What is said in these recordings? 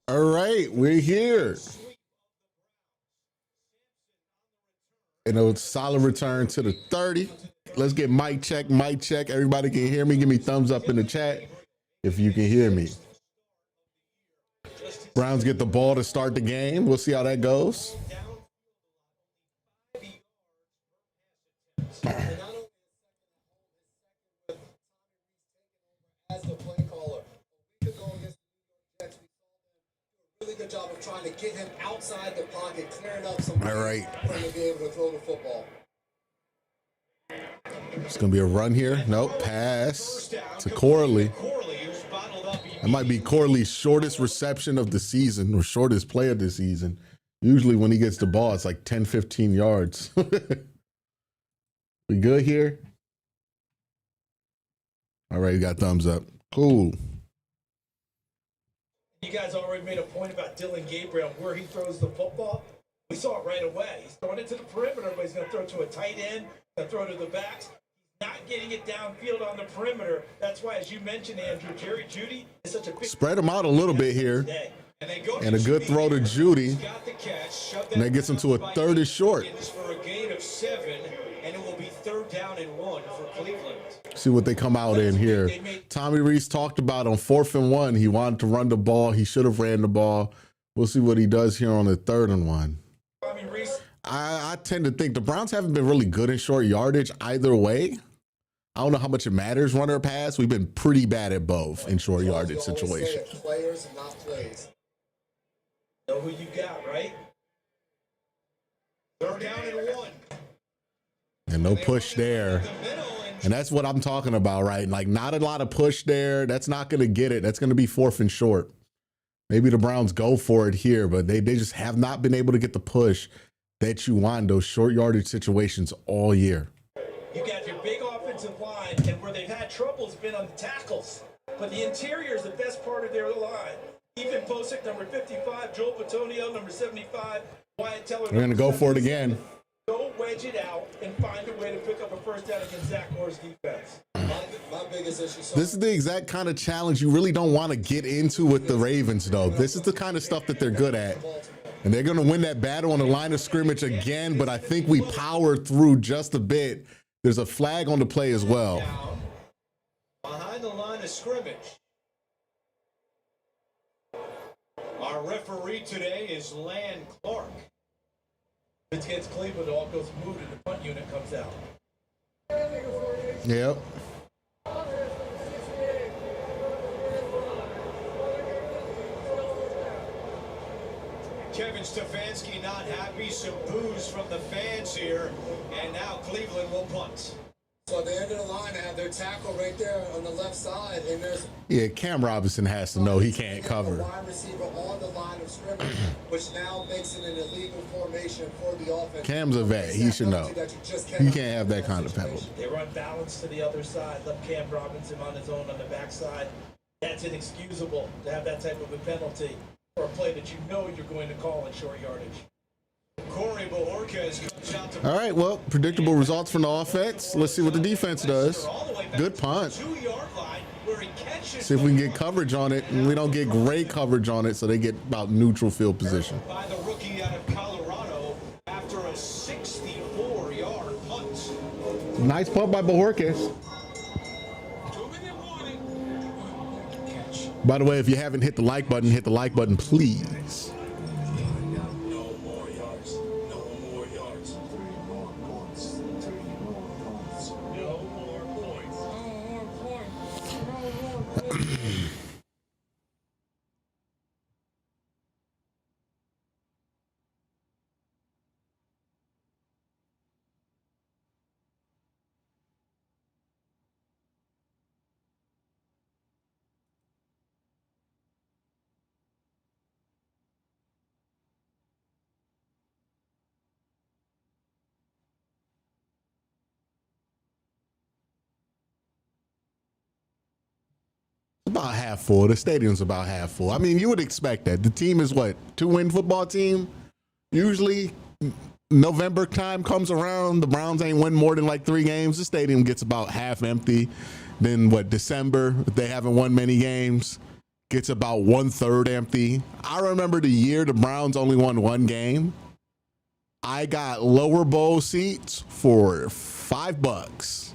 All right, we're here. And a solid return to the 30. Let's get mic check, mic check. Everybody can hear me. Give me thumbs up in the chat if you can hear me. Browns get the ball to start the game. We'll see how that goes. As the play caller, we could go against the Jets. We really good job of trying to get him outside the pocket, clearing up some. All right. To be able to throw the football. It's gonna be a run here. Nope. Pass to Corley. That might be Corley's shortest reception of the season or shortest play of the season. Usually when he gets the ball, it's like 10, 15 yards. We good here? All right, you got thumbs up. Cool. You guys already made a point about Dylan Gabriel, where he throws the football. We saw it right away. He's throwing it to the perimeter, but he's going to throw it to a tight end, going to throw it to the backs. He's not getting it downfield on the perimeter. That's why, as you mentioned, Andrew, Jerry Jeudy is such a big... Spread him out a little bit here. And a good throw to Jeudy. And that gets him to a third and short. For a gain of 7, and it will be 3rd down and 1 for Cleveland. See what they come out in here. Tommy Reese talked about on 4th and 1. He wanted to run the ball. He should have ran the ball. We'll see what he does here on the 3rd and 1. I tend to think the Browns haven't been really good in short yardage either way. I don't know how much it matters, run or pass. We've been pretty bad at both in short yardage situations. Players and not plays. Know who you got, right? 3rd down and 1. And no push there. And that's what I'm talking about, right? Like, not a lot of push there. That's not going to get it. That's going to be 4th and short. Maybe the Browns go for it here, but they just have not been able to get the push that you want in those short yardage situations all year. You got your big offensive line, and where they've had trouble has been on the tackles. But the interior is the best part of their line. Even Posick, number 55, Joel Bitonio, number 75, Wyatt Teller. We're going to go for it again. Go wedge it out and find a way to pick up a 1st down against Zach Moore's defense. My biggest issue. This is the exact kind of challenge you really don't want to get into with the Ravens, though. This is the kind of stuff that they're good at. And they're going to win that battle on the line of scrimmage again, but I think we powered through just a bit. There's a flag on the play as well. Behind the line of scrimmage. Our referee today is Lan Clark. If it gets Cleveland, it all goes moved and the punt unit comes out. Yep. Kevin Stefanski not happy, some boos from the fans here, and now Cleveland will punt. So at the end of the line, they have their tackle right there on the left side, and there's... Yeah, Cam Robinson has to know he can't cover. Wide receiver on the line of scrimmage, which now makes it an illegal formation for the offense. Cam's a vet. He should know. He can't have that kind of penalty. They run balance to the other side, left Cam Robinson on his own on the backside. That's inexcusable to have that type of a penalty for a play that you know you're going to call in short yardage. All right, well, predictable results from the offense. Let's see what the defense does. Good punt. See if we can get coverage on it. And we don't get great coverage on it, so they get about neutral field position. By the rookie out of Colorado after a 64-yard punt. Nice punt by Bojorquez. By the way, if you haven't hit the like button, please. About half full. The stadium's about half full. I mean, you would expect that. The team is what? 2-win football team? Usually November time comes around, the Browns ain't win more than like 3 games. The stadium gets about half empty. Then what, December, if they haven't won many games, gets about 1/3 empty. I remember the year the Browns only won one game. I got lower bowl seats for $5.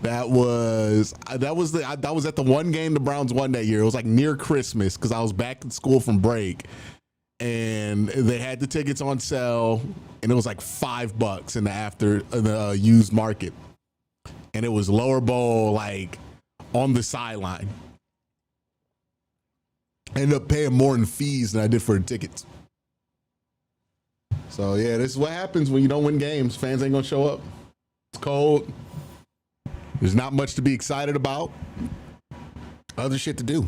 That was at the one game the Browns won that year. It was like near Christmas because I was back in school from break, and they had the tickets on sale, and it was like $5 in the used market, and it was lower bowl, like on the sideline. I ended up paying more in fees than I did for the tickets. So yeah, this is what happens when you don't win games. Fans ain't gonna show up. It's cold. There's not much to be excited about. Other shit to do.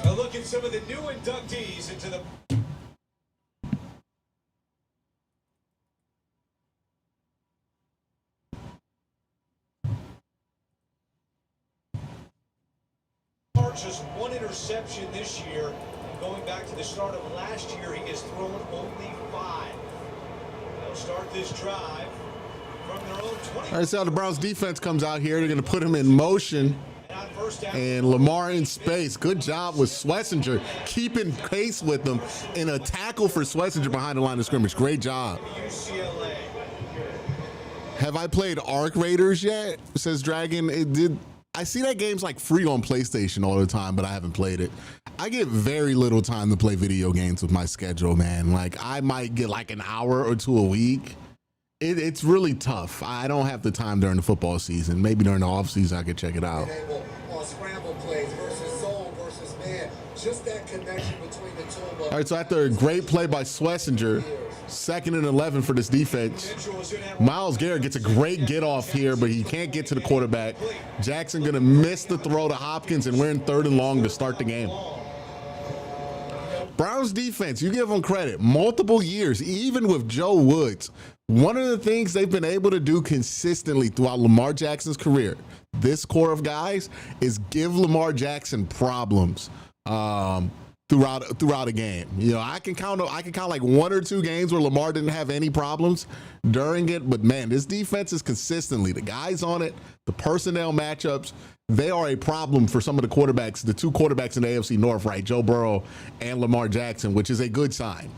A look at some of the new inductees into the just one interception this year. And going back to the start of last year, he has thrown only 5. They'll start this drive from their own 20. All right, so the Browns defense comes out here. They're going to put him in motion. And Lamar in space. Good job with Schlesinger keeping pace with them in a tackle for Schlesinger behind the line of scrimmage. Great job. UCLA. Have I played Arc Raiders yet? Says Dragon. I see that game's like free on PlayStation all the time, but I haven't played it. I get very little time to play video games with my schedule, man. Like I might get like an hour or two a week. It's really tough. I don't have the time during the football season. Maybe during the off season I could check it out. On scramble plays versus zone versus man, just that connection between the two of them. All right, so after a great play by Schlesinger, 2nd and 11 for this defense. Myles Garrett gets a great get off here, but he can't get to the quarterback. Jackson gonna miss the throw to Hopkins, and we're in 3rd and long to start the game. Browns defense, you give them credit. Multiple years, even with Joe Woods, one of the things they've been able to do consistently throughout Lamar Jackson's career, this core of guys, is give Lamar Jackson problems throughout a game. You know, I can count like 1 or 2 games where Lamar didn't have any problems during it, but man, this defense is consistently, the guys on it, the personnel matchups, they are a problem for some of the quarterbacks, the 2 quarterbacks in the AFC North, right? Joe Burrow and Lamar Jackson, which is a good sign.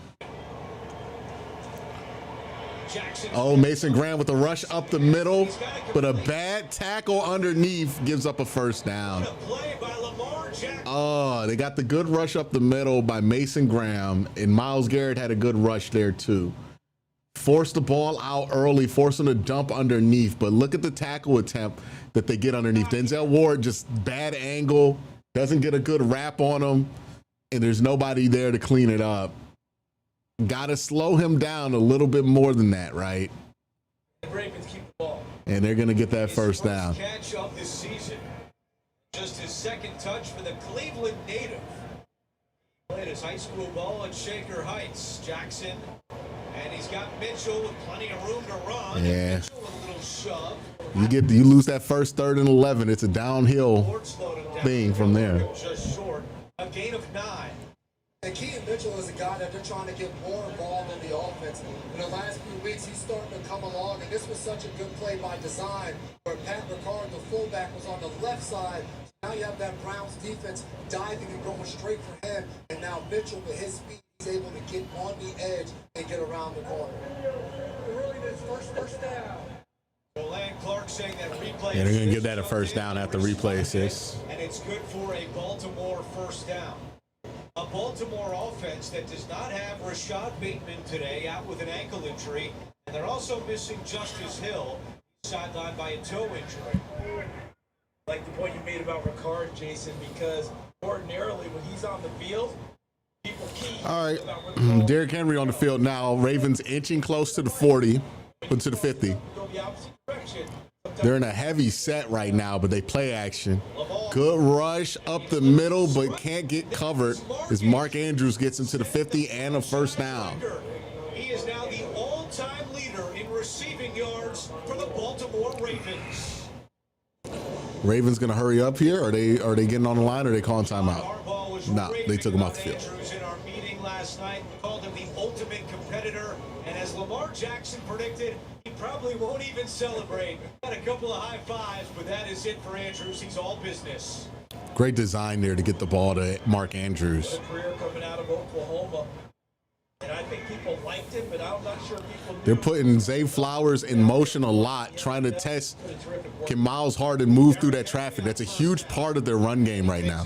Oh, Mason Graham with a rush up the middle, but a bad tackle underneath gives up a first down. Oh, they got the good rush up the middle by Mason Graham, and Myles Garrett had a good rush there too. Forced the ball out early, forcing a dump underneath, but look at the tackle attempt that they get underneath. Denzel Ward, just bad angle, doesn't get a good wrap on him, and there's nobody there to clean it up. Got to slow him down a little bit more than that, right? Ravens keep the ball. And they're going to get that first down. Catch of this season. Just his 2nd touch for the Cleveland native. Played his high school ball at Shaker Heights. Jackson, and he's got Mitchell with plenty of room to run. Yeah. Mitchell with a little shove. You lose that first 3rd and 11. It's a downhill thing from there. Just short. A gain of 9. And Keaton Mitchell is a guy that they're trying to get more involved in the offense. In the last few weeks, he's starting to come along, and this was such a good play by design where Pat Ricard, the fullback, was on the left side. Now you have that Browns defense diving and going straight for him, and now Mitchell, with his speed, he's able to get on the edge and get around the corner. Really, this first down. Clark saying that replay. Yeah, they're going to give that a first down after replay assist. And it's good for a Baltimore first down. A Baltimore offense that does not have Rashad Bateman today, out with an ankle injury, and they're also missing Justice Hill, sidelined by a toe injury. Like the point you made about Ricard, Jason, because ordinarily when he's on the field, people key. All right, Derrick Henry on the field now. Ravens inching close to the 40. Put to the 50. Go the opposite direction. They're in a heavy set right now, but they play action. Good rush up the middle, but can't get covered as Mark Andrews gets into the 50 and a first down. He is now the all-time leader in receiving yards for the Baltimore Ravens. Ravens gonna hurry up here? Are they getting on the line or are they calling timeout? No, they took him off the field. Andrews in our meeting last night called him the ultimate competitor, and as Lamar Jackson predicted, he probably won't even celebrate. Got a couple of high fives, but that is it for Andrews. He's all business. Great design there to get the ball to Mark Andrews. What a career coming out of Oklahoma. And I think people liked him, but I'm not sure people knew. They're putting Zay Flowers in motion a lot, trying to test can Miles Harden move through that traffic. That's a huge part of their run game right now.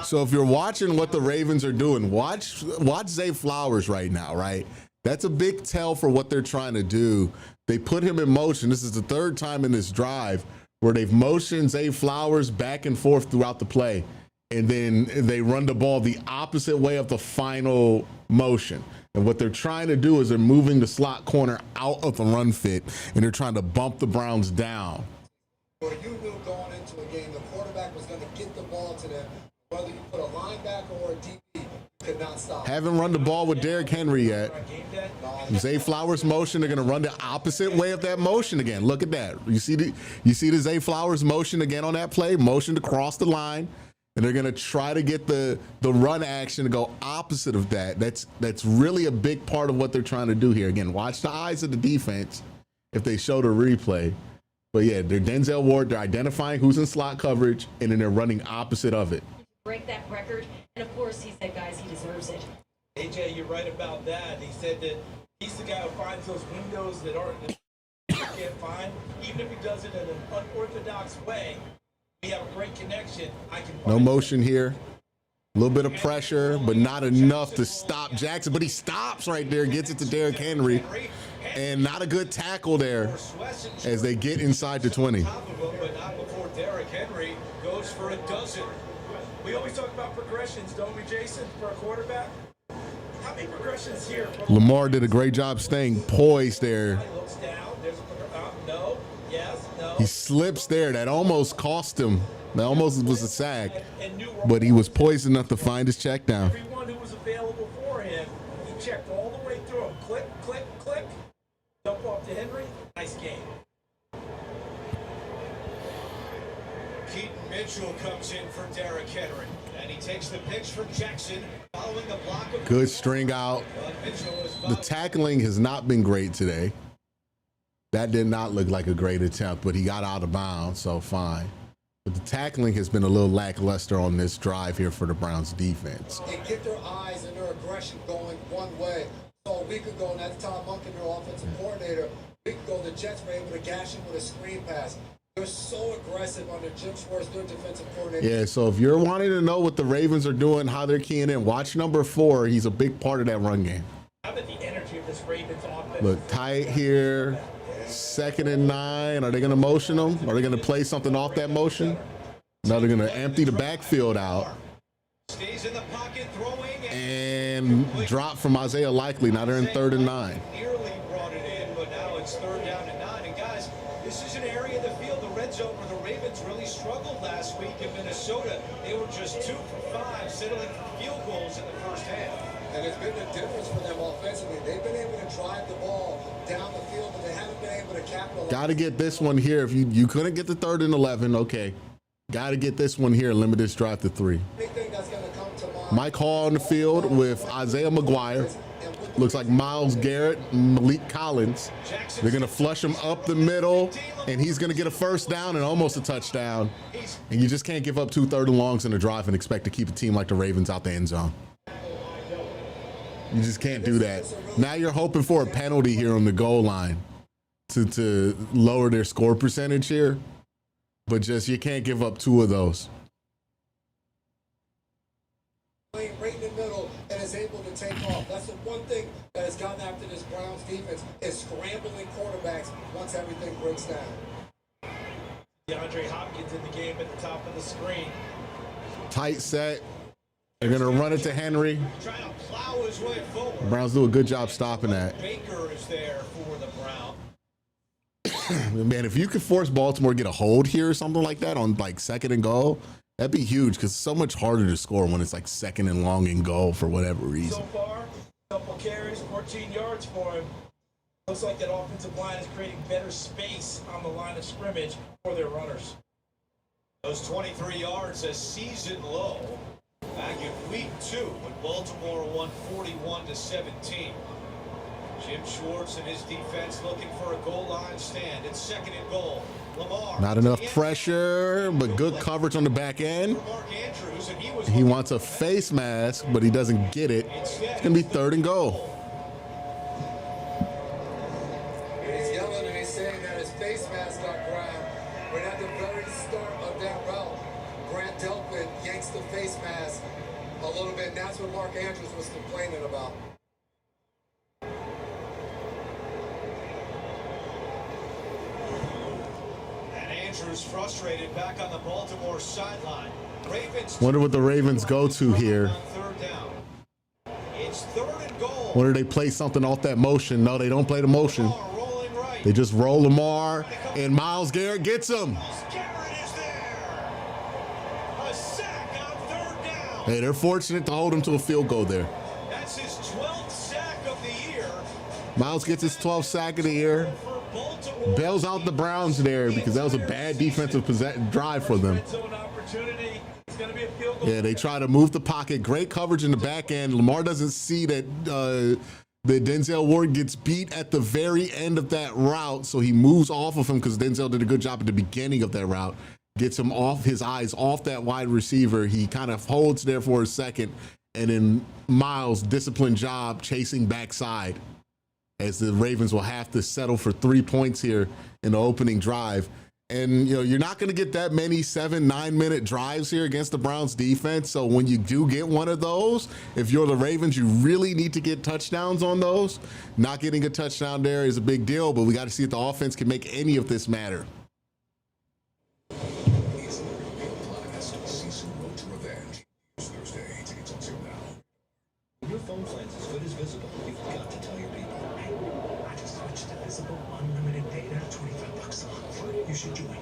So if you're watching what the Ravens are doing, watch Zay Flowers right now, right? That's a big tell for what they're trying to do. They put him in motion. This is the third time in this drive where they've motioned Zay Flowers back and forth throughout the play. And then they run the ball the opposite way of the final motion. And what they're trying to do is they're moving the slot corner out of the run fit, and they're trying to bump the Browns down. Where you knew going into a game, the quarterback was going to get the ball to them. Whether you put a linebacker or a DB, you could not stop. Haven't run the ball with Derrick Henry yet. Zay Flowers motion, they're going to run the opposite way of that motion again. Look at that. You see the Zay Flowers motion again on that play, motion to cross the line. And they're going to try to get the run action to go opposite of that. That's really a big part of what they're trying to do here. Again, watch the eyes of the defense if they show the replay. But yeah, they're Denzel Ward. They're identifying who's in slot coverage, and then they're running opposite of it. Break that record. And of course, he said, guys, he deserves it. AJ, you're right about that. He said that he's the guy who finds those windows that you can't find, even if he does it in an unorthodox way. We have a great connection. No motion here. A little bit of pressure, but not enough to stop Jackson. But he stops right there, gets it to Derrick Henry. And not a good tackle there as they get inside the 20. But not before Derrick Henry goes for a dozen. We always talk about progressions, don't we, Jason, for a quarterback? How many progressions here? Lamar did a great job staying poised there. Looks down. There's a no. Yes. No. He slips there. That almost cost him. That almost was a sack. But he was poised enough to find his check down. Everyone who was available for him, he checked all the way through him. Click, click, click. Dump off to Henry. Nice game. Keaton Mitchell comes in for Derrick Henry. And he takes the pitch from Jackson following the block of good string out. The tackling has not been great today. That did not look like a great attempt, but he got out of bounds, so fine. But the tackling has been a little lackluster on this drive here for the Browns defense. They get their eyes and their aggression going one way. So a week ago, and that's Tom Monken, their offensive coordinator, a week ago, the Jets were able to gash him with a screen pass. They're so aggressive under Jim Schwartz, their defensive coordinator. Yeah, so if you're wanting to know what the Ravens are doing, how they're keying in, watch number 4. He's a big part of that run game. How about the energy of this Ravens offense? Look, tight here. 2nd and 9. Are they going to motion them? Are they going to play something off that motion? No, they're going to empty the backfield out. Stays in the pocket, throwing and drop from Isaiah Likely. Now they're in 3rd and 9. Nearly brought it in, but now it's 3rd down and 9. And guys, this is an area of the field, the red zone, where the Ravens really struggled last week in Minnesota. They were just 2 for 5, settling for field goals in the first half. And it's been a difference for them offensively. They've been able to drive the ball down the field, but they haven't been able to capitalize. Got to get this one here. If you couldn't get the 3rd and 11, okay. Got to get this one here. Limit this drive to 3. Big thing that's going to come to mind. Mike Hall on the field with Isaiah McGuire. Looks like Myles Garrett, Malik Collins. They're going to flush him up the middle, and he's going to get a first down and almost a touchdown. And you just can't give up 2 3rd and longs in a drive and expect to keep a team like the Ravens out the end zone. You just can't do that. Now you're hoping for a penalty here on the goal line to lower their score percentage here. But just you can't give up 2 of those. Right in the middle and is able to take off. That's the one thing that has gotten after this Browns defense is scrambling quarterbacks once everything breaks down. DeAndre Hopkins in the game at the top of the screen. Tight set. They're going to run it to Henry. Trying to plow his way forward. The Browns do a good job stopping that. Baker is there for the Browns. Man, if you could force Baltimore to get a hold here or something like that on like 2nd and goal, that'd be huge because it's so much harder to score when it's like 2nd and long and goal for whatever reason. So far, a couple carries, 14 yards for him. Looks like that offensive line is creating better space on the line of scrimmage for their runners. Those 23 yards, a season low back in week 2 when Baltimore won 41-17. Jim Schwartz and his defense looking for a goal line stand. It's 2nd and goal. Lamar. Not enough pressure, but good coverage on the back end. He wants a face mask, but he doesn't get it. It's going to be 3rd and goal. He's yelling and he's saying that his face mask got grabbed. Right at the very start of that route, Grant Delpit yanks the face mask a little bit, and that's what Mark Andrews was complaining about. Andrews frustrated back on the Baltimore sideline. Ravens. Wonder what the Ravens go to here. 3rd down. It's 3rd and goal. Wonder they play something off that motion. No, they don't play the motion. Rolling right. They just roll Lamar, and Myles Garrett gets him. Garrett is there. A sack on 3rd down. Hey, they're fortunate to hold him to a field goal there. That's his 12th sack of the year. Myles gets his 12th sack of the year. Bails out the Browns there because that was a bad defensive drive for them. Yeah, they try to move the pocket. Great coverage in the back end. Lamar doesn't see that that Denzel Ward gets beat at the very end of that route, so he moves off of him because Denzel did a good job at the beginning of that route. Gets him off his eyes off that wide receiver. He kind of holds there for a second, and then Myles, disciplined job chasing backside, as the Ravens will have to settle for 3 points here in the opening drive. And, you know, you're not going to get that many 7-9 minute drives here against the Browns defense. So when you do get one of those, if you're the Ravens, you really need to get touchdowns on those. Not getting a touchdown there is a big deal, but we got to see if the offense can make any of this matter. Your phone plan's as good as Visible. You've got to tell your people. Hey, I just switched to Visible unlimited data, $25 a month. You should join.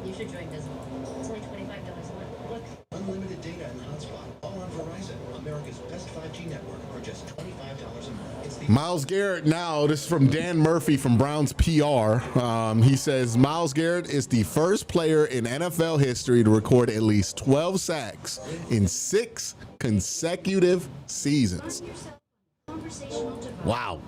You should join Visible. It's only $25 a month. Look, unlimited data and hotspot, all on Verizon, America's best 5G network, for just $25 a month. It's the Myles Garrett now, this is from Dan Murphy from Browns PR. He says, Myles Garrett is the first player in NFL history to record at least 12 sacks in 6 consecutive seasons. Wow.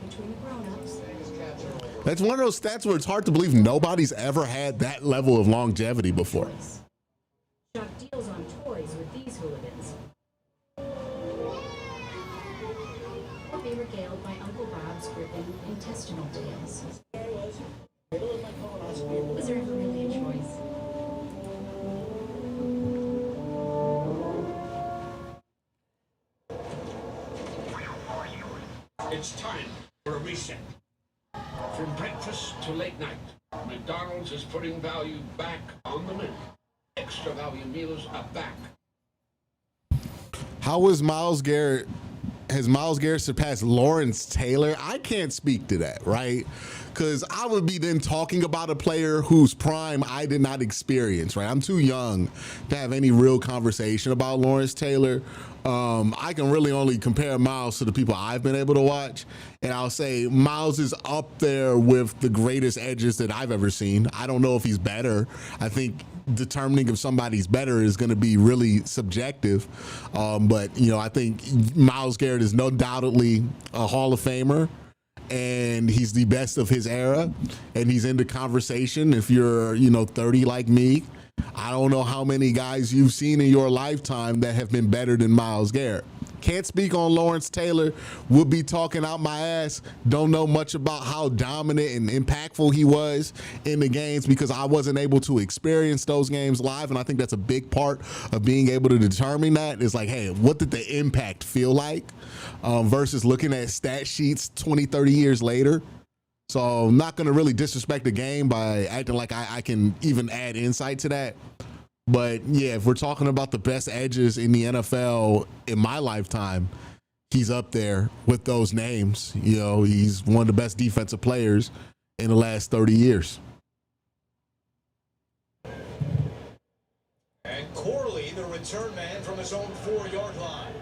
That's one of those stats where it's hard to believe nobody's ever had that level of longevity before. Shop deals on toys with these hooligans. They were regaled by Uncle Bob's gripping intestinal tales. Was there ever really a choice? It's time for a reset. From breakfast to late night, McDonald's is putting value back on the menu. Extra value meals are back. How was Myles Garrett? Has Myles Garrett surpassed Lawrence Taylor? I can't speak to that, right? Because I would be then talking about a player whose prime I did not experience, right? I'm too young to have any real conversation about Lawrence Taylor. I can really only compare Myles to the people I've been able to watch. And I'll say Myles is up there with the greatest edges that I've ever seen. I don't know if he's better. I think determining if somebody's better is going to be really subjective. But, you know, I think Myles Garrett is no doubtedly a Hall of Famer, and he's the best of his era, and he's in the conversation. If you're, 30 like me, I don't know how many guys you've seen in your lifetime that have been better than Myles Garrett. Can't speak on Lawrence Taylor. Would be talking out my ass. Don't know much about how dominant and impactful he was in the games because I wasn't able to experience those games live. And I think that's a big part of being able to determine that is like, hey, what did the impact feel like versus looking at stat sheets 20, 30 years later. So I'm not going to really disrespect the game by acting like I can even add insight to that. But yeah, if we're talking about the best edges in the NFL in my lifetime, he's up there with those names. You know, he's one of the best defensive players in the last 30 years. And Corley, the return man from his own 4-yard line.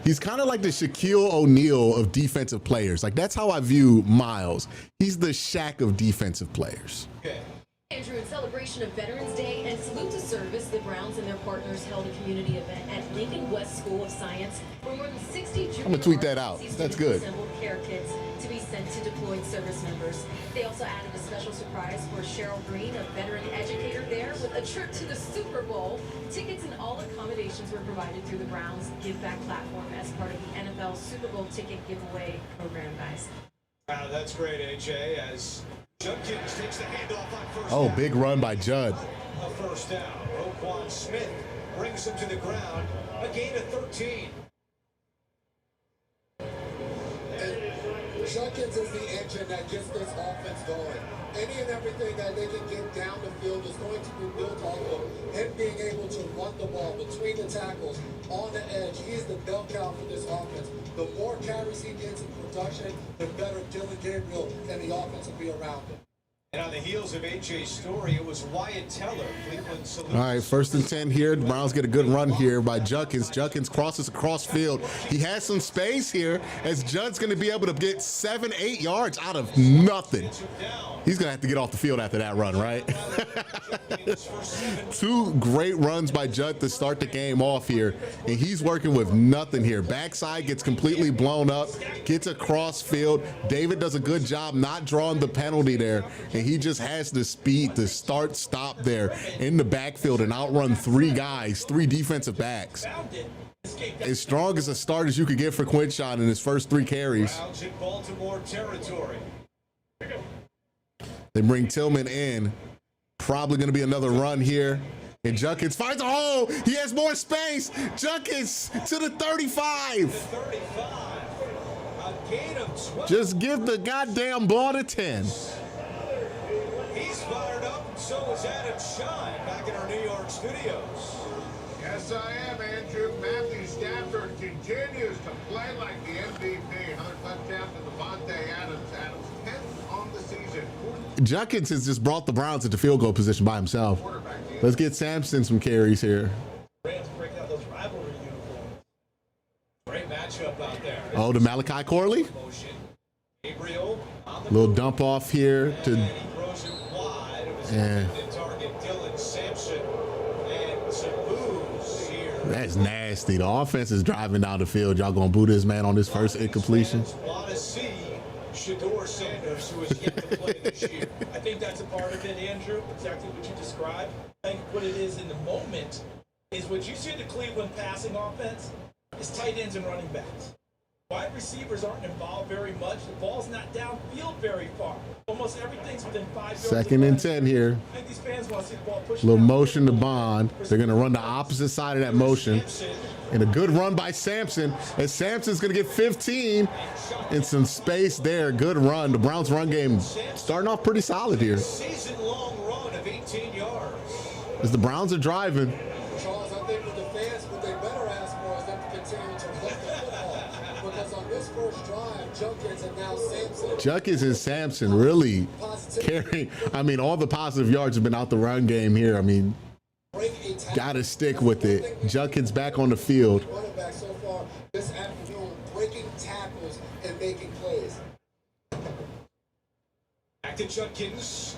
He's kind of like the Shaquille O'Neal of defensive players. Like, that's how I view Miles. He's the Shaq of defensive players. Okay. Andrew, in celebration of Veterans Day and salute to service, the Browns and their partners held a community event at Lincoln West School of Science where more than 60 junior I'm gonna tweet that out. ROTC That's students good. assembled care kits to be sent to deployed service members. They also added a special surprise for Cheryl Green, a veteran educator there, with a trip to the Super Bowl. Tickets and all accommodations were provided through the Browns Give Back platform as part of the NFL Super Bowl ticket giveaway program, guys. That's great, AJ, as Judkins takes the handoff on first Oh, down. big run by Judd. A first down. Roquan Smith brings him to the ground. A gain of 13. Judkins is the engine that gets this offense going. Any and everything that they can get down the field is going to be built off of him being able to run the ball between the tackles, on the edge. He's the bell cow for this offense. The more carries he gets in production, the better Dylan Gabriel and the offense will be around him. And on the heels of AJ's story, it was Wyatt Teller. Cleveland salutes. All right, 1st and 10 here. The Browns get a good run here by Judkins. Judkins crosses across field. He has some space here as Judd's going to be able to get 7-8 yards out of nothing. He's going to have to get off the field after that run, right? 2 great runs by Judd to start the game off here, and he's working with nothing here. Backside gets completely blown up, gets across field. David does a good job not drawing the penalty there, and he just has the speed to start, stop there in the backfield and outrun 3 guys, 3 defensive backs. As strong as a start as you could get for Quincy in his first 3 carries. Browns in Baltimore territory. They bring Tillman in. Probably going to be another run here. And Judkins finds a hole. He has more space. Judkins to the 35. 35. A gain of 12. Just give the goddamn ball to 10. He's fired up, and so is Adam Shine back in our New York studios. Yes, I am, Andrew. Matthew Stafford continues to play like the MVP. Another touchdown to Devontae Adams. Adams 10th on the season. Judkins has just brought the Browns into field goal position by himself. Let's get Sampson some carries here. Rams breaking out those rivalry uniforms. Great matchup out there. Oh, to Malachi Corley. Motion. Gabriel on the Little dump off here and to. he throws it wide. It was Yeah. the target Dylan Sampson. And some moves here. That's nasty. The offense is driving down the field. Y'all gonna boo this man on this first incompletion? Want to see Shador Sanders, who is yet to play this year. I think that's a part of it, Andrew, exactly what you described. I think what it is in the moment is what you see in the Cleveland passing offense is tight ends and running backs. Wide receivers aren't involved very much. The ball's not downfield very far. Almost everything's within 5 yards. 2nd and 10 here. I think these fans want to see the ball push. Little motion to Bond. They're going to run the opposite side of that motion. And a good run by Sampson. And Sampson's going to get 15 and some space there. Good run. The Browns run game starting off pretty solid here. Season-long run of 18 yards. As the Browns are driving. Charles, I think with the fans, what they better ask for is them to continue to run the football. Because on this first drive, Judkins and now Sampson. Judkins and Sampson really carrying. I mean, all the positive yards have been out the run game here. I mean, got to stick with it. Judkins back on the field. Running back so far this afternoon, breaking tackles and making plays. Back to Judkins.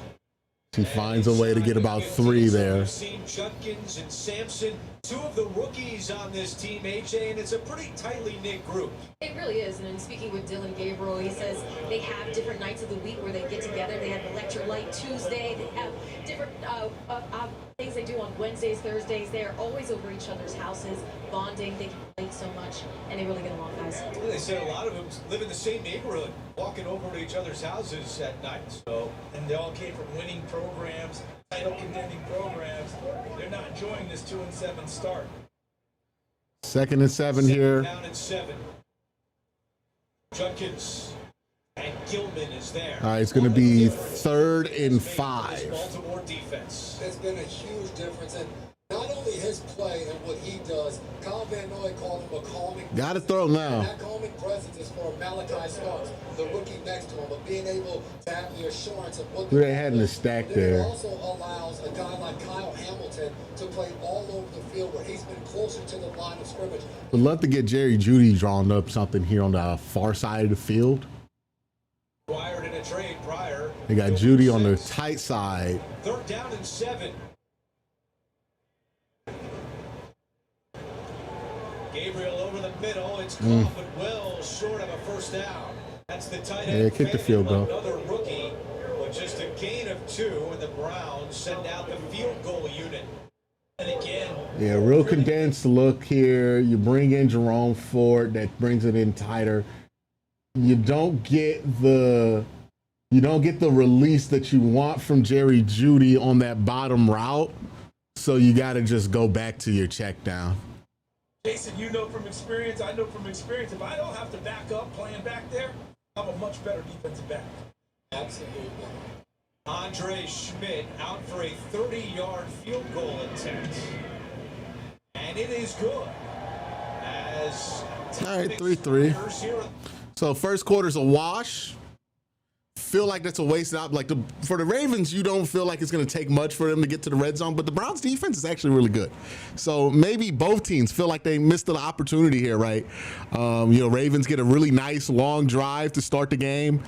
He finds a way to get about 3 there. We've seen Judkins and Sampson, 2 of the rookies on this team, AJ, and it's a pretty tightly knit group. It really is. And in speaking with Dylan Gabriel, he says they have different nights of the week where they get together. They have Electrolyte Tuesday. They have different things they do on Wednesdays, Thursdays. They are always over each other's houses, bonding. They can relate so much, and they really get along, guys. They said a lot of them live in the same neighborhood, walking over to each other's houses at night. So, And they all came from winning programs, title contending programs. They're not enjoying this 2-7 start. 2nd and 7 here. down at 7. Judkins and Gilman is there. All right, it's going to be 3rd and 5. Baltimore defense. It's been a huge difference. And not only really his play and what he does. Kyle Van Noy called him a calming. Gotta throw him now. That calming presence is for Malachi Starks, the rookie next to him, of being able to have the assurance of what Who they had in the stack there? It also allows a guy like Kyle Hamilton to play all over the field where he's been closer to the line of scrimmage. Would love to get Jerry Jeudy drawn up something here on the far side of the field. Wired in a trade prior. They got Jeudy on the tight side. 3rd down and 7. Gabriel over the middle. It's caught, but well short of a first down. That's the tight end. Yeah, kick the field goal. Another rookie, but just a gain of 2, and the Browns send out the field goal unit. And again, yeah, real condensed look here. You bring in Jerome Ford, that brings it in tighter. You don't get the release that you want from Jerry Jeudy on that bottom route. So you got to just go back to your check down. Jason, you know from experience, I know from experience, if I don't have to back up playing back there, I'm a much better defensive back. Absolutely. Andre Schmidt out for a 30-yard field goal attempt. And it is good. As all right, 3-3. So first quarter's a wash. Feel like that's a waste out. Like for the Ravens, you don't feel like it's going to take much for them to get to the red zone, but the Browns defense is actually really good. So maybe both teams feel like they missed an opportunity here, right? Ravens get a really nice long drive to start the game,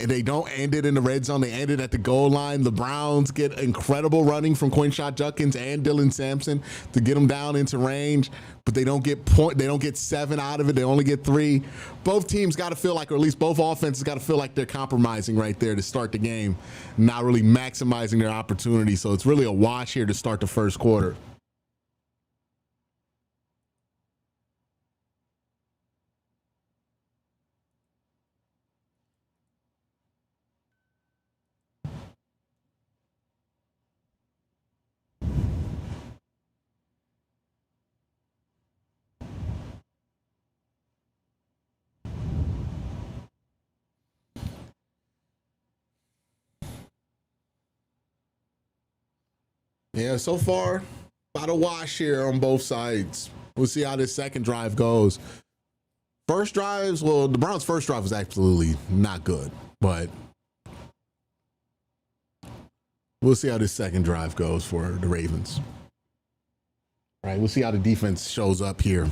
and they don't end it in the red zone. They end it at the goal line. The Browns get incredible running from Quincy Judkins and Dylan Sampson to get them down into range, but they don't get 7 out of it. They only get 3. Both teams got to feel like, or at least both offenses got to feel like they're compromising right there to start the game, not really maximizing their opportunity. So it's really a wash here to start the first quarter. Yeah, so far, about a wash here on both sides. We'll see how this second drive goes. First drives, well, the Browns' first drive was absolutely not good, but we'll see how this second drive goes for the Ravens. All right, we'll see how the defense shows up here.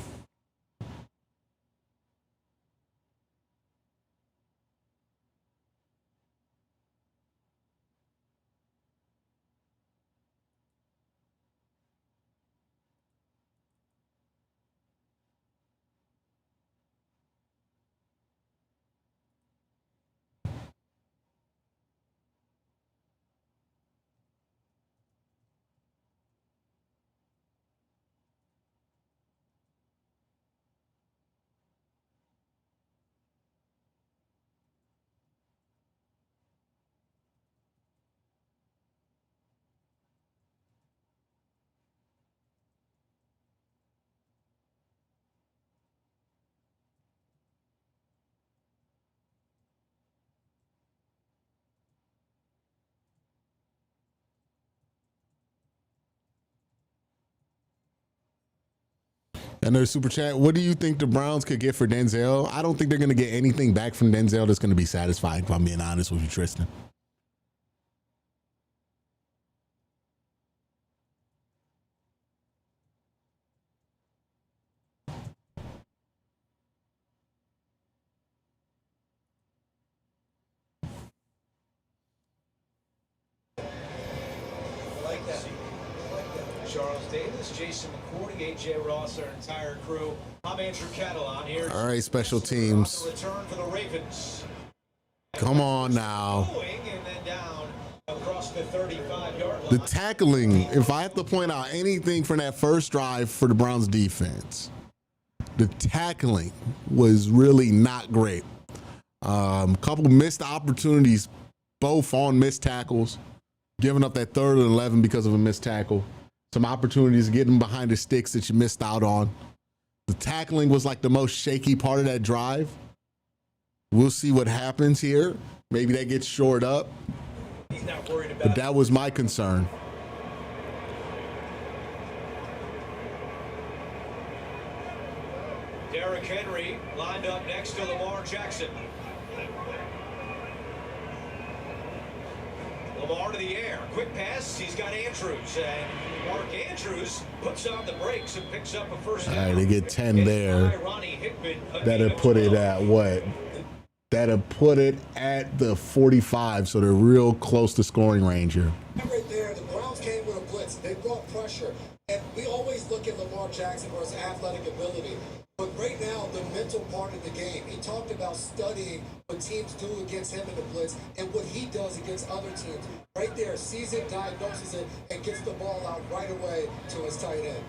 Another super chat. What do you think the Browns could get for Denzel? I don't think they're going to get anything back from Denzel that's going to be satisfying, if I'm being honest with you, Tristan. Charles Davis, Jason McCourty, AJ Ross, our entire crew. I'm Andrew Catalan here. All right, special teams. Return for the Ravens. Come on now. And then down across the 35-yard line. The tackling, if I have to point out anything from that first drive for the Browns defense, the tackling was really not great. Couple missed opportunities, both on missed tackles, giving up that 3rd and 11 because of a missed tackle. Some opportunities getting behind the sticks that you missed out on. The tackling was like the most shaky part of that drive. We'll see what happens here. Maybe that gets shored up. He's not worried about But that was my concern. Jackson. Lamar to the air. Quick pass. He's got Andrews. And Mark Andrews puts on the brakes and picks up a first down. All right, they get 10 there. That'll put it at what? That'll put it at the 45, so they're real close to scoring range here. Right there, the Browns came with a blitz. They brought pressure. And we always look at Lamar Jackson for his athletic ability. But right now, the mental part of the game, he talked about studying what teams do against him in the blitz and what he does against other teams. Right there, sees it, diagnoses it, and gets the ball out right away to his tight end.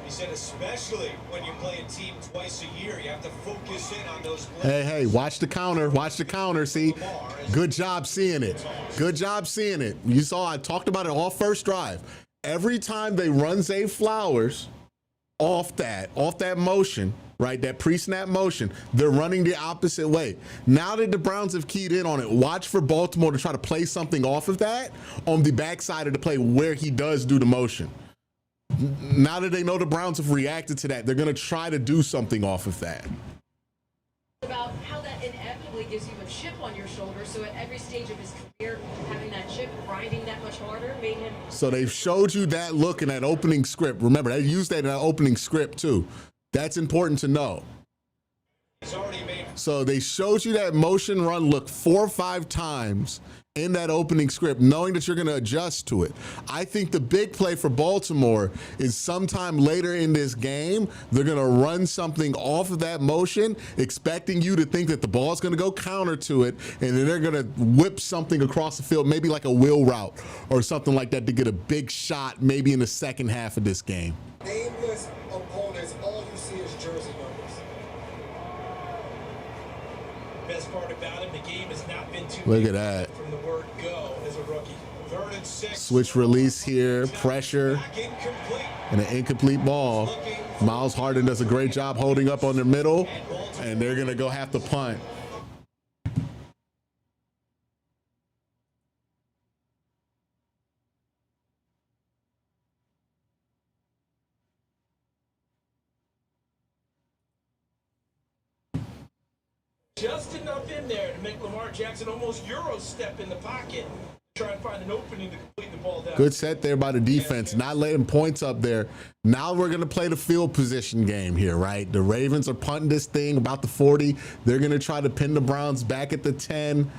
He said especially when you play a team twice a year, you have to focus in on those blitzes. Hey, watch the counter. Watch the counter. See, good job seeing it. Good job seeing it. You saw I talked about it all first drive. Every time they run Zay Flowers off that motion, right, that pre-snap motion, they're running the opposite way. Now that the Browns have keyed in on it, watch for Baltimore to try to play something off of that on the backside of the play where he does do the motion. Now that they know the Browns have reacted to that, they're going to try to do something off of that. About how that inevitably gives you a chip on your shoulder, so at every stage of his career, having that chip, grinding that much harder, made him... So they've showed you that look in that opening script. Remember, they used that in that opening script too. That's important to know. So they showed you that motion run look 4 or 5 times in that opening script, knowing that you're going to adjust to it. I think the big play for Baltimore is sometime later in this game, they're going to run something off of that motion, expecting you to think that the ball's going to go counter to it, and then they're going to whip something across the field, maybe like a wheel route or something like that to get a big shot maybe in the second half of this game. Nameless opponents, all you see is jersey numbers. Best part about him, the game has not been too Look at that. from the word go as a rookie. 3rd and 6. Switch release here, pressure, and an incomplete ball. Miles Harden does a great job holding up on the middle, and they're going to go have to punt. Just enough in there to make Lamar Jackson almost Euro step in the pocket, try and find an opening to complete the ball down. Good set there by the defense, not letting points up there. Now we're going to play the field position game here, right? The Ravens are punting this thing about the 40. They're going to try to pin the Browns back at the 10.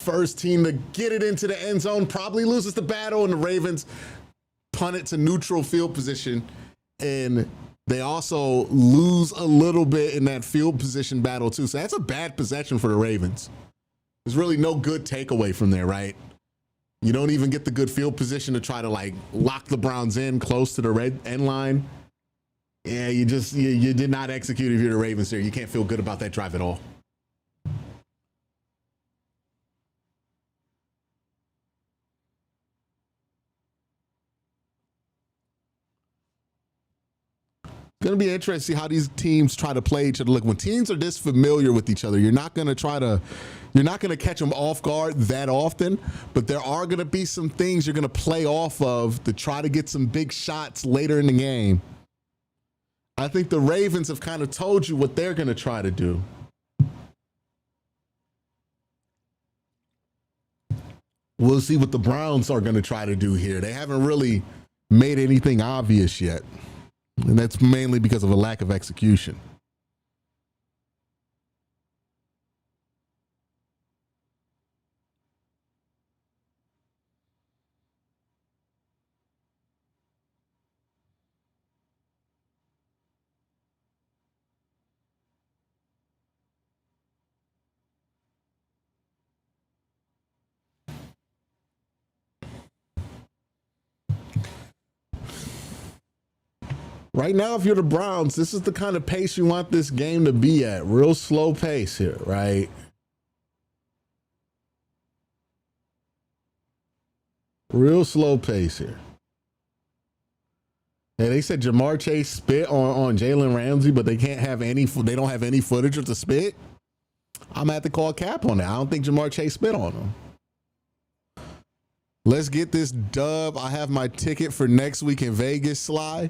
First team to get it into the end zone probably loses the battle, and the Ravens punt it to neutral field position. And they also lose a little bit in that field position battle too. So that's a bad possession for the Ravens. There's really no good takeaway from there, right? You don't even get the good field position to try to like lock the Browns in close to the red end line. Yeah, you did not execute if you're the Ravens here. You can't feel good about that drive at all. It's going to be interesting to see how these teams try to play each other. Look, when teams are this familiar with each other, you're not going to catch them off guard that often, but there are going to be some things you're going to play off of to try to get some big shots later in the game. I think the Ravens have kind of told you what they're going to try to do. We'll see what the Browns are going to try to do here. They haven't really made anything obvious yet. And that's mainly because of a lack of execution. Right now, if you're the Browns, this is the kind of pace you want this game to be at. Real slow pace here, right? Real slow pace here. And they said Jamar Chase spit on Jalen Ramsey, but they can't have any. They don't have any footage of the spit. I'm gonna have to call cap on that. I don't think Jamar Chase spit on him. Let's get this dub. I have my ticket for next week in Vegas, Sly.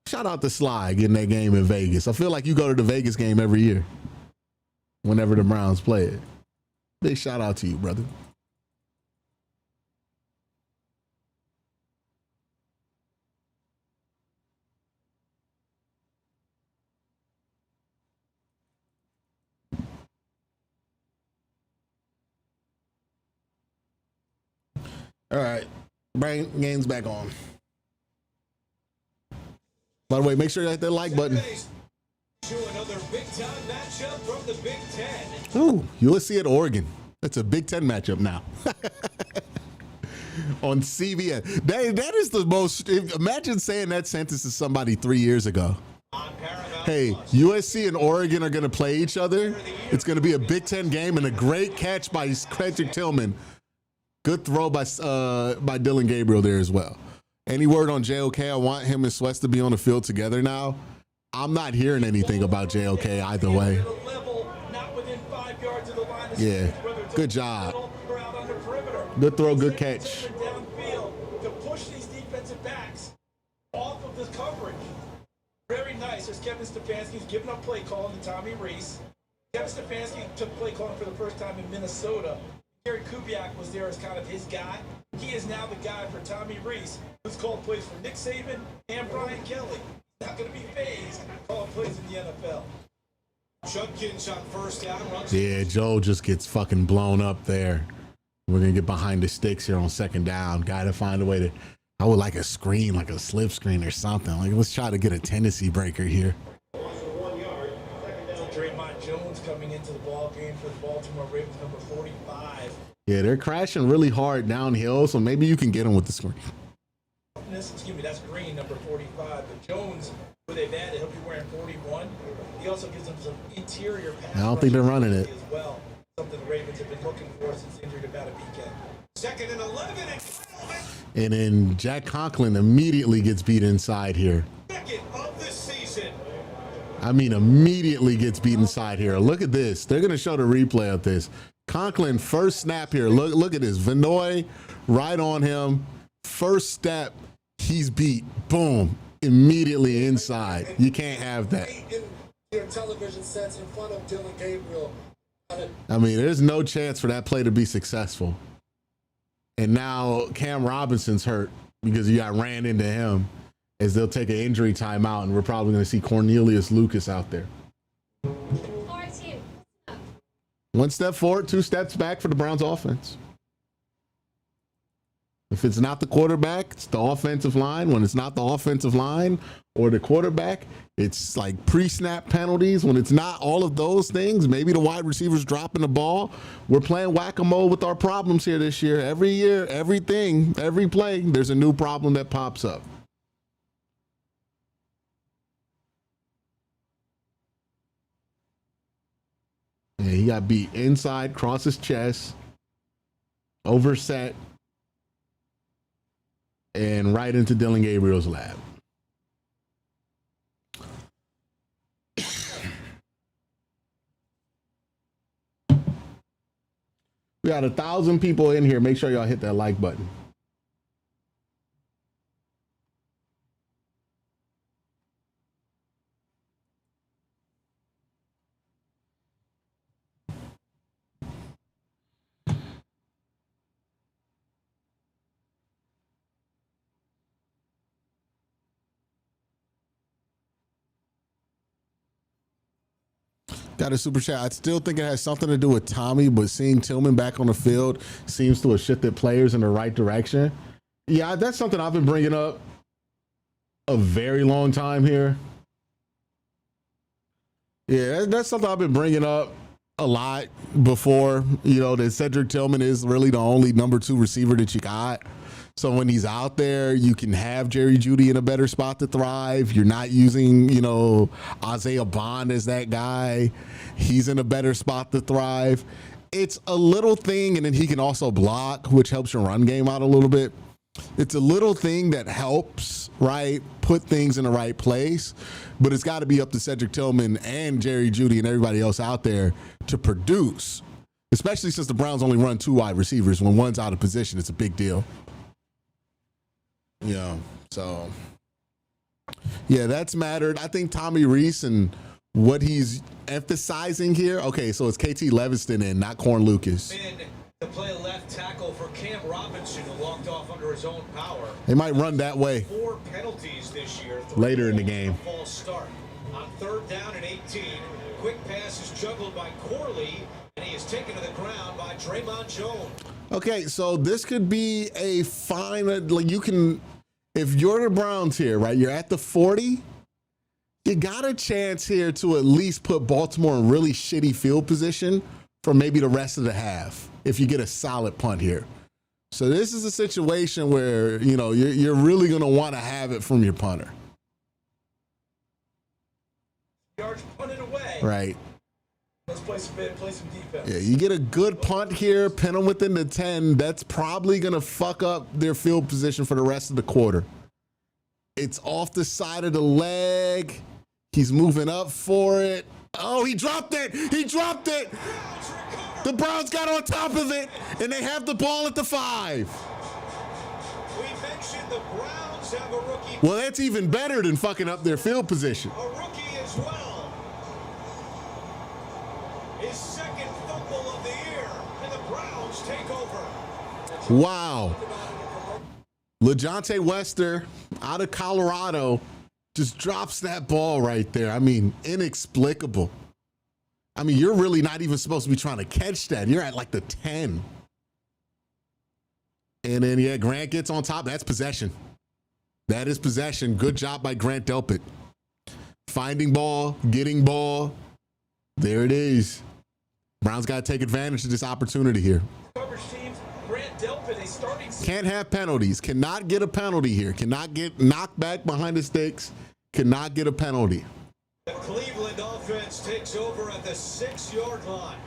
Shout out to Sly getting that game in Vegas. I feel like you go to the Vegas game every year whenever the Browns play it. Big shout out to you, brother. All right, brain game's back on. By the way, make sure you hit that like button. To another big time matchup from the Big Ten. Ooh, USC at Oregon. That's a Big Ten matchup now. On CBS. That is the most, imagine saying that sentence to somebody 3 years ago. Hey, USC and Oregon are going to play each other. It's going to be a Big Ten game and a great catch by Cedric Tillman. Good throw by Dylan Gabriel there as well. Any word on JOK? I want him and Sweats to be on the field together now. I'm not hearing anything about JOK either way. Yeah, good job. Good throw, good catch. To push these defensive backs off of this coverage. Very nice. There's Kevin Stefanski who's giving up play calling to Tommy Reese. Kevin Stefanski took play calling for the first time in Minnesota. Gary Kubiak was there as kind of his guy. He is now the guy for Tommy Reese, who's called plays for Nick Saban and Brian Kelly. He's not going to be phased calling plays in the NFL. Judkins on first down. Yeah, Joe just gets fucking blown up there. We're going to get behind the sticks here on second down. Got to find a way to, I would like a screen, like a slip screen or something. Like, let's try to get a tendency breaker here. Draymond Jones coming into the ball game for the Baltimore Ravens, number 45. Yeah, they're crashing really hard downhill, so maybe you can get them with the screen. Excuse me, that's Green, number 45. But Jones, who they've added, he'll be wearing 41. He also gives them some interior pass. I don't think they're running it. As well. Something the Ravens have been looking for since injured about a weekend. Second and 11. And then Jack Conklin immediately gets beat inside here. Second of the season. I mean, immediately gets beat inside here. Look at this. They're going to show the replay of this. Conklin, first snap here. Look at this. Vinoy right on him. First step, he's beat. Boom. Immediately inside. You can't have that. Your television sets in front of Dylan Gabriel. I mean, there's no chance for that play to be successful. And now Cam Robinson's hurt because you got ran into him, as they'll take an injury timeout, and we're probably going to see Cornelius Lucas out there. One step forward, two steps back for the Browns offense. If it's not the quarterback, it's the offensive line. When it's not the offensive line or the quarterback, it's like pre-snap penalties. When it's not all of those things, maybe the wide receivers dropping the ball. We're playing whack-a-mole with our problems here this year. Every year, everything, every play, there's a new problem that pops up. Yeah, he got beat inside, cross his chest, overset, and right into Dylan Gabriel's lap. We got 1,000 people in here. Make sure y'all hit that like button. Got a super chat. I still think it has something to do with Tommy, but seeing Tillman back on the field seems to have shifted players in the right direction. Yeah, that's something I've been bringing up a very long time here. Yeah, that's something I've been bringing up a lot before, you know, that Cedric Tillman is really the only number 2 receiver that you got. So when he's out there, you can have Jerry Jeudy in a better spot to thrive. You're not using, you know, Isaiah Bond as that guy. He's in a better spot to thrive. It's a little thing, and then he can also block, which helps your run game out a little bit. It's a little thing that helps, right, put things in the right place. But it's got to be up to Cedric Tillman and Jerry Jeudy and everybody else out there to produce, especially since the Browns only run 2 wide receivers. When one's out of position, it's a big deal. You know, so Yeah, that's mattered. I think Tommy Reese and what he's emphasizing here. Okay, so it's KT Levingston and not Corn Lucas. In to play left tackle for Cam Robinson, who walked off under his own power. They might run that way 4 penalties this year. later in the game. False start. On 3rd down and 18, quick pass is juggled by Corley, and he is taken to the ground by Draymond Jones. Okay, so this could be a fine, like you can, if you're the Browns here, right, you're at the 40, you got a chance here to at least put Baltimore in really shitty field position for maybe the rest of the half if you get a solid punt here. So this is a situation where, you know, you're really going to want to have it from your punter. Yards punted away. Right. Let's play some defense. Yeah, you get a good punt here, pin them within the 10. That's probably going to fuck up their field position for the rest of the quarter. It's off the side of the leg. He's moving up for it. Oh, he dropped it. He dropped it. The Browns got on top of it, and they have the ball at the 5. We mentioned the Browns have a rookie. Well, that's even better than fucking up their field position. A rookie as well. His 2nd fumble of the year, and the Browns take over. Wow. LeJontay Wester out of Colorado just drops that ball right there. I mean, inexplicable. I mean, you're really not even supposed to be trying to catch that. You're at like the 10. And then, yeah, Grant gets on top. That's possession. That is possession. Good job by Grant Delpit. Finding ball, getting ball. There it is. Browns got to take advantage of this opportunity here. Coverage teams, Grant Delpit, a starting. Can't have penalties. Cannot get a penalty here. Cannot get knocked back behind the sticks. Cannot get a penalty. The Cleveland offense takes over at the 6-yard line.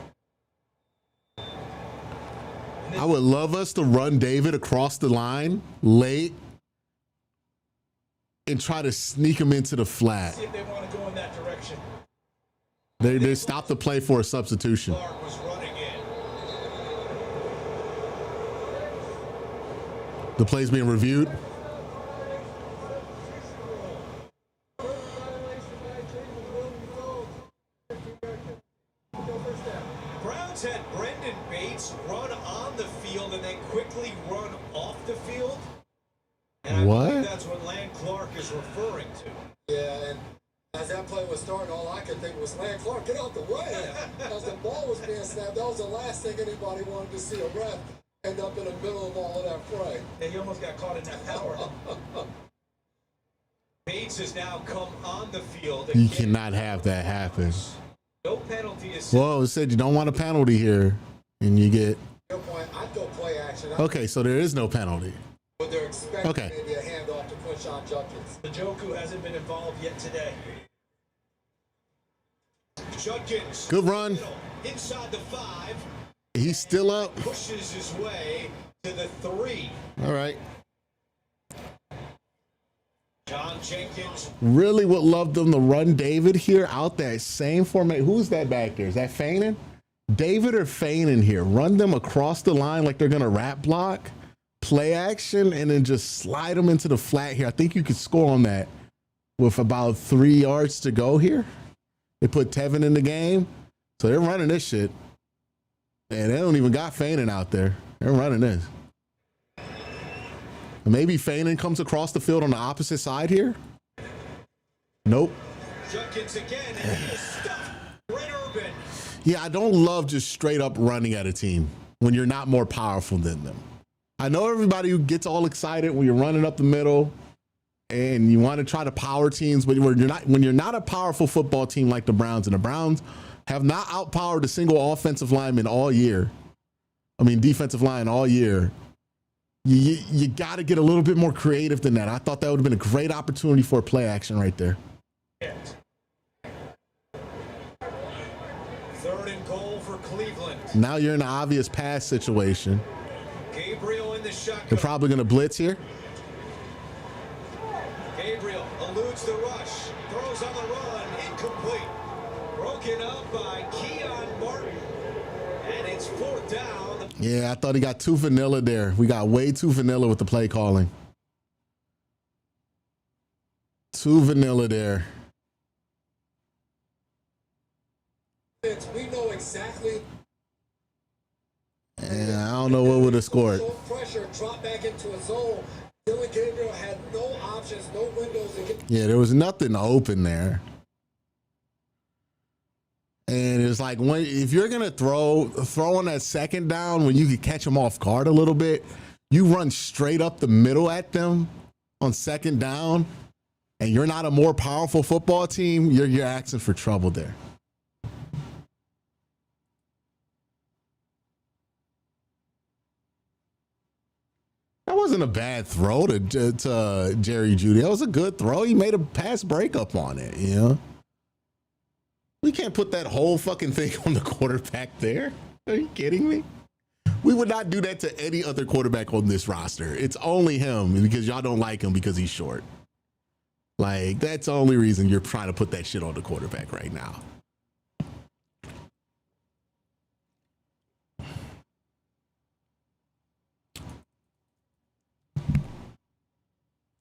I would love us to run David across the line late and try to sneak him into the flat. See if they want to go in that direction. They stopped the play for a substitution. Clark was running in. The play's being reviewed. Browns had Brendan Bates run on the field and then quickly run off the field. And I What? believe that's what Land Clark is referring to. Yeah, and as that play was starting, all I could think was, Land Clark, get out the way. As the ball was being snapped, that was the last thing anybody wanted to see a ref end up in the middle of all of that fray. Yeah, he almost got caught in that power. Bates has now come on the field. You Again, cannot have that happen. no penalty is Well, it said you don't want a penalty here, and you get. Your point, I'd go play action. Okay, so there is no penalty. But they're expecting Okay. maybe a handoff to Quincy Judkins. The Joku hasn't been involved yet today. Judkins. Good run. Inside the 5. He's still up. Pushes his way to the 3. All right. John Jenkins. Really would love them to run David here out that same format. Who's that back there? Is that Fainin? David or Fainin here? Run them across the line like they're going to wrap block, play action, and then just slide them into the flat here. I think you could score on that with about 3 yards to go here. They put Tevin in the game. So they're running this shit. And they don't even got Fainin out there. They're running this. Maybe Fainin comes across the field on the opposite side here. Nope. Judkins again, and he is stuffed. Brett Urban. Yeah, I don't love just straight up running at a team when you're not more powerful than them. I know everybody who gets all excited when you're running up the middle and you want to try to power teams, but when you're not a powerful football team like the Browns, and the Browns have not outpowered a single offensive lineman all year. I mean, defensive line all year. You got to get a little bit more creative than that. I thought that would have been a great opportunity for a play action right there. 3rd and goal for Cleveland. Now you're in an obvious pass situation. Gabriel in the They're shotgun. probably going to blitz here. Gabriel eludes the rush. Throws on the run. Incomplete. Broken up by Keon Martin. And it's 4th down. Yeah, I thought he got too vanilla there. We got way too vanilla with the play calling. Too vanilla there. We know exactly. And I don't know what would have scored. Pressure, drop back into a zone. Dylan Gabriel had no options, no windows to get. Yeah, there was nothing open there. And it's like, when if you're gonna throw on that second down when you could catch them off guard a little bit, you run straight up the middle at them on second down, and you're not a more powerful football team, you're asking for trouble there. That wasn't a bad throw to Jerry Jeudy. That was a good throw. He made a pass breakup on it, you know? We can't put that whole fucking thing on the quarterback there. Are you kidding me? We would not do that to any other quarterback on this roster. It's only him because y'all don't like him because he's short. Like, that's the only reason you're trying to put that shit on the quarterback right now.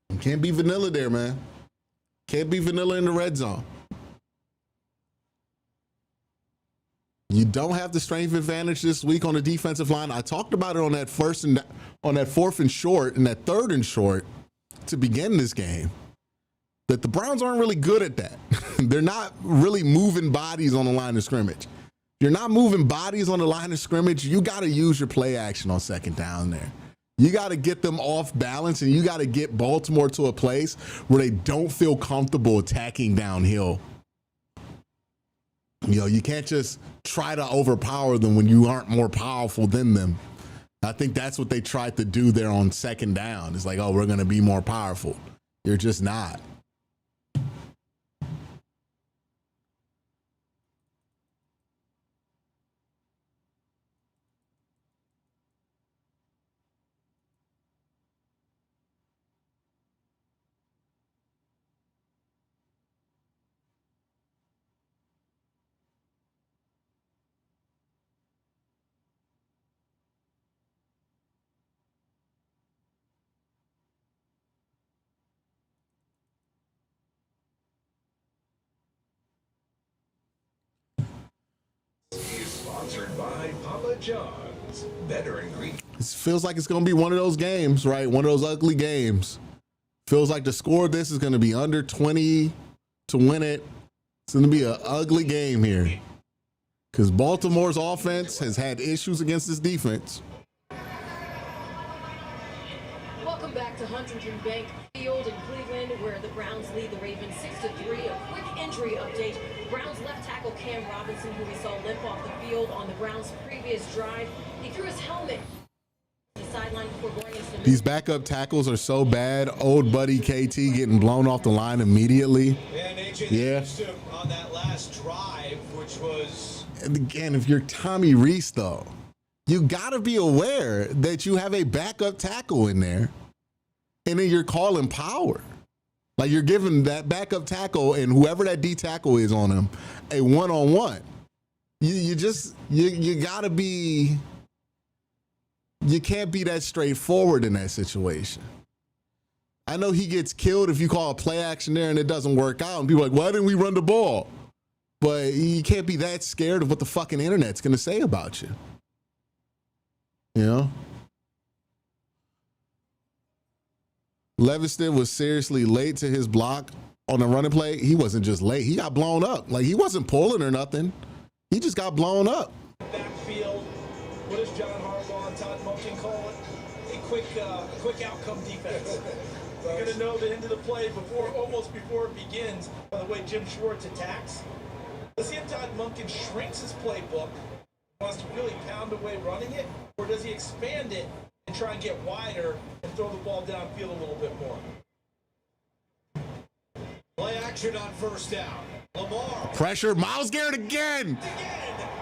You can't be vanilla there, man. Can't be vanilla in the red zone. You don't have the strength advantage this week on the defensive line. I talked about it on that fourth and short and that third and short to begin this game. That the Browns aren't really good at that. They're not really moving bodies on the line of scrimmage. If you're not moving bodies on the line of scrimmage, you got to use your play action on second down there. You got to get them off balance, and you got to get Baltimore to a place where they don't feel comfortable attacking downhill. You know, you can't just try to overpower them when you aren't more powerful than them. I think that's what they tried to do there on second down. It's like, oh, we're going to be more powerful. You're just not. Sponsored by Papa John's. Better ingredients. It feels like it's going to be one of those games, right? One of those ugly games. Feels like the score of this is going to be under 20 to win it. It's going to be an ugly game here because Baltimore's offense has had issues against this defense. Welcome back to Huntington Bank Field in Cleveland, where the Browns lead the Ravens 6-3. A quick injury update. Browns left tackle Cam Robinson, who we saw limp off the field on the Browns' previous drive. He threw his helmet to the sideline before going into the... These backup tackles are so bad. Old buddy KT getting blown off the line immediately. Yeah. On that last drive, which was... And again, if you're Tommy Reese, though, you got to be aware that you have a backup tackle in there, and then you're calling power. Like, you're giving that backup tackle and whoever that D tackle is on him a one-on-one. You got to be, you can't be that straightforward in that situation. I know he gets killed if you call a play action there and it doesn't work out. And people are like, why didn't we run the ball? But you can't be that scared of what the fucking internet's going to say about you. You know? Leviston was seriously late to his block on the running play. He wasn't just late. He got blown up. Like, he wasn't pulling or nothing. He just got blown up. Backfield, what does John Harbaugh and Todd Monken call it? A quick outcome defense. You're going to know the end of the play almost before it begins by the way Jim Schwartz attacks. Let's see if Todd Monken shrinks his playbook, wants to really pound away running it, or does he expand it and try and get wider and throw the ball downfield a little bit more? Play action on first down. Lamar. Pressure. Myles Garrett again.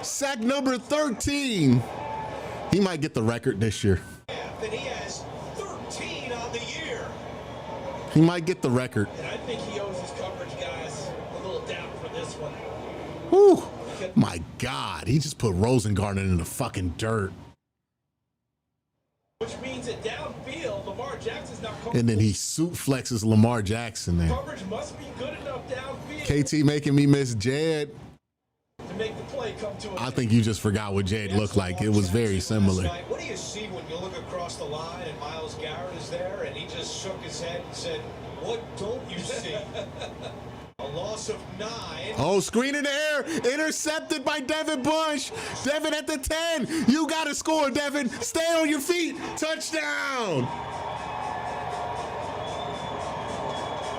Sack number 13. He might get the record this year. And he has 13 on the year. He might get the record. And I think he owes his coverage guys a little down for this one. Whew. My God. He just put Rosengarten in the fucking dirt. Which means that downfield, Lamar Lamar Jackson's not And then he suit flexes Lamar Jackson there. Coverage must be good enough downfield KT making me miss Jed. to make the play come to a I think you just forgot what Jed looked like. It was very similar. What do you see when you look across the line and Myles Garrett is there and he just shook his head and said, "What don't you see?" A loss of 9. Oh, screen in the air, intercepted by Devin Bush. Devin at the 10. You got to score, Devin. Stay on your feet. Touchdown.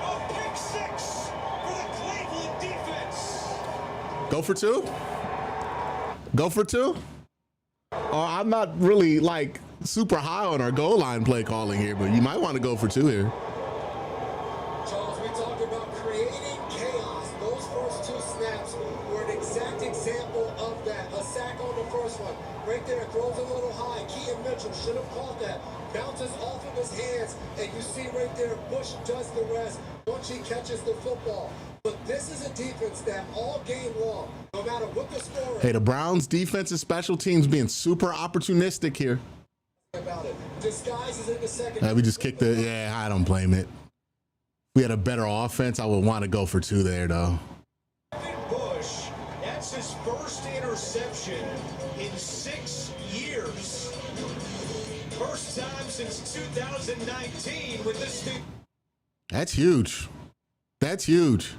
A pick 6 for the Cleveland defense. Go for 2? Go for 2? I'm not really like super high on our goal line play calling here, but you might want to go for 2 here. Charles, we talked about creating chaos. Those first 2 snaps were an exact example of that. A sack on the first one. Right there, throws a little high. Keaton Mitchell should have caught that. Bounces off of his hands, and you see right there, Bush does the rest once he catches the football. But this is a defense that all game long, no matter what the score is. Hey, the Browns defense and special teams being super opportunistic here. About it. Disguise is in the second. We just kicked the, yeah, I don't blame it. If we had a better offense, I would want to go for 2 there, though. Bush, that's his first interception in 6 years. First time since 2019 with this team. That's huge. That's huge.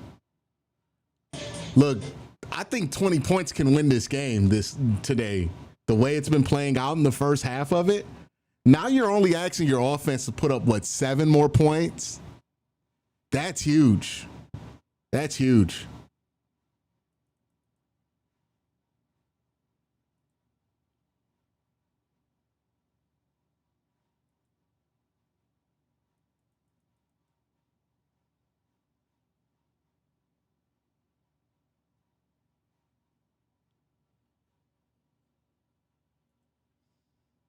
Look, I think 20 points can win this game today. The way it's been playing out in the first half of it. Now you're only asking your offense to put up, 7 more points? That's huge. That's huge.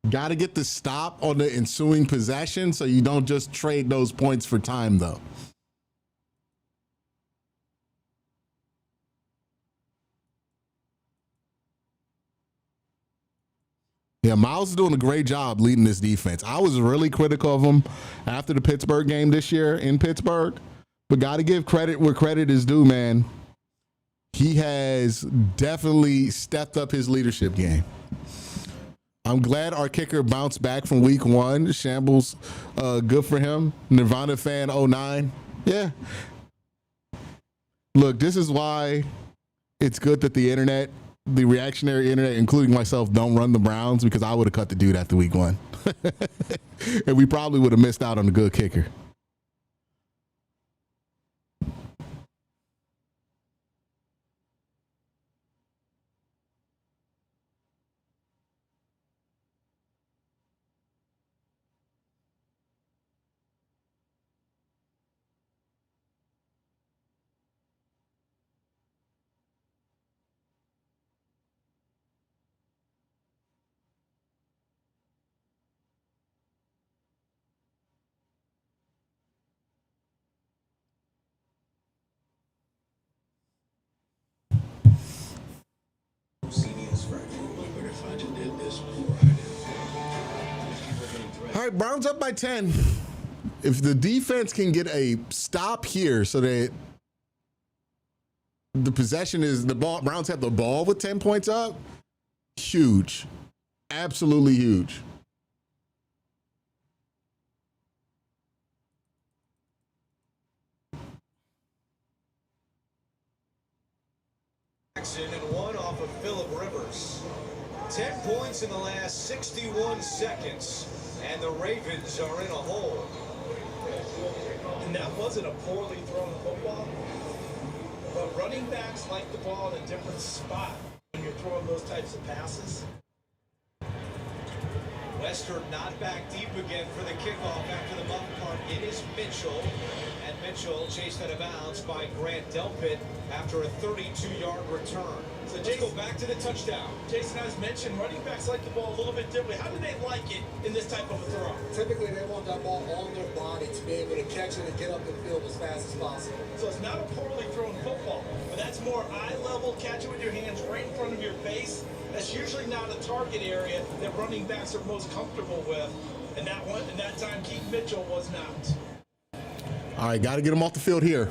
Got to get the stop on the ensuing possession so you don't just trade those points for time, though. Yeah, Miles is doing a great job leading this defense. I was really critical of him after the Pittsburgh game this year in Pittsburgh, but got to give credit where credit is due, man. He has definitely stepped up his leadership game. I'm glad our kicker bounced back from week 1. Shambles, good for him. Nirvana fan 09. Yeah. Look, this is why it's good that the internet, the reactionary internet, including myself, don't run the Browns, because I would have cut the dude after week 1. And we probably would have missed out on a good kicker. All right, Browns up by 10. If the defense can get a stop here so that the possession is the ball, Browns have the ball with 10 points up, huge. Absolutely huge. And 1 off of Phillip Rivers. 10 points in the last 61 seconds, and the Ravens are in a hole. And that wasn't a poorly thrown football, but running backs like the ball in a different spot when you're throwing those types of passes. Western not back deep again for the kickoff after the muff punt. It is Mitchell, and Mitchell chased out of bounds by Grant Delpit after a 32-yard return. So let's go back to the touchdown. Jason, as mentioned, running backs like the ball a little bit differently. How do they like it in this type of a throw? Typically, they want that ball on their body to be able to catch it and get up the field as fast as possible. So it's not a poorly thrown football, but that's more eye level, catch it with your hands right in front of your face. That's usually not a target area that running backs are most comfortable with. And that time Keith Mitchell was not. All right, got to get him off the field here.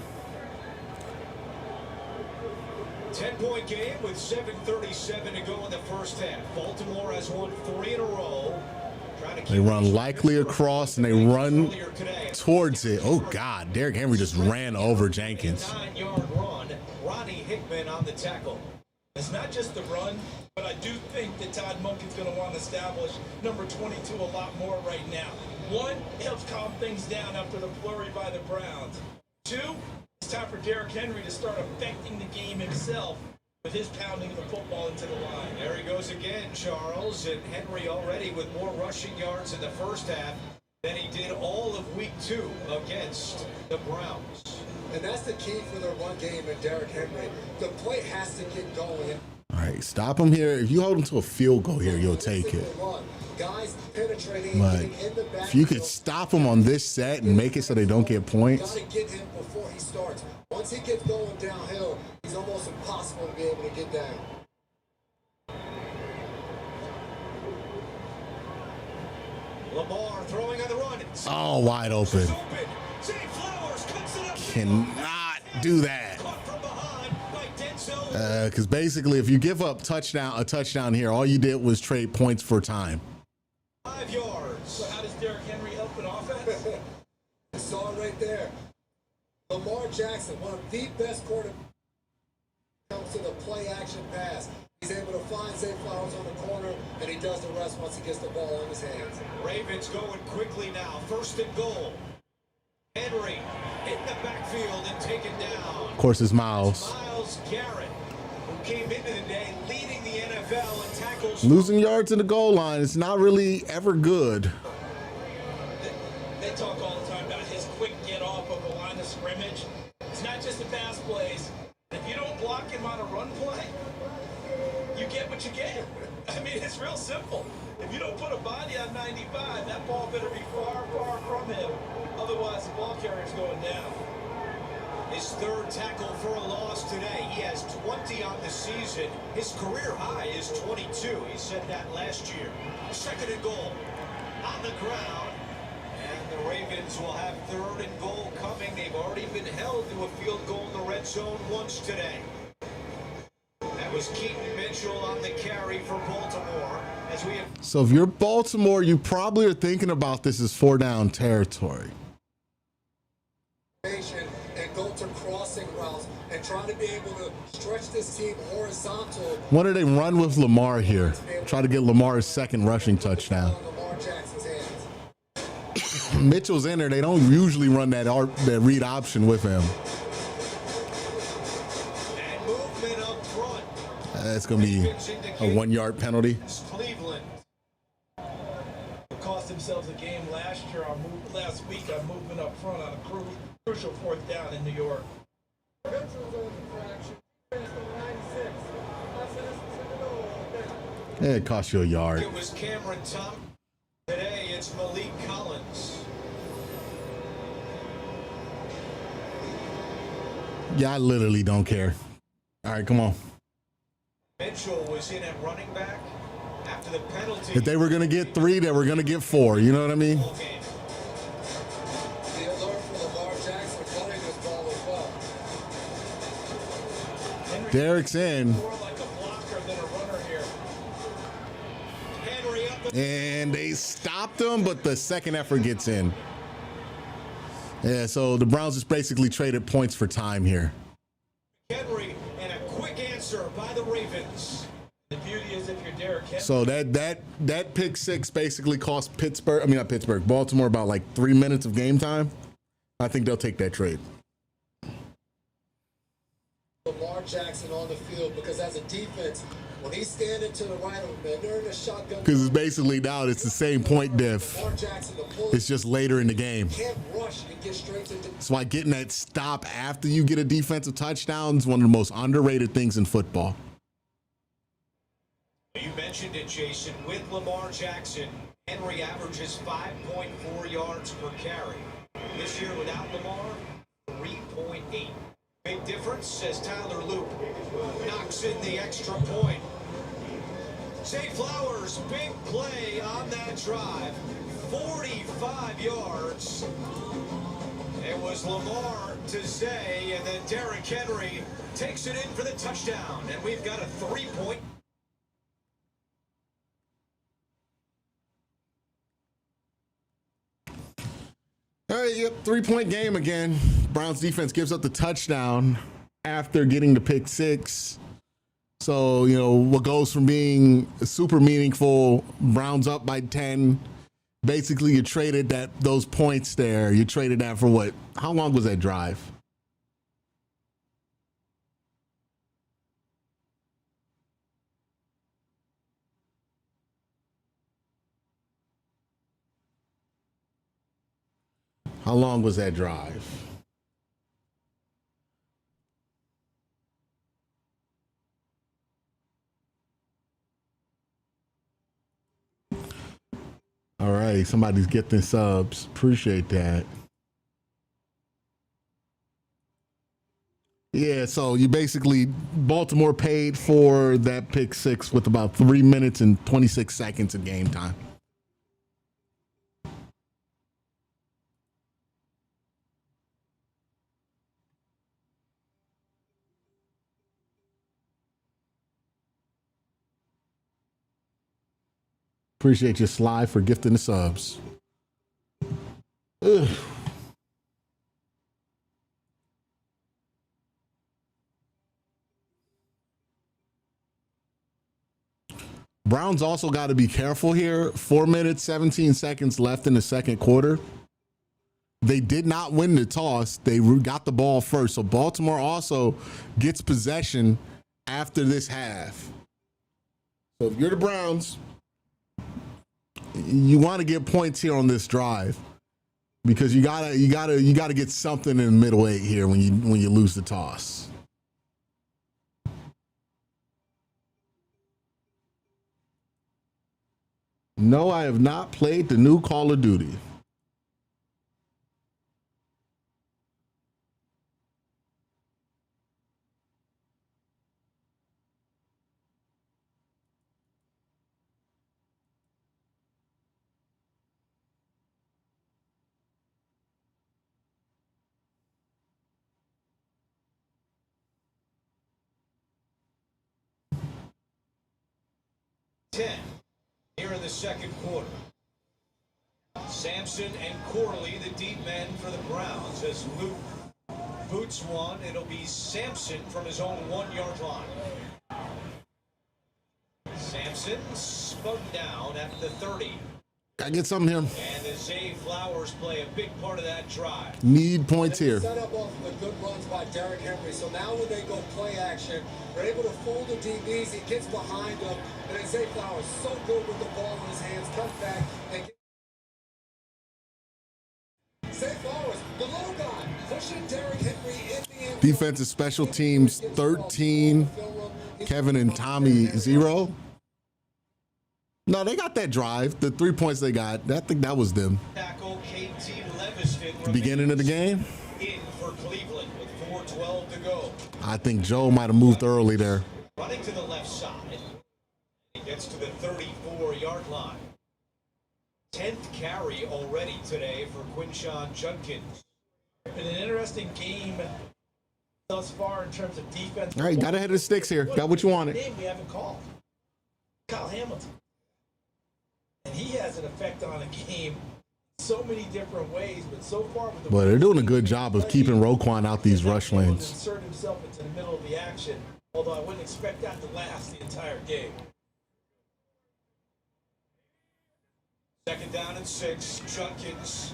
10-point game with 7:37 to go in the first half. Baltimore has won 3 in a row. They run likely across and they run towards it. Oh God, Derrick Henry just ran over Jenkins. 9-yard run. Ronnie Hickman on the tackle. It's not just the run, but I do think that Todd Monken's going to want to establish number 22 a lot more right now. One, it helps calm things down after the flurry by the Browns. Two, it's time for Derrick Henry to start affecting the game himself with his pounding of the football into the line. There he goes again, Charles, and Henry already with more rushing yards in the first half than he did all of week 2 against the Browns. And that's the key for the run game and Derrick Henry. The play has to get going. All right, stop him here. If you hold him to a field goal here, you'll take it. Guys penetrating, But in the back, if you could stop him on this set and make it so they don't get points. gotta get him before he starts. Once he gets going downhill, he's almost impossible to be able to get down. Lamar throwing on the run. Oh, wide open. Zay Flowers cuts it up. Cannot do that. Caught from behind by Denzel. Because basically, if you give up a touchdown here, all you did was trade points for time. 5 yards. So how does Derrick Henry help an offense? You saw it right there. Lamar Jackson, one of the best quarterbacks comes to the play action pass. He's able to find Zay Flowers on the corner, and he does the rest once he gets the ball in his hands. Ravens going quickly now. 1st and goal. Henry in the backfield and taken down. Of course, it's Miles. Myles Garrett, who came into the day leading the NFL in tackles. Losing yards in the goal line is not really ever good. They talk all the time about his quick get off of the line of scrimmage. It's not just the pass plays. If you don't block him on a run play, you get what you get. I mean, it's real simple. If you don't put a body on 95, that ball better be far, far from him. Otherwise, the ball carrier's going down. His 3rd tackle for a loss today. He has 20 on the season. His career high is 22. He said that last year. 2nd and goal on the ground. And the Ravens will have 3rd and goal coming. They've already been held to a field goal in the red zone once today. That was Keaton Mitchell on the carry for Baltimore. As we have So if you're Baltimore, you probably are thinking about this as 4-down territory. And go to crossing routes and try to be able to stretch this team horizontal. Why do they run with Lamar here? Try to get Lamar's 2nd rushing touchdown. Lamar Jackson's hands. Mitchell's in there. They don't usually run that read option with him. and movement up front. That's going to be a 1-yard penalty. Cleveland. Cost themselves a game last week on movement up front on a crucial 4th down in New York. Yeah, it cost you a yard. It was Cameron Thomas. Today it's Malik Collins. Yeah, I literally don't care. All right, come on. Mitchell was in at running back after the penalty. If they were going to get 3, they were going to get 4. You know what I mean? The alert for Lamar Jackson running this ball as well. Derrick's in. More like a blocker than a runner here. Henry up the And they stopped him, but the 2nd effort gets in. Yeah, so the Browns just basically traded points for time here. Henry and a quick answer by the Ravens. The beauty is if you're Derrick Henry, So that pick 6 basically cost Baltimore about like 3 minutes of game time. I think they'll take that trade. Lamar Jackson on the field, because as a defense, when he's standing to the right of them, they're in a shotgun. Because it's basically now it's the same point diff. Lamar Jackson, the pull, It's just later in the game. can't rush and get straight to the That's why getting that stop after you get a defensive touchdown is one of the most underrated things in football. You mentioned it, Jason. With Lamar Jackson, Henry averages 5.4 yards per carry. This year without Lamar, 3.8. Big difference, says Tyler Loop. Knocks in the extra point. Zay Flowers, big play on that drive. 45 yards. It was Lamar to Zay, and then Derrick Henry takes it in for the touchdown. And we've got a 3-point. All right, yep, 3-point game again. Browns defense gives up the touchdown after getting the pick six. So, you know, what goes from being super meaningful, Browns up by 10. Basically, you traded those points there. You traded that for what? How long was that drive? How long was that drive? All right, somebody's getting subs. Appreciate that. Yeah, so you basically, Baltimore paid for that pick six with about 3 minutes and 26 seconds of game time. Appreciate you, Sly, for gifting the subs. Ugh. Browns also got to be careful here. 4 minutes, 17 seconds left in the second quarter. They did not win the toss. They got the ball first. So Baltimore also gets possession after this half. So if you're the Browns, you want to get points here on this drive because you gotta get something in the middle eight here when you lose the toss. No, I have not played the new Call of Duty. Here in the second quarter. Sampson and Corley, the deep men for the Browns, as Luke boots one. It'll be Sampson from his own 1-yard line. Sampson spun down at the 30. Gotta get something here. And the Zay Flowers play a big part of that drive. Need points here. Set up off of the good runs by Derrick Henry. So now when they go play action, they're able to fool the DBs. He gets behind them. And then Zay Flowers so good with the ball in his hands. Comes back and Zay Flowers, the little guy, pushing Derrick Henry in the end. Defensive special teams 13. Kevin and Tommy 0. No, they got that drive. The 3 points they got, I think that was them. The beginning of the game. In for Cleveland with 4:12 to go. I think Joe might have moved early there. Running to the left side. He gets to the 34-yard line. 10th carry already today for Quincy Judkins. Been an interesting game thus far in terms of defense. All right, got ahead of the sticks here. Got what you wanted. Name we haven't called. Kyle Hamilton. And he has an effect on a game so many different ways, but so far with the But they're doing a good job of keeping Roquan out these rush lanes. Insert himself into the middle of the action, although I wouldn't expect that to last the entire game. Second down and 6, Judkins.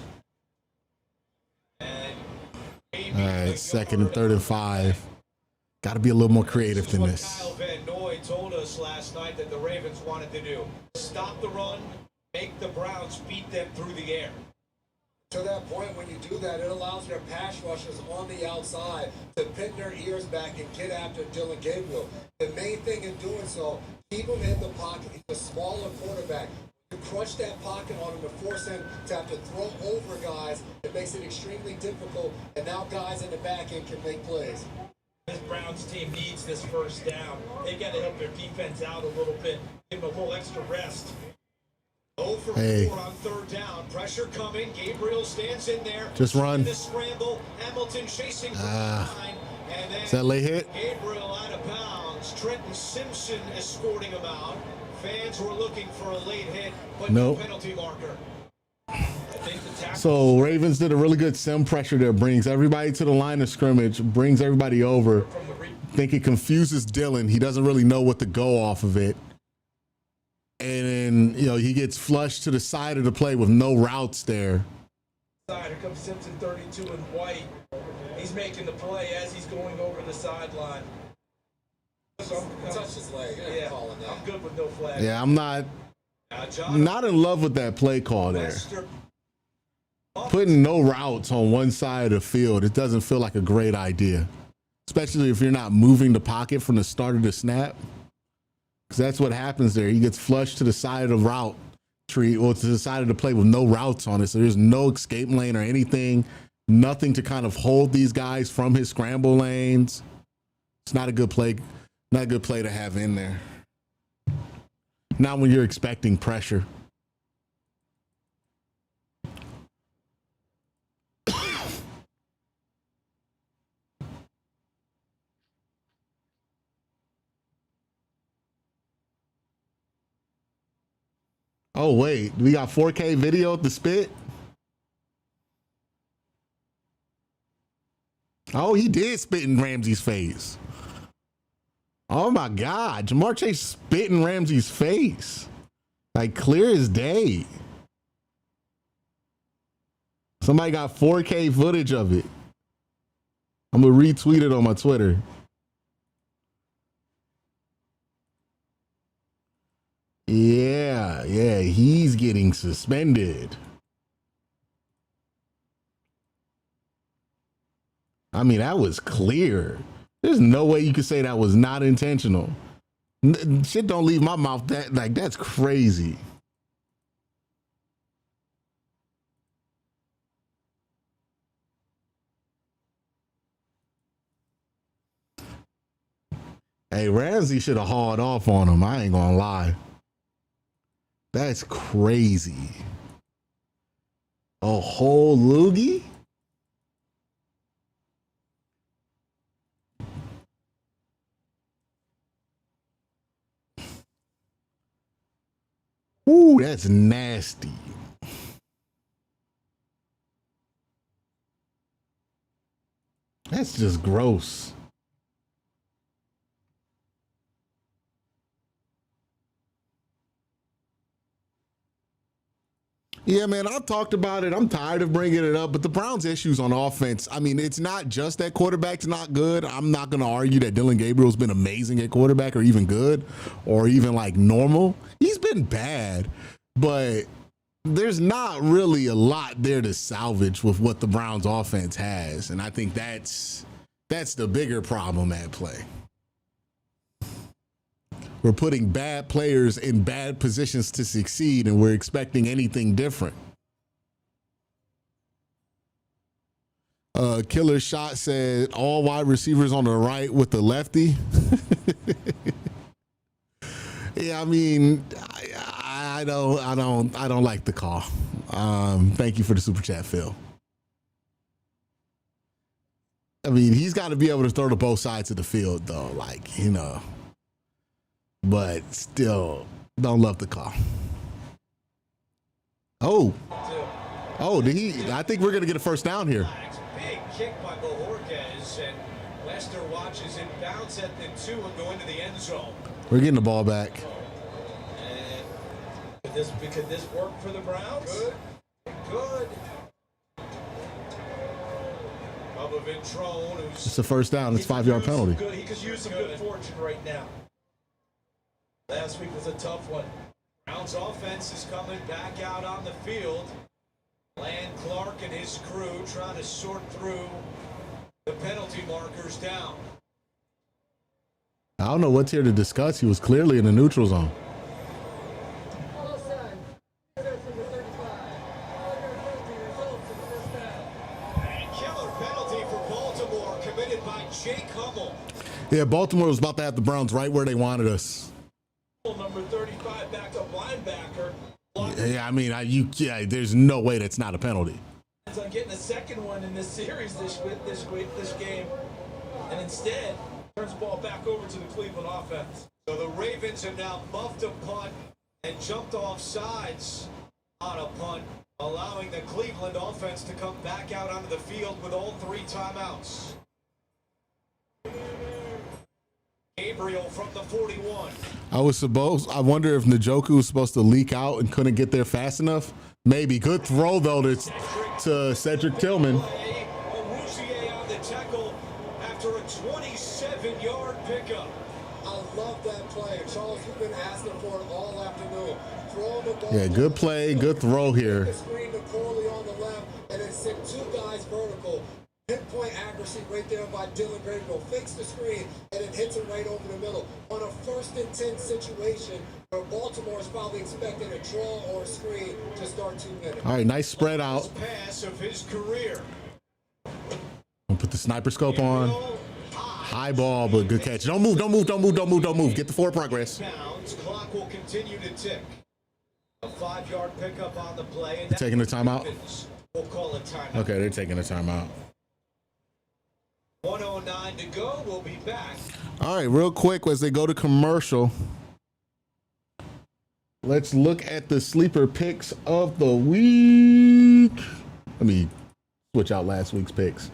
And All right, second and 3rd and 5. Got to be a little more creative than this. Kyle Van Noy told us last night that the Ravens wanted to do. Stop the run, make the Browns beat them through the air. To that point, when you do that, it allows their pass rushers on the outside to pin their ears back and get after Dylan Gabriel. The main thing in doing so, keep him in the pocket. He's a smaller quarterback. You crush that pocket on him to force him to have to throw over guys. It makes it extremely difficult, and now guys in the back end can make plays. This Browns team needs this first down. They got to help their defense out a little bit, give them a little extra rest. Hey. On third down, pressure coming. Gabriel stands in there. Just run. The scramble. Hamilton chasing from behind. And then is that late hit? Gabriel out of bounds. Trenton Simpson escorting him out. Fans were looking for a late hit, but no penalty marker. So Ravens did a really good sim pressure there. Brings everybody to the line of scrimmage. Brings everybody over. I think it confuses Dylan. He doesn't really know what to go off of it. And then, he gets flushed to the side of the play with no routes there. Here comes Simpson, 32 in white. He's making the play as he's going over the sideline. Touch his leg. Yeah, I'm good with no flag. Yeah, I'm not in love with that play call there. Putting no routes on one side of the field, it doesn't feel like a great idea, especially if you're not moving the pocket from the start of the snap. Because that's what happens there. He gets flushed to the side of the route tree or to the side of the play with no routes on it. So there's no escape lane or anything, nothing to kind of hold these guys from his scramble lanes. It's not a good play, not a good play to have in there. Not when you're expecting pressure. Oh, wait, we got 4K video at the spit? Oh, he did spit in Ramsey's face. Oh my God, Jamar Chase spit in Ramsey's face. Like clear as day. Somebody got 4K footage of it. I'm gonna retweet it on my Twitter. Yeah, he's getting suspended. I mean, that was clear. There's no way you could say that was not intentional. Shit don't leave my mouth that's crazy. Hey, Ramsey should have hauled off on him. I ain't gonna lie. That's crazy. A whole loogie? Ooh, that's nasty. That's just gross. Yeah, man, I've talked about it. I'm tired of bringing it up, but the Browns' issues on offense, I mean, it's not just that quarterback's not good. I'm not going to argue that Dylan Gabriel's been amazing at quarterback or even good or even like normal. He's been bad, but there's not really a lot there to salvage with what the Browns' offense has. And I think that's the bigger problem at play. We're putting bad players in bad positions to succeed, and we're expecting anything different. Killer Shot said all wide receivers on the right with the lefty. Yeah, I mean, I don't like the call. Thank you for the super chat, Phil. I mean, he's got to be able to throw to both sides of the field, though. Like, but still don't love the call. Oh, did he? I think we're going to get a first down here. Big kick by Bojorquez, and Lester watches it bounce at the 2 and go into the end zone. We're getting the ball back. And could this work for the Browns? Good. Bubba Ventrone, It's a first down. It's 5-yard penalty. He could use some good fortune right now. Last week was a tough one. Browns offense is coming back out on the field. Land Clark and his crew trying to sort through the penalty markers down. I don't know what's here to discuss. He was clearly in the neutral zone. Killer penalty for Baltimore committed by Jake Hummel. Yeah, Baltimore was about to have the Browns right where they wanted us. Number 35 backup linebacker. Yeah, I mean, there's no way that's not a penalty. On getting the second one in this series this game, and instead turns the ball back over to the Cleveland offense. So the Ravens have now muffed a punt and jumped off sides on a punt, allowing the Cleveland offense to come back out onto the field with all 3 timeouts. Gabriel from the 41. I wonder if Njoku was supposed to leak out and couldn't get there fast enough. Maybe. Good throw, though, to Cedric Tillman. Awuzie on the tackle after a 27-yard pickup. I love that play. Charles, you've been asking for it all afternoon. Throw the ball. Yeah, good play, good throw here. The screen to Corley on the left, and then sent 2 guys vertical. Pinpoint accuracy right there by Dylan Gabriel. Fakes the screen and then hits it right over the middle. On a 1st and 10 situation where Baltimore is probably expecting a draw or a screen to start 2 minutes. All right, nice spread out. Pass of his career. I'll put the sniper scope on. High ball, but good catch. Don't move. Get the forward progress. Clock will continue to tick. A 5-yard pickup on the play. And Taking the timeout? We'll call it timeout. Okay, they're taking the timeout. 1:09 to go. We'll be back. All right, real quick as they go to commercial, let's look at the sleeper picks of the week. Let me switch out last week's picks.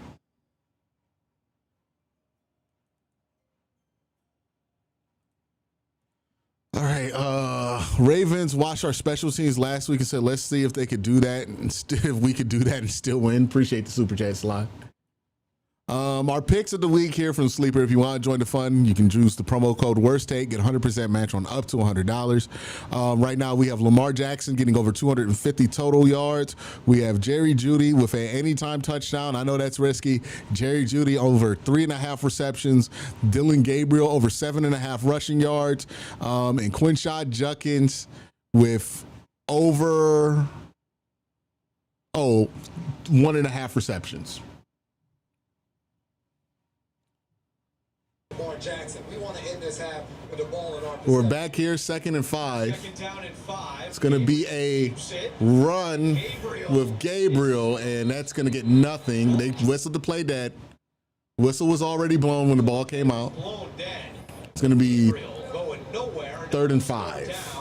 All right, Ravens watched our special teams last week and said, let's see if they could do that and if we could do that and still win. Appreciate the super chat slide. Our picks of the week here from Sleeper. If you want to join the fun, you can use the promo code WORSTTAKE, get 100% match on up to $100. Right now, we have Lamar Jackson getting over 250 total yards. We have Jerry Jeudy with an anytime touchdown. I know that's risky. Jerry Jeudy over 3.5 receptions. Dylan Gabriel over 7.5 rushing yards. And Quincy Judkins with over 1.5 receptions. Lamar Jackson. We want to end this half with the ball in our possession. We're back here, 2nd and 5. 2nd down and 5. It's going to be a run with Gabriel, and that's going to get nothing. They whistled the play dead. Whistle was already blown when the ball came out. It's going to be 3rd and 5.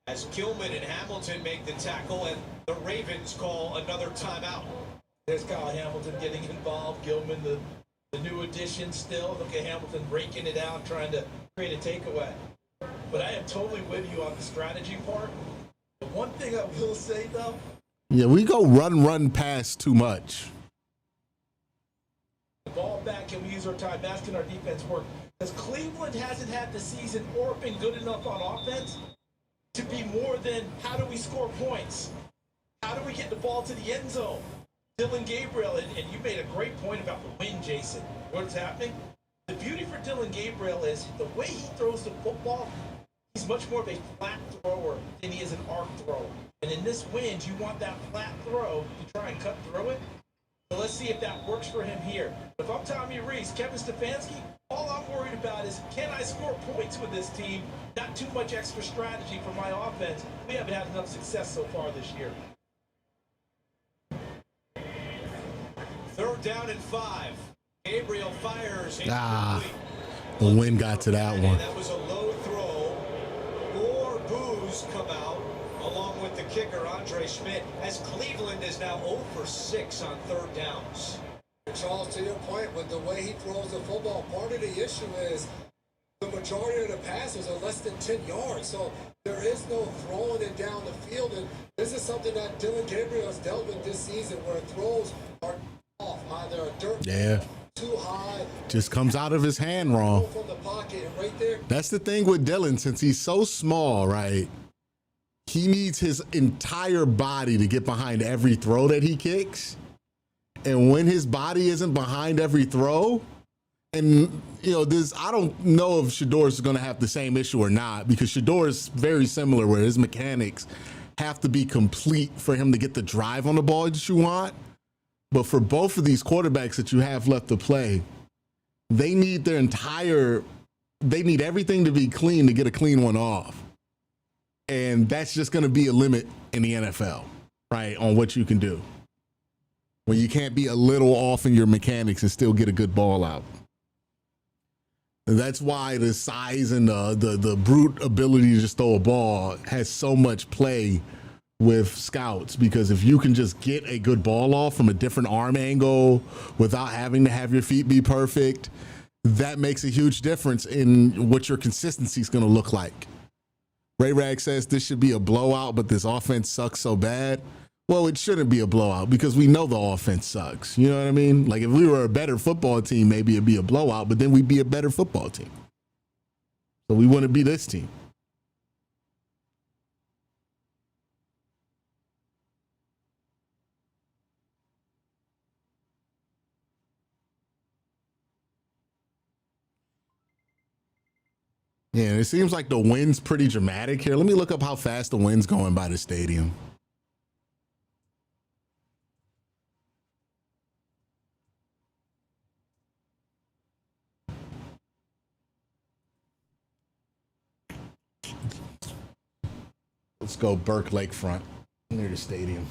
As Gilman and Hamilton make the tackle, and the Ravens call another timeout. There's Kyle Hamilton getting involved. Gilman, the new addition still. Look at Hamilton breaking it out, trying to create a takeaway. But I am totally with you on the strategy part. The one thing I will say, though. Yeah, we go run pass too much. The ball back, and we use our time. That's can our defense work. Because Cleveland hasn't had the season or been good enough on offense to be more than how do we score points? How do we get the ball to the end zone? Dylan Gabriel, and you made a great point about the win, Jason. What's happening? The beauty for Dylan Gabriel is the way he throws the football, he's much more of a flat thrower than he is an arc thrower. And in this wind, you want that flat throw to try and cut through it. So let's see if that works for him here. If I'm Tommy Reese, Kevin Stefanski, all I'm worried about is can I score points with this team? Not too much extra strategy for my offense. We haven't had enough success so far this year. 3rd down and 5. Gabriel fires. The wind got to that one. That was a low throw. More boos come out along with the kicker, Andre Schmidt, as Cleveland is now 0 for 6 on 3rd downs. Charles, to your point, with the way he throws the football, part of the issue is the majority of the passes are less than 10 yards. So there is no throwing it down the field. And this is something that Dylan Gabriel has dealt with this season, where throws are off, either a dirt too high, just comes out of his hand wrong. from the pocket, and right there. That's the thing with Dylan, since he's so small, right? He needs his entire body to get behind every throw that he kicks. And when his body isn't behind every throw, and I don't know if Shedeur is going to have the same issue or not, because Shedeur is very similar, where his mechanics have to be complete for him to get the drive on the ball that you want. But for both of these quarterbacks that you have left to play, they need everything to be clean to get a clean one off. And that's just going to be a limit in the NFL, right, on what you can do. When you can't be a little off in your mechanics and still get a good ball out. And that's why the size and the brute ability to just throw a ball has so much play with scouts, because if you can just get a good ball off from a different arm angle without having to have your feet be perfect, that makes a huge difference in what your consistency is going to look like. Ray Rag says this should be a blowout, but this offense sucks so bad. Well, it shouldn't be a blowout because we know the offense sucks. You know what I mean? Like, if we were a better football team, maybe it'd be a blowout, but then we'd be a better football team. So we wouldn't be this team. Yeah, it seems like the wind's pretty dramatic here. Let me look up how fast the wind's going by the stadium. Let's go Burke Lakefront near the stadium.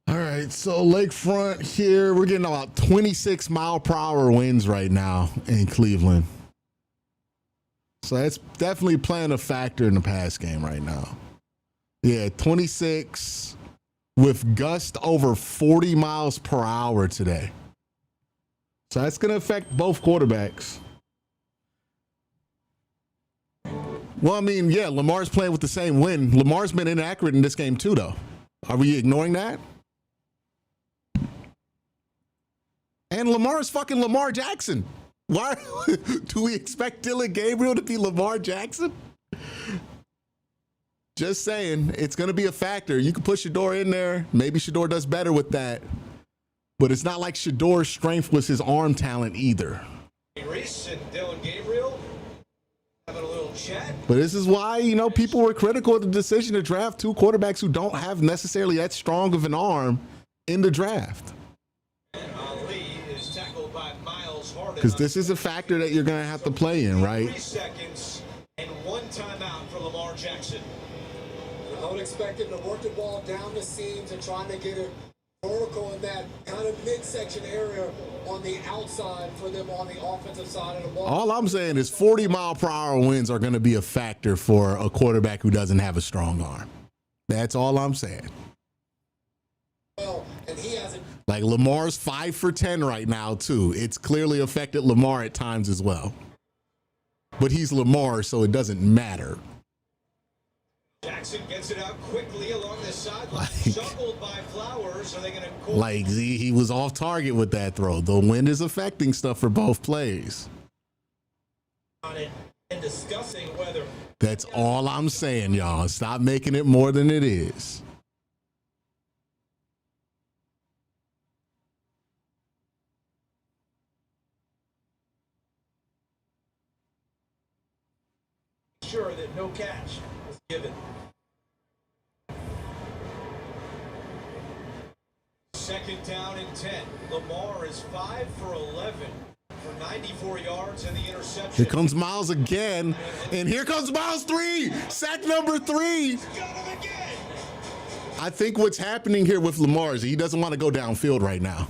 All right, so Lakefront here, we're getting about 26 mile per hour winds right now in Cleveland. So that's definitely playing a factor in the pass game right now. Yeah, 26 with gust over 40 miles per hour today. So that's going to affect both quarterbacks. Well, I mean, yeah, Lamar's playing with the same wind. Lamar's been inaccurate in this game too, though. Are we ignoring that? And Lamar is fucking Lamar Jackson. Why do we expect Dylan Gabriel to be Lamar Jackson? Just saying, it's going to be a factor. You can put Shador in there. Maybe Shador does better with that. But it's not like Shador's strength was his arm talent either. Reese and Dylan Gabriel having a little chat. But this is why, you know, people were critical of the decision to draft two quarterbacks who don't have necessarily that strong of an arm in the draft. Because this is a factor that you're going to have to play in, right? 3 seconds and 1 timeout for Lamar Jackson. I would expect him to work the ball down the seams and trying to get it vertical in that kind of midsection area on the outside for them on the offensive side of the ball. All I'm saying is 40 mile per hour winds are going to be a factor for a quarterback who doesn't have a strong arm. That's all I'm saying. Well, and he hasn't. Like, Lamar's 5 for 10 right now, too. It's clearly affected Lamar at times as well. But he's Lamar, so it doesn't matter. Jackson gets it out quickly along the sideline. Shuffled by Flowers. Are they going to? Like, he was off target with that throw. The wind is affecting stuff for both plays. On it and discussing whether. That's all I'm saying, y'all. Stop making it more than it is. Sure that no catch was given. Second down and 10. Lamar is 5 for 11 for 94 yards and the interception. Here comes Miles again, and here comes Miles 3, sack number 3. I think what's happening here with Lamar is he doesn't want to go downfield right now.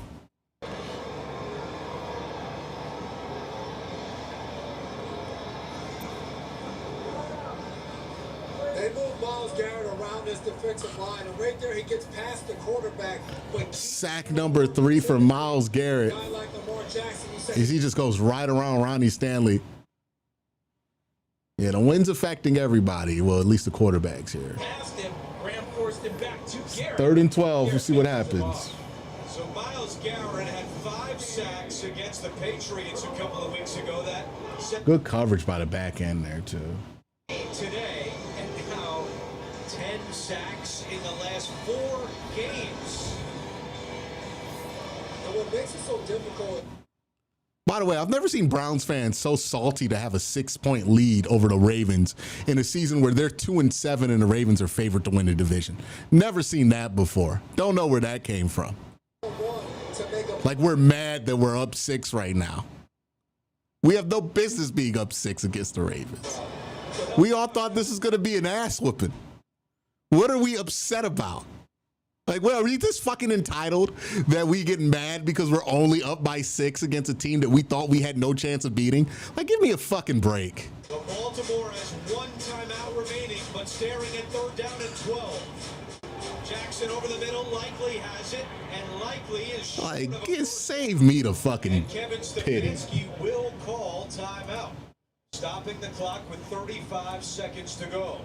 Garrett around his defensive line, and right there he gets past the quarterback. But sack number 3 for Myles Garrett. Like Lamar Jackson, he just goes right around Ronnie Stanley. Yeah, the wind's affecting everybody. Well, at least the quarterbacks here. Past him, Graham forced him back to Garrett. 3rd and 12. We'll see what happens. So Myles Garrett had 5 sacks against the Patriots a couple of weeks ago. That good coverage by the back end there too. Today, and now 10 sacks in the last 4 games. And what makes it so difficult? By the way, I've never seen Browns fans so salty to have a 6-point lead over the Ravens in a season where they're 2-7 and the Ravens are favored to win the division. Never seen that before. Don't know where that came from. Like, we're mad that we're up 6 right now. We have no business being up 6 against the Ravens. We all thought this was going to be an ass whooping. What are we upset about? Like, well, are we just fucking entitled that we get mad because we're only up by 6 against a team that we thought we had no chance of beating? Like, give me a fucking break. So Baltimore has 1 timeout remaining, but staring at 3rd down and 12. Jackson over the middle, likely has it, and likely is like, save me the fucking Kevin pity. Stefanski will call timeout, stopping the clock with 35 seconds to go.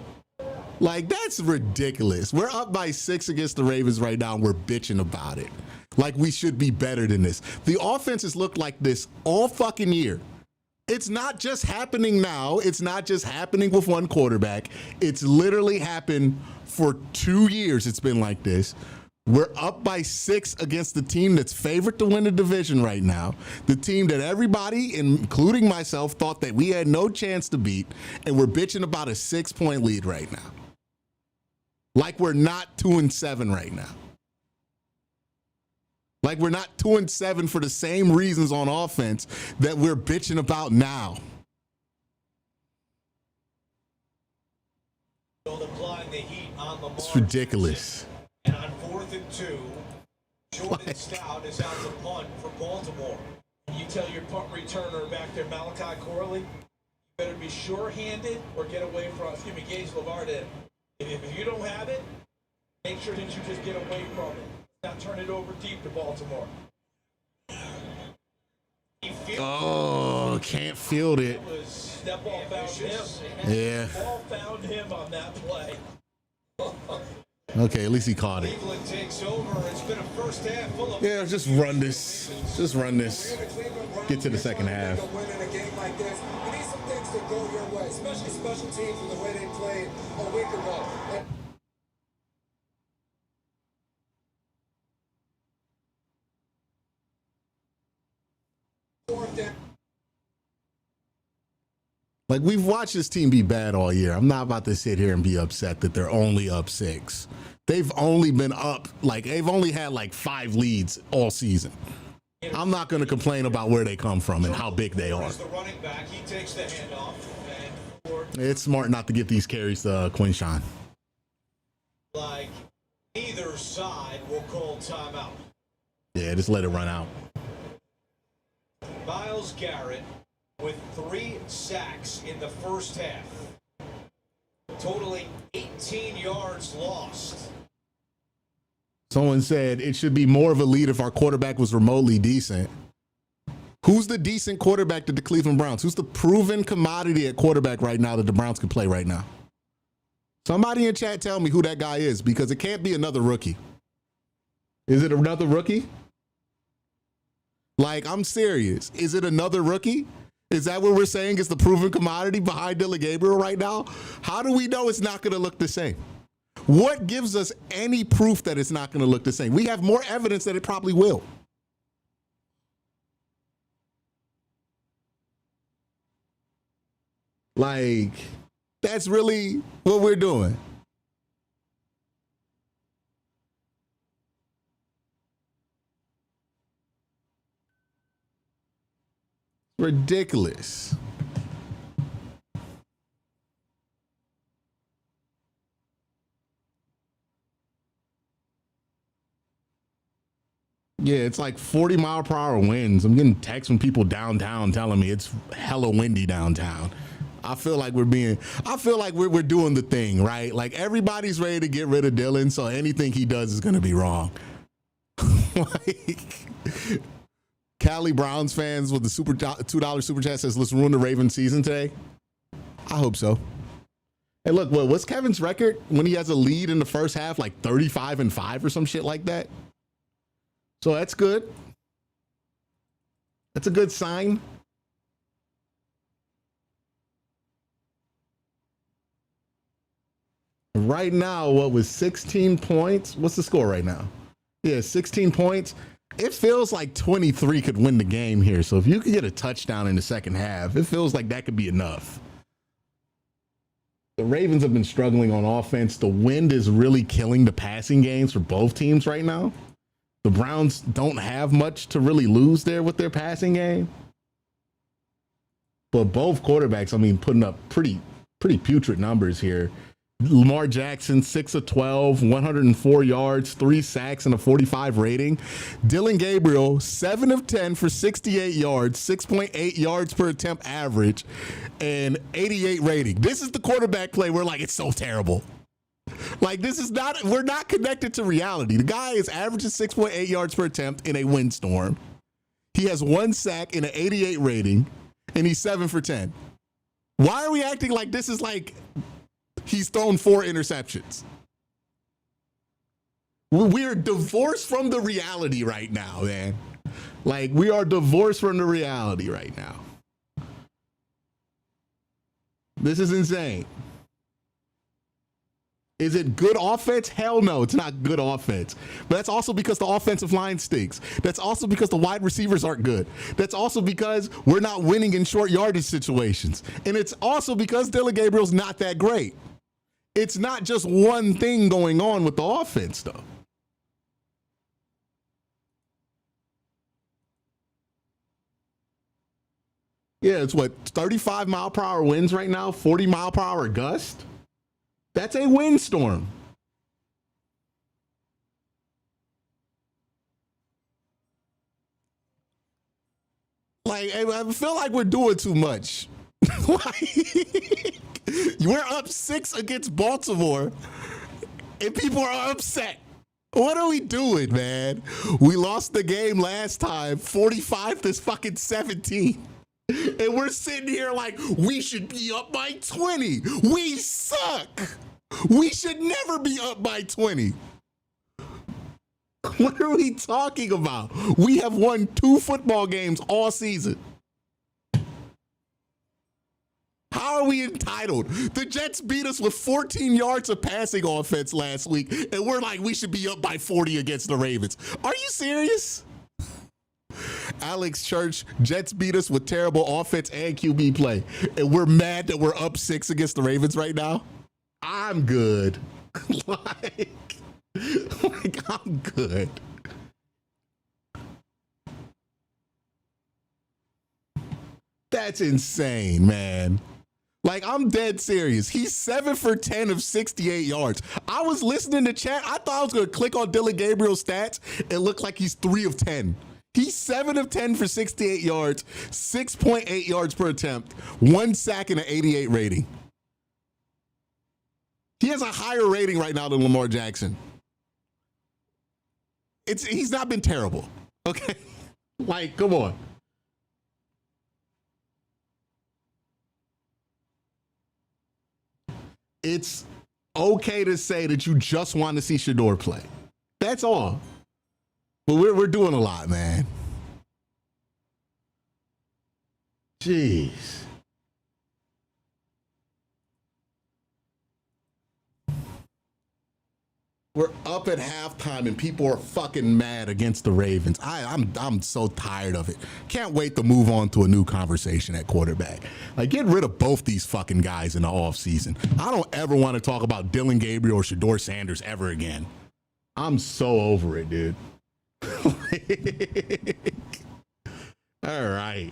Like, that's ridiculous. We're up by 6 against the Ravens right now, and we're bitching about it. Like, we should be better than this. The offense has looked like this all fucking year. It's not just happening now. It's not just happening with one quarterback. It's literally happened for 2 years. It's been like this. We're up by 6 against the team that's favored to win the division right now. The team that everybody, including myself, thought that we had no chance to beat. And we're bitching about a 6-point lead right now. Like, we're not 2-7 right now. Like, we're not 2-7 for the same reasons on offense that we're bitching about now. It's ridiculous. And on 4th and 2, Jordan Stout is out to punt for Baltimore. You tell your punt returner back there, Malachi Corley, you better be sure-handed or get away from, Gage Lavard. If you don't have it, make sure that you just get away from it. Not turn it over deep to Baltimore. Oh, can't field it. That ball found him. Yeah. Ball found him on that play. Okay, at least he caught it. Cleveland takes over. It's been a first half full of... Yeah, just run this. Just run this. Get to the second half. Win in a game like this, you need some things to go your way, especially special teams and the way they played a week ago. Like, we've watched this team be bad all year. I'm not about to sit here and be upset that they're only up 6. They've only been up, like, they've only had like 5 leads all season. I'm not going to complain about where they come from and how big they are. The running back, he takes the handoff. It's smart not to get these carries to Quincy. Like, either side will call timeout. Yeah, just let it run out. Myles Garrett with 3 sacks in the first half, totaling 18 yards lost. Someone said it should be more of a lead if our quarterback was remotely decent. Who's the decent quarterback to the Cleveland Browns? Who's the proven commodity at quarterback right now that the Browns can play right now? Somebody in chat tell me who that guy is, because it can't be another rookie. Is it another rookie? Like, I'm serious. Is it another rookie? Is that what we're saying is the proven commodity behind Dylan Gabriel right now? How do we know it's not going to look the same? What gives us any proof that it's not going to look the same? We have more evidence that it probably will. Like, that's really what we're doing. Ridiculous. Yeah, it's like 40-mile-per-hour winds. I'm getting texts from people downtown telling me it's hella windy downtown. I feel like we're doing the thing, right? Like, everybody's ready to get rid of Dylan, so anything he does is going to be wrong. Like, Cali Browns fans with the $2 super chat says, let's ruin the Ravens season today. I hope so. Hey, look, what's Kevin's record when he has a lead in the first half, like 35-5 or some shit like that? So that's good. That's a good sign. Right now, what was 16 points? What's the score right now? Yeah, 16 points. It feels like 23 could win the game here. So if you could get a touchdown in the second half, it feels like that could be enough. The Ravens have been struggling on offense. The wind is really killing the passing games for both teams right now. The Browns don't have much to really lose there with their passing game. But both quarterbacks, I mean, putting up pretty putrid numbers here. Lamar Jackson, 6 of 12, 104 yards, 3 sacks, and a 45 rating. Dillon Gabriel, 7 of 10 for 68 yards, 6.8 yards per attempt average, and 88 rating. This is the quarterback play where, like, it's so terrible. Like, this is not, we're not connected to reality. The guy is averaging 6.8 yards per attempt in a windstorm. He has 1 sack and an 88 rating, and he's 7 for 10. Why are we acting like this is like he's thrown 4 interceptions? We're divorced from the reality right now, man. Like, we are divorced from the reality right now. This is insane. Is it good offense? Hell no, it's not good offense. But that's also because the offensive line stinks. That's also because the wide receivers aren't good. That's also because we're not winning in short yardage situations. And it's also because Dillon Gabriel's not that great. It's not just one thing going on with the offense, though. Yeah, it's what, 35 mile per hour winds right now, 40 mile per hour gust? That's a windstorm. Like, I feel like we're doing too much. Like, we're up 6 against Baltimore, and people are upset. What are we doing, man? We lost the game last time, 45 to fucking 17. And we're sitting here like, we should be up by 20. We suck. We should never be up by 20. What are we talking about? We have won 2 football games all season. How are we entitled? The Jets beat us with 14 yards of passing offense last week, and we're like, we should be up by 40 against the Ravens. Are you serious? Alex Church, Jets beat us with terrible offense and QB play, and we're mad that we're up 6 against the Ravens right now? I'm good. like I'm good. That's insane, man. Like, I'm dead serious. He's 7 for 10 of 68 yards. I was listening to chat. I thought I was going to click on Dillon Gabriel's stats. It looked like he's 3 of 10. He's 7 of 10 for 68 yards, 6.8 yards per attempt, 1 sack, and an 88 rating. He has a higher rating right now than Lamar Jackson. He's not been terrible, okay? Like, come on. It's okay to say that you just want to see Shador play. That's all. But we're doing a lot, man. Jeez. We're up at halftime and people are fucking mad against the Ravens. I'm so tired of it. Can't wait to move on to a new conversation at quarterback. Like, get rid of both these fucking guys in the offseason. I don't ever want to talk about Dillon Gabriel or Shador Sanders ever again. I'm so over it, dude. All right.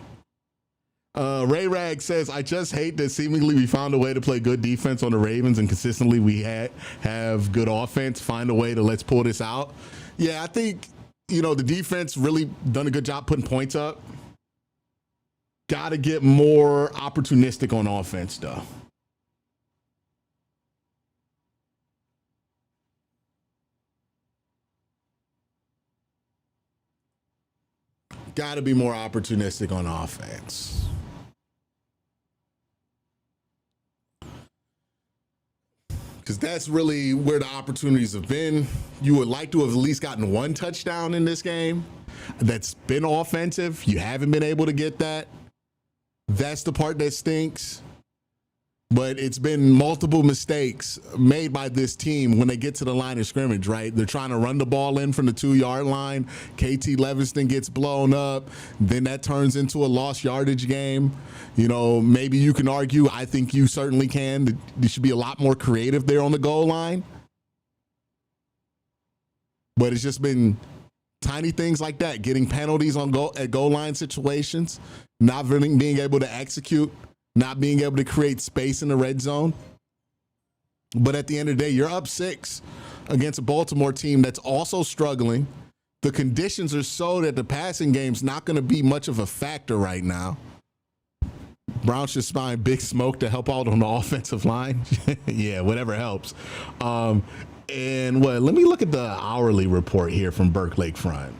Ray Rag says, I just hate that seemingly we found a way to play good defense on the Ravens and consistently we have good offense. Find a way to let's pull this out. Yeah, I think, the defense really done a good job putting points up. Got to get more opportunistic on offense, though. Got to be more opportunistic on offense. Because that's really where the opportunities have been. You would like to have at least gotten 1 touchdown in this game that's been offensive. You haven't been able to get that. That's the part that stinks. But it's been multiple mistakes made by this team when they get to the line of scrimmage, right? They're trying to run the ball in from the 2-yard line. KT Levingston gets blown up. Then that turns into a lost yardage game. You know, maybe you can argue, I think you certainly can. You should be a lot more creative there on the goal line. But it's just been tiny things like that, getting penalties on goal line situations, not really being able to execute, not being able to create space in the red zone. But at the end of the day, you're up 6 against a Baltimore team that's also struggling. The conditions are so that the passing game's not going to be much of a factor right now. Browns should find Big Smoke to help out on the offensive line. Yeah, whatever helps. And what? Let me look at the hourly report here from Burke Lakefront.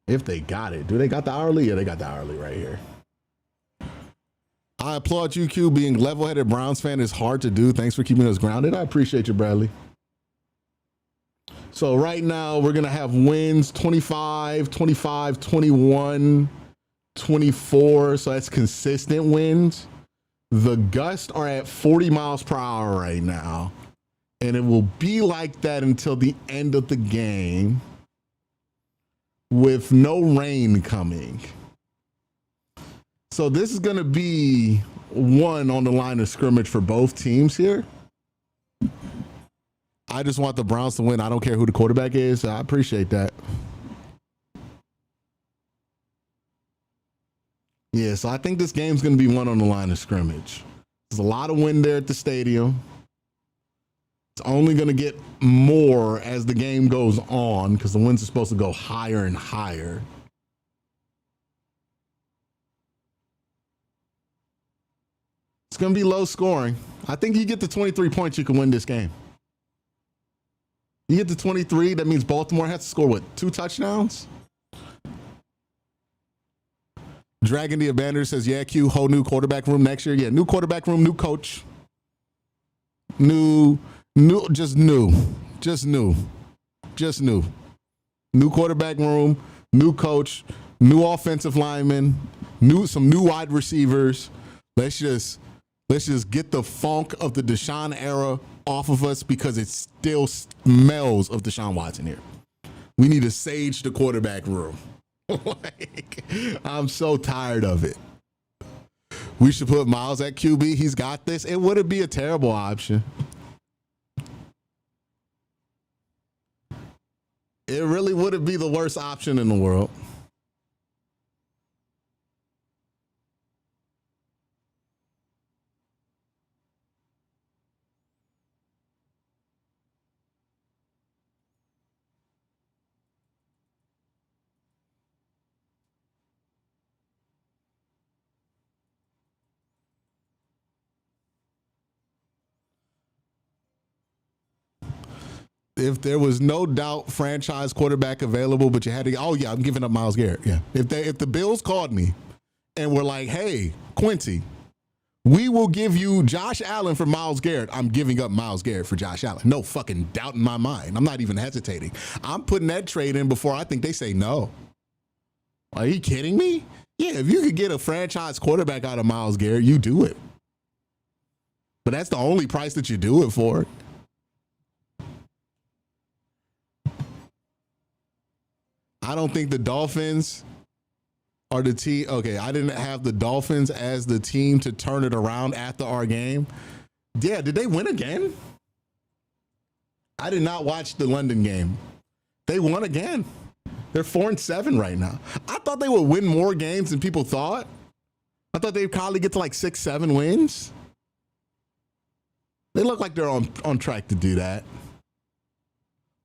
If they got it. Do they got the hourly? Yeah, they got the hourly right here. I applaud you, Q. Being level-headed Browns fan is hard to do. Thanks for keeping us grounded. I appreciate you, Bradley. So right now we're going to have wins 25, 25, 21, 24. So that's consistent wins. The gusts are at 40 miles per hour right now. And it will be like that until the end of the game with no rain coming. So this is going to be one on the line of scrimmage for both teams here. I just want the Browns to win. I don't care who the quarterback is. I appreciate that. Yeah, so I think this game's going to be one on the line of scrimmage. There's a lot of wind there at the stadium. It's only going to get more as the game goes on because the winds are supposed to go higher and higher. It's going to be low scoring. I think you get to 23 points, you can win this game. You get to 23, that means Baltimore has to score, what, 2 touchdowns? Dragon the Abander says, yeah, Q, whole new quarterback room next year. Yeah, new quarterback room, new coach. Just new. New quarterback room, new coach, new offensive lineman, some new wide receivers. Let's just get the funk of the Deshaun era off of us because it still smells of Deshaun Watson here. We need to sage the quarterback room. I'm so tired of it. We should put Miles at QB. He's got this. It wouldn't be a terrible option. It really wouldn't be the worst option in the world. If there was no doubt franchise quarterback available, but you had to, oh yeah, I'm giving up Myles Garrett. Yeah. If the Bills called me and were like, hey, Quincy, we will give you Josh Allen for Myles Garrett, I'm giving up Myles Garrett for Josh Allen. No fucking doubt in my mind. I'm not even hesitating. I'm putting that trade in before I think they say no. Are you kidding me? Yeah, if you could get a franchise quarterback out of Myles Garrett, you do it. But that's the only price that you do it for. I don't think the Dolphins are the team. Okay, I didn't have the Dolphins as the team to turn it around after our game. Yeah, did they win again? I did not watch the London game. They won again. They're 4-7 right now. I thought they would win more games than people thought. I thought they'd probably get to like 6-7 wins. They look like they're on track to do that.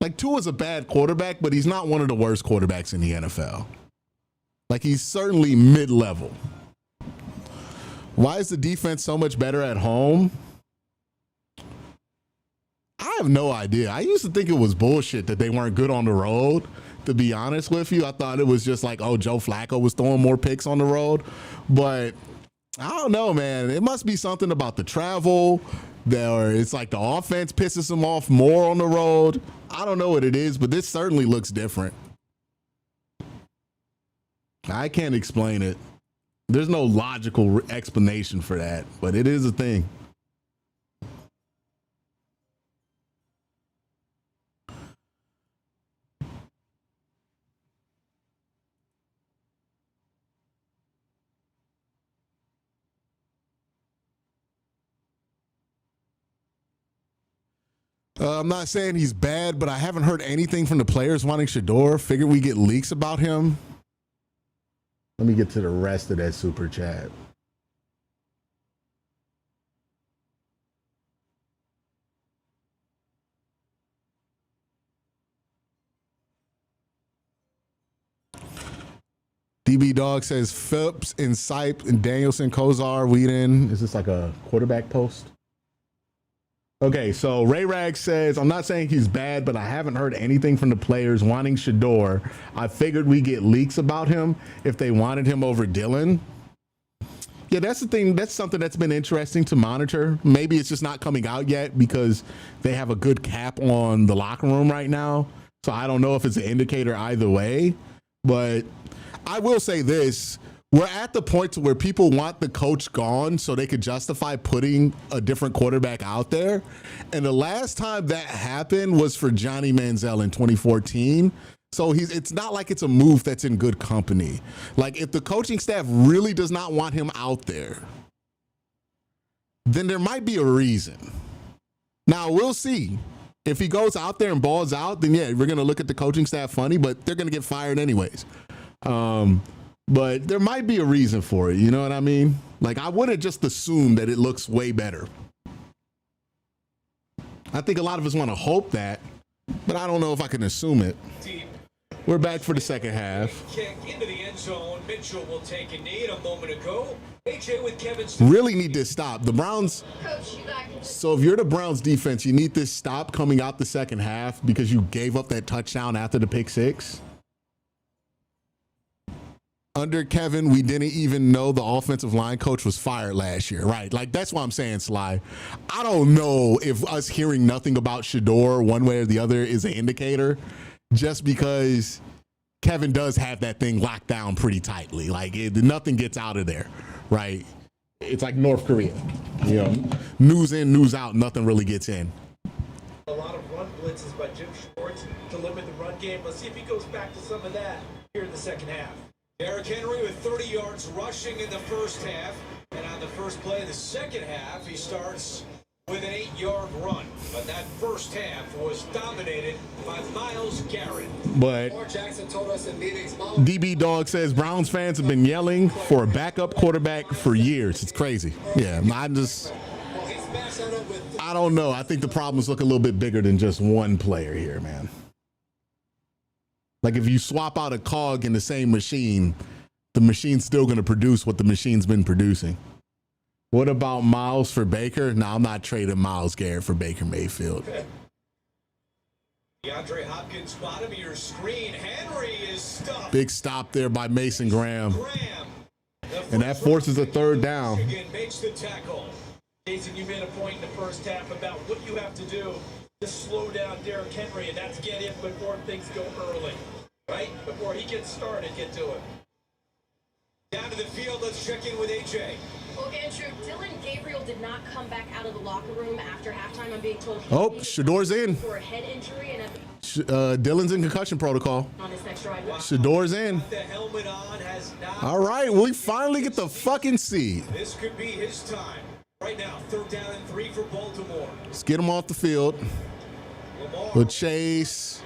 Like, Tua's a bad quarterback, but he's not one of the worst quarterbacks in the NFL. Like, he's certainly mid-level. Why is the defense so much better at home? I have no idea. I used to think it was bullshit that they weren't good on the road, to be honest with you. I thought it was just like, oh, Joe Flacco was throwing more picks on the road. But I don't know, man. It must be something about the travel. It's like the offense pisses him off more on the road. I don't know what it is, but this certainly looks different. I can't explain it. There's no logical explanation for that, but it is a thing. I'm not saying he's bad, but I haven't heard anything from the players wanting Shedeur. Figured we get leaks about him. Let me get to the rest of that super chat. DB Dog says Phillips and Sipe and Danielson, Kozar, Whedon. Is this like a quarterback post? Okay, so Ray Rag says, I'm not saying he's bad, but I haven't heard anything from the players wanting Shedeur. I figured we get leaks about him if they wanted him over Dylan. Yeah, that's the thing. That's something that's been interesting to monitor. Maybe it's just not coming out yet because they have a good cap on the locker room right now. So I don't know if it's an indicator either way. But I will say this. We're at the point to where people want the coach gone so they could justify putting a different quarterback out there. And the last time that happened was for Johnny Manziel in 2014. So it's not like it's a move that's in good company. Like if the coaching staff really does not want him out there, then there might be a reason. Now we'll see. If he goes out there and balls out, then yeah, we're going to look at the coaching staff funny, but they're going to get fired anyways. But there might be a reason for it. You know what I mean? Like, I wouldn't just assume that it looks way better. I think a lot of us want to hope that, but I don't know if I can assume it. We're back for the second half. Kick into the end zone. Mitchell will take a knee a moment ago. AJ with Kevin. Really need this stop. The Browns. So if you're the Browns defense, you need this stop coming out the second half because you gave up that touchdown after the pick six. Under Kevin, we didn't even know the offensive line coach was fired last year, right? Like, that's why I'm saying, Sly. I don't know if us hearing nothing about Shedeur one way or the other is an indicator, just because Kevin does have that thing locked down pretty tightly. Like, nothing gets out of there, right? It's like North Korea. You know, news in, news out, nothing really gets in. A lot of run blitzes by Jim Schwartz to limit the run game. Let's see if he goes back to some of that here in the second half. Derrick Henry with 30 yards rushing in the first half. And on the first play of the second half, he starts with an 8-yard run. But that first half was dominated by Myles Garrett. But DB Dog says Browns fans have been yelling for a backup quarterback for years. It's crazy. Yeah, I don't know. I think the problems look a little bit bigger than just one player here, man. Like if you swap out a cog in the same machine, the machine's still going to produce what the machine's been producing. What about Myles for Baker? No, I'm not trading Myles Garrett for Baker Mayfield. DeAndre Hopkins, bottom of your screen. Henry is stuffed. Big stop there by Mason Graham. And that forces a third down. Makes the tackle. Jason, you made a point in the first half about what you have to do to slow down Derrick Henry, and that's get in before things go early, right? Before he gets started, get to it. Down to the field, let's check in with AJ. Well, Andrew, Dylan Gabriel did not come back out of the locker room after halftime. I'm being told Shedeur's in. For a head injury and Dylan's in concussion protocol. on this next drive. Shedeur's in. The helmet on has not. All right, we finally get the fucking seed. This could be his time. Right now, 3rd down and 3 for Baltimore. Let's get him off the field. With Chase.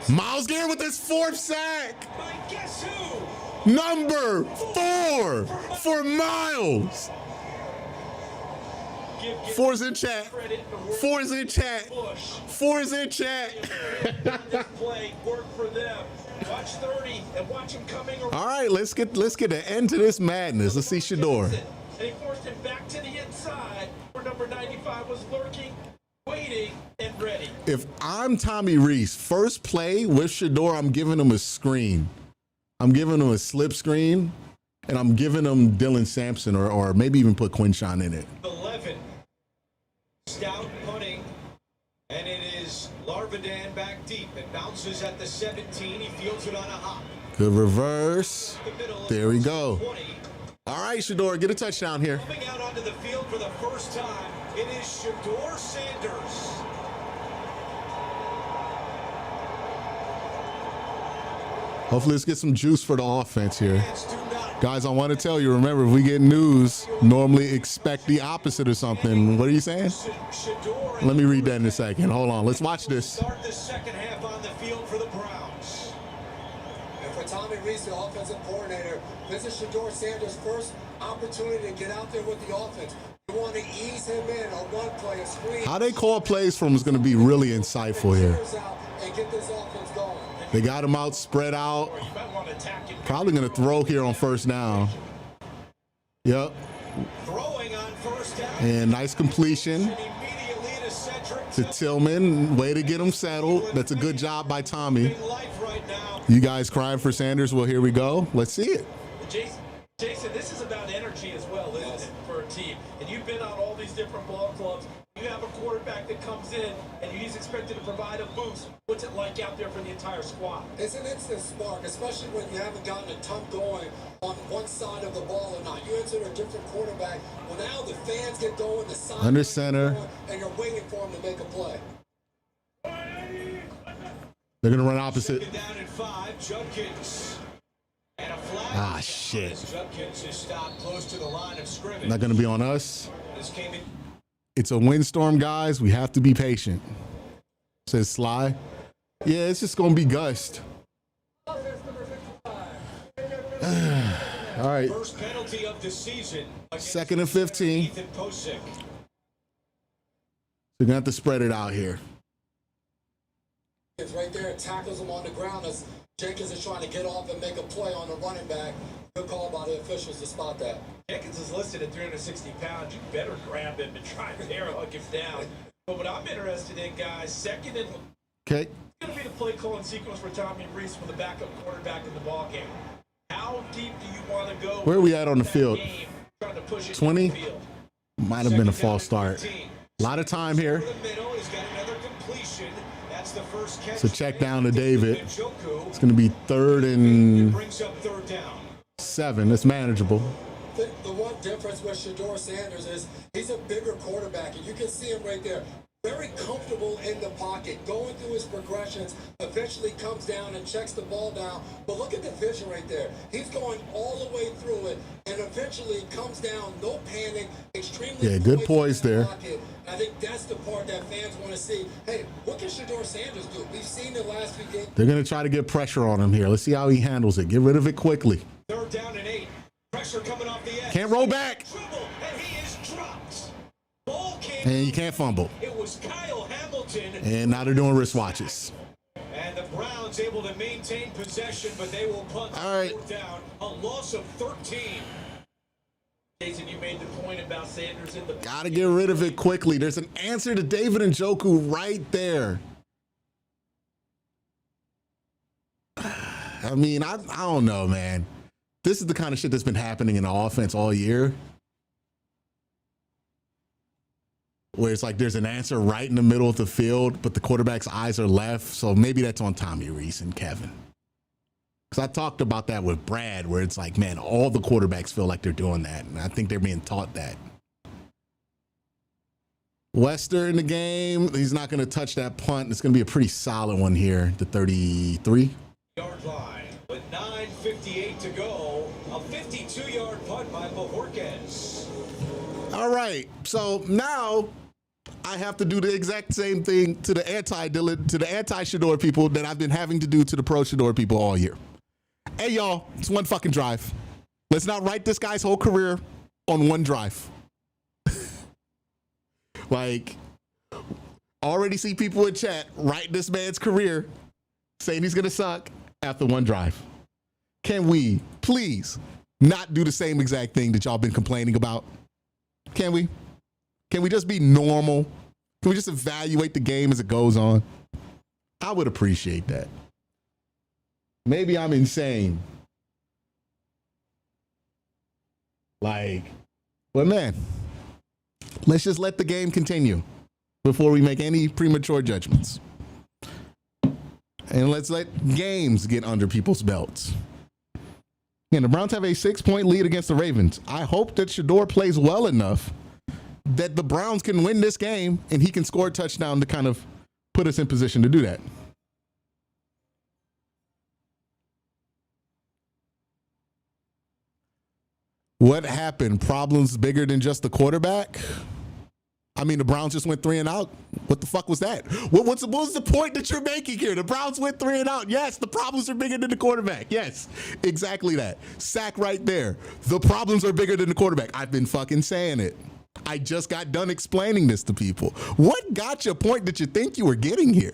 Myles Garrett with his 4th sack. Guess who? Number 4 for Myles. 4's in chat. 4's in chat. 4's in chat. This play worked for them. Watch 30 and watch him coming around. All right, let's get an end to this madness. Let's see Shedeur. And he forced him back to the inside where number 95 was lurking, waiting, and ready. If I'm Tommy Rees, first play with Shedeur, I'm giving him a screen. I'm giving him a slip screen, and I'm giving him Dylan Sampson or maybe even put Quinshawn in it. 11. Arvidan back deep. It bounces at the 17. He fields it on a hop. Good reverse. There we go. 20. All right, Shedeur, get a touchdown here. Coming out onto the field for the first time, it is Shedeur Sanders. Hopefully let's get some juice for the offense here. Guys, I want to tell you, remember, if we get news, normally expect the opposite or something. What are you saying? Let me read that in a second. Hold on. Let's watch this. Start the second half on the field for the Browns. And for Tommy Reese, the offensive coordinator, this is Shedeur Sanders' first opportunity to get out there with the offense. You want to ease him in, a run play, a screen. How they call plays from is going to be really insightful here. And get this offense going. They got him out, spread out. Probably going to throw here on first down. Yep. Throwing on first down. And nice completion Immediately to Cedric. to Tillman. Way to get him settled. That's a good job by Tommy. Life right now. You guys crying for Sanders? Well, here we go. Let's see it. Jason, this is about energy as well, isn't it, for a team? And you've been on all these different ball clubs. You have a quarterback that comes in and he's expected to provide a boost. What's it like out there for the entire squad? It's an instant spark, especially when you haven't gotten a ton going on one side of the ball or not. You enter a different quarterback. Well, now the fans get going, the side Under center. and you're waiting for him to make a play. They're going to run opposite. Down at 5, Judkins. And a flag. Ah, shit. Judkins is stopped close to the line of scrimmage. Not going to be on us. This came in. It's a windstorm, guys. We have to be patient. Says Sly. Yeah, it's just going to be gust. All right. First penalty of the season. Second and 15. Ethan Posick. They're going to have to spread it out here. It's right there, tackles him on the ground as Jenkins is trying to get off and make a play on the running back. Good call by the officials to spot that. Jenkins is listed at 360 pounds. You better grab him and try and air hug him down. But what I'm interested in, guys, second and Okay. it's going to be the play calling sequence for Tommy Reese with the backup quarterback in the ball game. How deep do you want to go? Where are we at on the field? Game, trying to push it 20? to the field? Might have been a false start. A lot of time here. The middle, he's got another completion. That's the first catch. So check down to David. Njoku. It's going to be 3rd and Brings up 3rd down. 7. It's manageable. The one difference with Shedeur Sanders is he's a bigger quarterback, and you can see him right there. Very comfortable in the pocket, going through his progressions, eventually comes down and checks the ball down. But look at the vision right there. He's going all the way through it and eventually comes down, no panic, extremely good poise there. Pocket. I think that's the part that fans want to see. Hey, what can Shedeur Sanders do? We've seen the last few games. They're going to try to get pressure on him here. Let's see how he handles it. Get rid of it quickly. 3rd down and 8. Pressure coming off the edge. Can't roll back. Dribble, and he is dropped. Ball came. And you can't fumble. It was Kyle Hamilton. And now they're doing wristwatches. And the Browns able to maintain possession, but they will punt All right. 4th down. A loss of 13. Jason, you made the point about Sanders in the Got to get rid of it quickly. There's an answer to David Njoku right there. I mean, I don't know, man. This is the kind of shit that's been happening in the offense all year. Where it's like there's an answer right in the middle of the field, but the quarterback's eyes are left. So maybe that's on Tommy Reese and Kevin. Because I talked about that with Brad, where it's like, man, all the quarterbacks feel like they're doing that. And I think they're being taught that. Wester in the game. He's not going to touch that punt. It's going to be a pretty solid one here. The 33. Yard line with 9:58 to go. A 52-yard punt by Bojorquez. All right. So now I have to do the exact same thing to the anti-Shedeur people that I've been having to do to the pro-Shedeur people all year. Hey, y'all, it's one fucking drive. Let's not write this guy's whole career on one drive. Like, already see people in chat write this man's career saying he's going to suck after one drive. Can we please not do the same exact thing that y'all been complaining about? Can we? Can we just be normal? Can we just evaluate the game as it goes on? I would appreciate that. Maybe I'm insane. But man, let's just let the game continue before we make any premature judgments. And let's let games get under people's belts. And the Browns have a 6-point lead against the Ravens. I hope that Shedeur plays well enough that the Browns can win this game and he can score a touchdown to kind of put us in position to do that. What happened? Problems bigger than just the quarterback? I mean, the Browns just went 3 and out. What the fuck was that? What was the point that you're making here? The Browns went 3 and out. Yes, the problems are bigger than the quarterback. Yes, exactly that. Sack right there. The problems are bigger than the quarterback. I've been fucking saying it. I just got done explaining this to people. What got your point that you think you were getting here?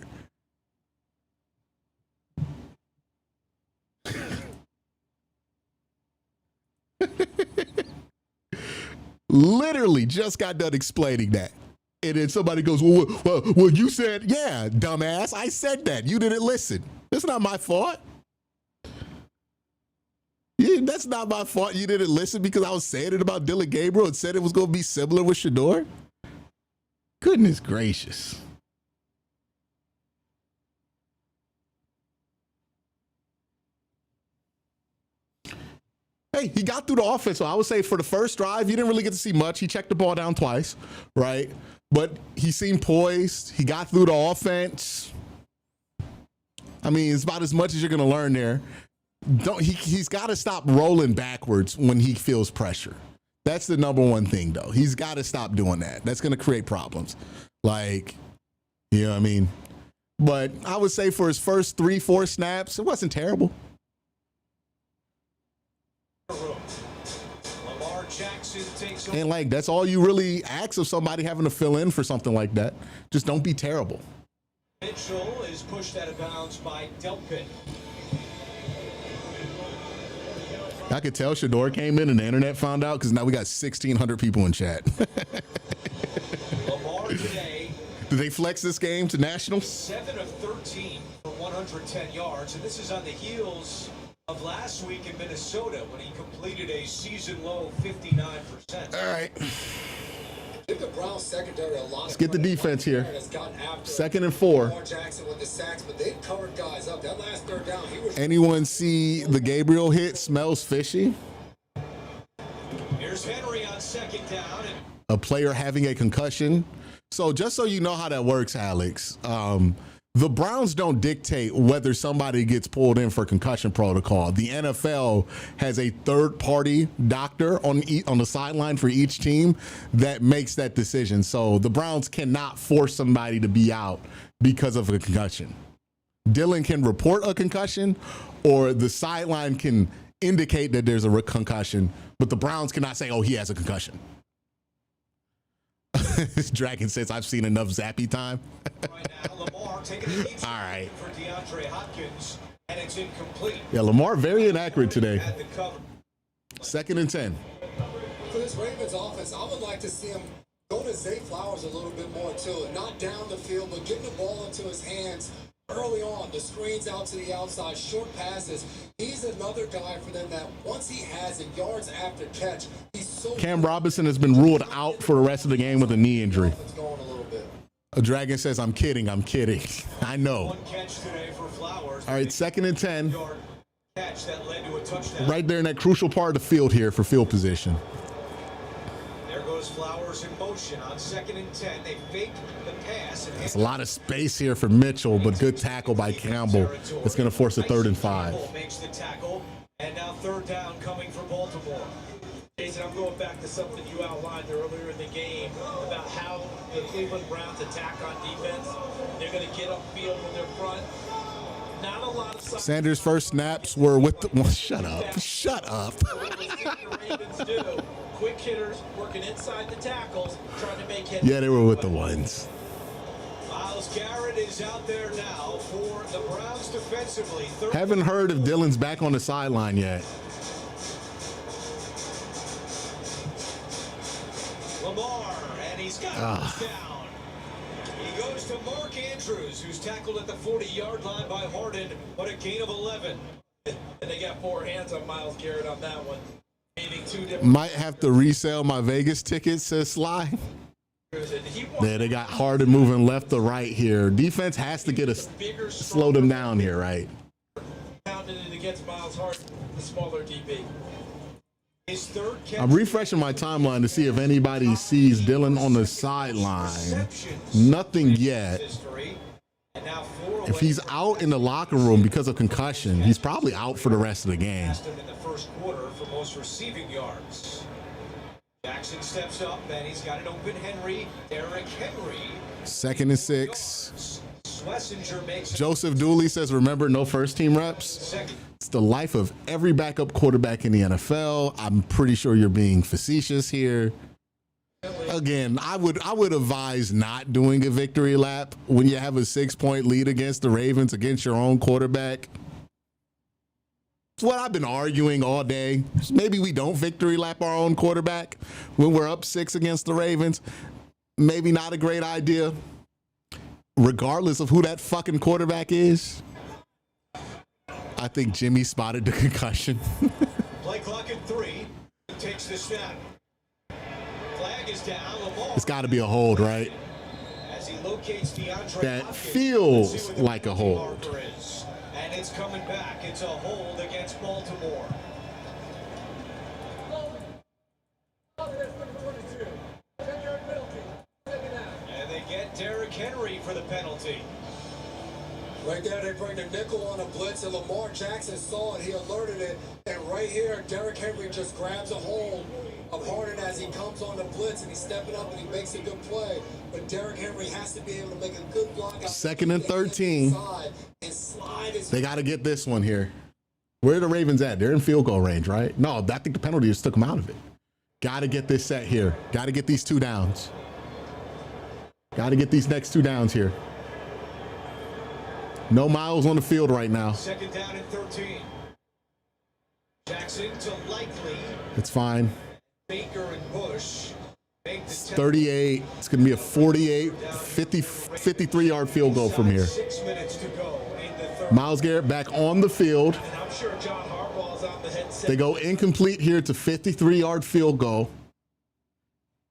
Literally just got done explaining that. And then somebody goes, well, you said, yeah, dumbass. I said that. You didn't listen. That's not my fault. Yeah, that's not my fault. You didn't listen because I was saying it about Dillon Gabriel and said it was going to be similar with Shedeur. Goodness gracious. Hey, he got through the offense. So I would say for the first drive, you didn't really get to see much. He checked the ball down twice, right? But he seemed poised. He got through the offense. I mean, it's about as much as you're going to learn there. He's got to stop rolling backwards when he feels pressure. That's the number one thing, though. He's got to stop doing that. That's going to create problems. Like, you know what I mean? But I would say for his first 3-4 snaps, it wasn't terrible. And like, that's all you really ask of somebody having to fill in for something like that. Just don't be terrible. Mitchell is pushed out of bounds by Delpit. I could tell Shedeur came in and the internet found out because now we got 1,600 people in chat. Lamar today. Did they flex this game to nationals? 7 of 13 for 110 yards, and this is on the heels of last week in Minnesota when he completed a season-low 59%. All right. Give the Browns secondary a lot. Let's get the defense here. 2nd and 4. Jackson with the sacks, but they covered guys up. That last third down, he was. Anyone see the Gabriel hit? Smells fishy. Here's Henry on 2nd down. A player having a concussion. So just so you know how that works, Alex, the Browns don't dictate whether somebody gets pulled in for concussion protocol. The NFL has a third-party doctor on the sideline for each team that makes that decision. So the Browns cannot force somebody to be out because of a concussion. Dillon can report a concussion, or the sideline can indicate that there's a concussion, but the Browns cannot say, oh, he has a concussion. Dragon says, I've seen enough zappy time. Right now, Lamar taking the deep all right. For DeAndre Hopkins, and it's incomplete. Yeah, Lamar very inaccurate today. 2nd and 10. For this Ravens offense, I would like to see him go to Zay Flowers a little bit more too. Not down the field, but getting the ball into his hands early on. The screens out to the outside, short passes. He's another guy for them that once he has it, yards after catch, he's so. Cam Robinson has been ruled out for the rest of the game with a knee injury. A Dragon says, I'm kidding. I'm kidding. I know. One catch today for Flowers. All right, 2nd and 10. Catch that led to a touchdown. Right there in that crucial part of the field here for field position. There goes Flowers in motion on 2nd and 10. They faked the pass. There's a lot of space here for Mitchell, but good tackle by Campbell. It's going to force a 3rd and 5. Makes the tackle, and now 3rd down coming for Baltimore. Jason, I'm going back to something you outlined earlier in the game about how the Cleveland Browns attack on defense. They're going to get upfield with their front. Not a lot of Sanders' first snaps were with the. Well, shut up. Shut up. the Ravens do. Quick hitters working inside the tackles, trying to make hits. Yeah, they were with the ones. Myles Garrett is out there now for the Browns defensively. Haven't heard if Dillon's back on the sideline yet. Lamar, and he's got him down. He goes to Mark Andrews, who's tackled at the 40-yard line by Harden, but a gain of 11. And they got 4 hands on Myles Garrett on that one. Might have to resell my Vegas tickets, says Sly. Yeah, they got Harden moving left to right here. Defense has to get slow them down here, right? Pounding it against Miles Harden, the smaller DB. I'm refreshing my timeline to see if anybody sees Dylan on the sideline. Nothing yet. If he's out in the locker room because of concussion, he's probably out for the rest of the game. In the first quarter for most receiving yards. Jackson steps up and he's got an open Henry. Derrick Henry. 2nd and 6. Schlesinger makes Joseph Dooley says, remember, no first team reps. It's the life of every backup quarterback in the NFL. I'm pretty sure you're being facetious here. Again, I would advise not doing a victory lap when you have a 6-point lead against the Ravens, against your own quarterback. It's what I've been arguing all day. Maybe we don't victory lap our own quarterback when we're up 6 against the Ravens. Maybe not a great idea, regardless of who that fucking quarterback is. I think Jimmy spotted the concussion. play clock at 3. Takes the snap. Flag is down. It's got to be a hold, right? As he locates DeAndre That Hopkins, feels like a hold. And it's coming back. It's a hold against Baltimore. And they get Derrick Henry for the penalty. Right there, they bring the nickel on a blitz, and Lamar Jackson saw it. He alerted it, and right here, Derrick Henry just grabs a hold of Harden as he comes on the blitz, and he's stepping up, and he makes a good play. But Derrick Henry has to be able to make a good block. 2nd and 13. They got to get this one here. Where are the Ravens at? They're in field goal range, right? No, I think the penalty just took them out of it. Got to get this set here. Got to get these 2 downs. Got to get these next 2 downs here. No Miles on the field right now. 2nd down and 13. Jackson to Likely. It's fine. Baker and Bush. It's 38. It's going to be a 48, 53-yard field goal from here. 6 minutes to go in the third. Myles Garrett back on the field. And I'm sure John Harbaugh's on the headset. They go incomplete here to 53-yard field goal.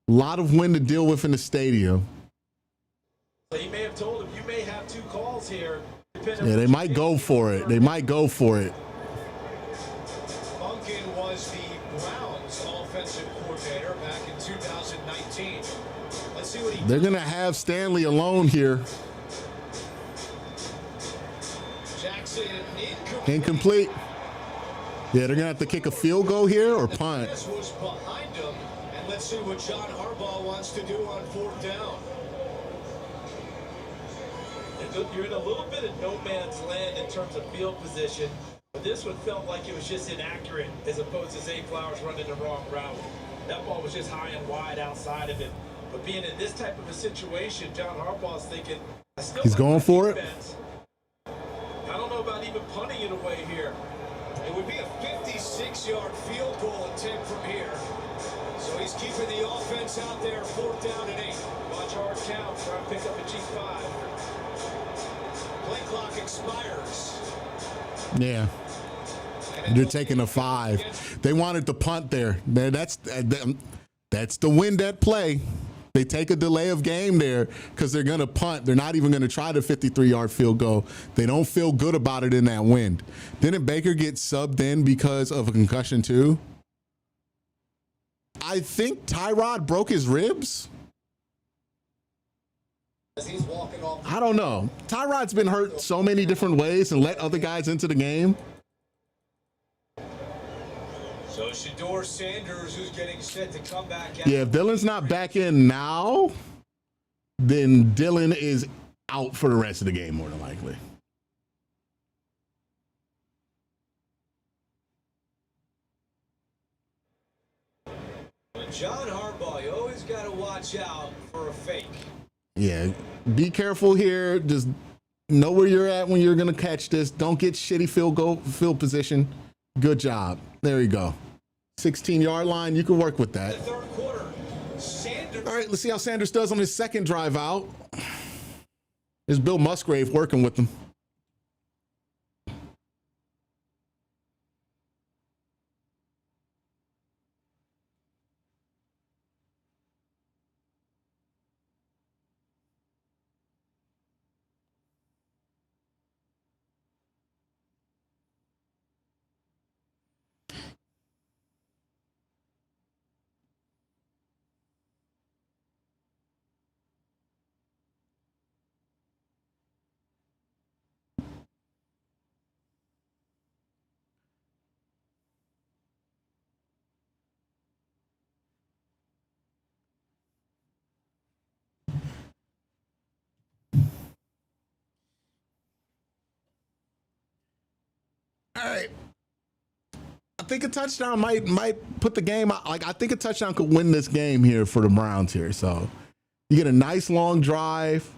A lot of wind to deal with in the stadium. So he may have told him, you may have 2 calls here. Yeah, they might go for it. They might go for it. Monken was the Browns offensive coordinator back in 2019. Let's see what he They're going to have Stanley alone here. Jackson Incomplete. Yeah, they're going to have to kick a field goal here or punt. This was behind him, and let's see what John Harbaugh wants to do on 4th down. You're in a little bit of no man's land in terms of field position, but this one felt like it was just inaccurate as opposed to Zay Flowers running the wrong route. That ball was just high and wide outside of it. But being in this type of a situation, John Harbaugh's thinking, He's going for it. I don't know about even punting it away here. It would be a 56-yard field goal attempt from here. So he's keeping the offense out there, 4th down and 8. Watch hard count, try to pick up a G5. Play clock expires. Yeah. They're taking a 5. They wanted to punt there. That's the wind at play. They take a delay of game there because they're going to punt. They're not even going to try the 53-yard field goal. They don't feel good about it in that wind. Didn't Baker get subbed in because of a concussion too? I think Tyrod broke his ribs. I don't know. Tyrod's been hurt so many different ways and let other guys into the game. So Shedeur Sanders, who's getting set to come back. Yeah, if Dylan's not back in now, then Dylan is out for the rest of the game, more than likely. John Harbaugh, you always got to watch out for a fake. Yeah, be careful here. Just know where you're at when you're going to catch this. Don't get shitty field position. Good job. There you go. 16-yard line. You can work with that. The third quarter, Sanders. All right, let's see how Sanders does on his second drive out. There's Bill Musgrave working with him. All right. I think a touchdown might put the game out. Like, I think a touchdown could win this game here for the Browns here. So you get a nice long drive.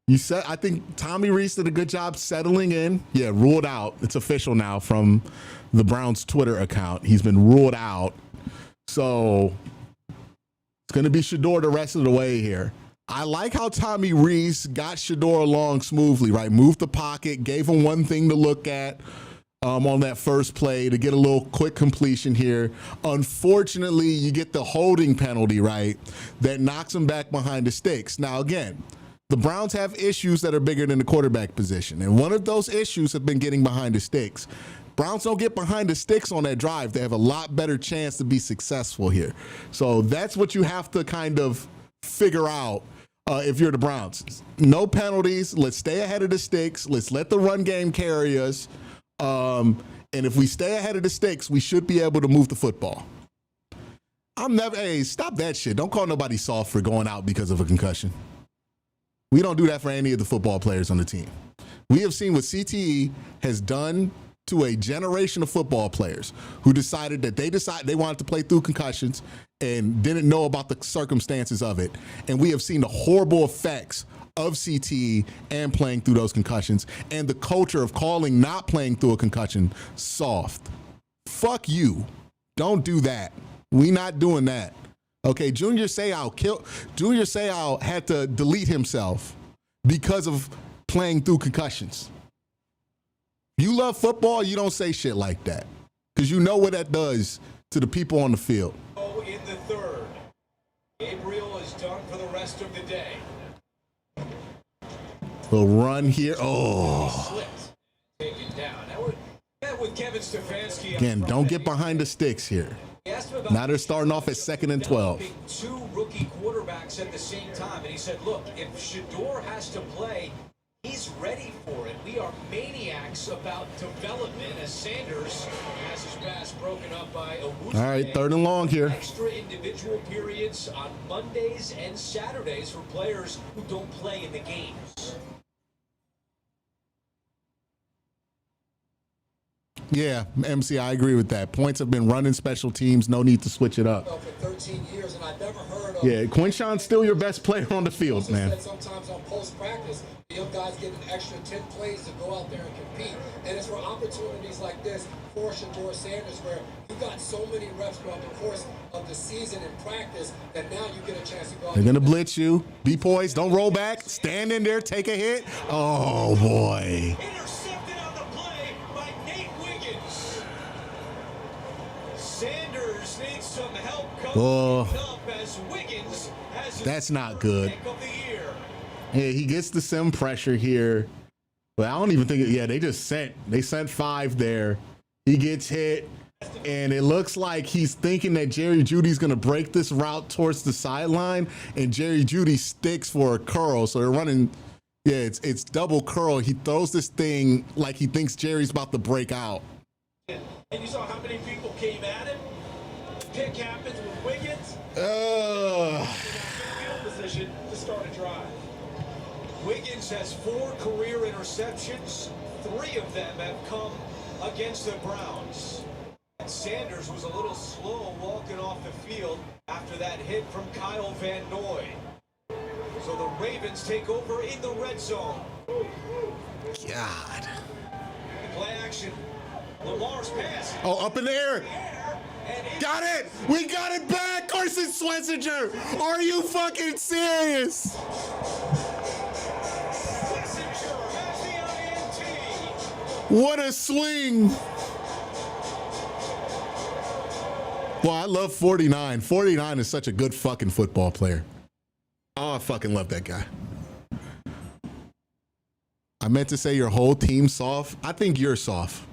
I think Tommy Rees did a good job settling in. Yeah, ruled out. It's official now from the Browns Twitter account. He's been ruled out. So it's going to be Shedeur the rest of the way here. I like how Tommy Rees got Shedeur along smoothly, right? Moved the pocket, gave him one thing to look at on that first play to get a little quick completion here. Unfortunately, you get the holding penalty, right? That knocks him back behind the sticks. Now, again, the Browns have issues that are bigger than the quarterback position. And one of those issues have been getting behind the sticks. Browns don't get behind the sticks on that drive. They have a lot better chance to be successful here. So that's what you have to kind of figure out if you're the Browns. No penalties. Let's stay ahead of the sticks. Let's let the run game carry us. And if we stay ahead of the sticks, we should be able to move the football. Hey, stop that shit. Don't call nobody soft for going out because of a concussion. We don't do that for any of the football players on the team. We have seen what CTE has done to a generation of football players who decided that they wanted to play through concussions and didn't know about the circumstances of it. And we have seen the horrible effects of CTE and playing through those concussions and the culture of calling not playing through a concussion soft. Fuck you. Don't do that. We not doing that. Okay, Junior Seau had to delete himself because of playing through concussions. You love football, you don't say shit like that because you know what that does to the people on the field. In the third, Gabriel is done for the rest of the day. Little run here. Oh. Taken down. That with Kevin Stefanski. Again, don't get behind the sticks here. Now they're starting off at 2nd and 12. Two rookie quarterbacks at the same time, and he said, look, if Shedeur has to play, he's ready for it. We are maniacs about development as Sanders has his pass broken up by Owusu. All right, 3rd and long here. Extra individual periods on Mondays and Saturdays for players who don't play in the games. Yeah, MC, I agree with that. Points have been running special teams. No need to switch it up. For 13 years, and I never heard of. Yeah, Quinshon's still your best player on the field, man. Sometimes on post practice, the young guys get an extra 10 plays to go out there and compete, and it's for opportunities like this for Shedeur Sanders, where you got so many reps throughout the course of the season and practice that now you get a chance to go out. They're gonna blitz you. Be poised. Don't roll back. Stand in there. Take a hit. Oh boy. Intercepted on the play by Nate Wiggins. Sanders needs some help coming up as Wiggins has that's not good. pick of the year. Yeah, he gets the sim pressure here, but I don't even think. They sent 5 there. He gets hit, and it looks like he's thinking that Jerry Jeudy's gonna break this route towards the sideline, and Jerry Jeudy sticks for a curl. So they're running. Yeah, it's double curl. He throws this thing like he thinks Jerry's about to break out. And you saw how many people came at him. Pick happens with Wiggins. Field position to start a drive. Wiggins has 4 career interceptions. 3 of them have come against the Browns. And Sanders was a little slow walking off the field after that hit from Kyle Van Noy. So the Ravens take over in the red zone. God. Play action. Lamar's pass. Oh, up in the air. Got it! We got it back! Carson Swessinger! Are you fucking serious? What a swing! Well, I love 49. 49 is such a good fucking football player. Oh, I fucking love that guy. I meant to say your whole team's soft. I think you're soft.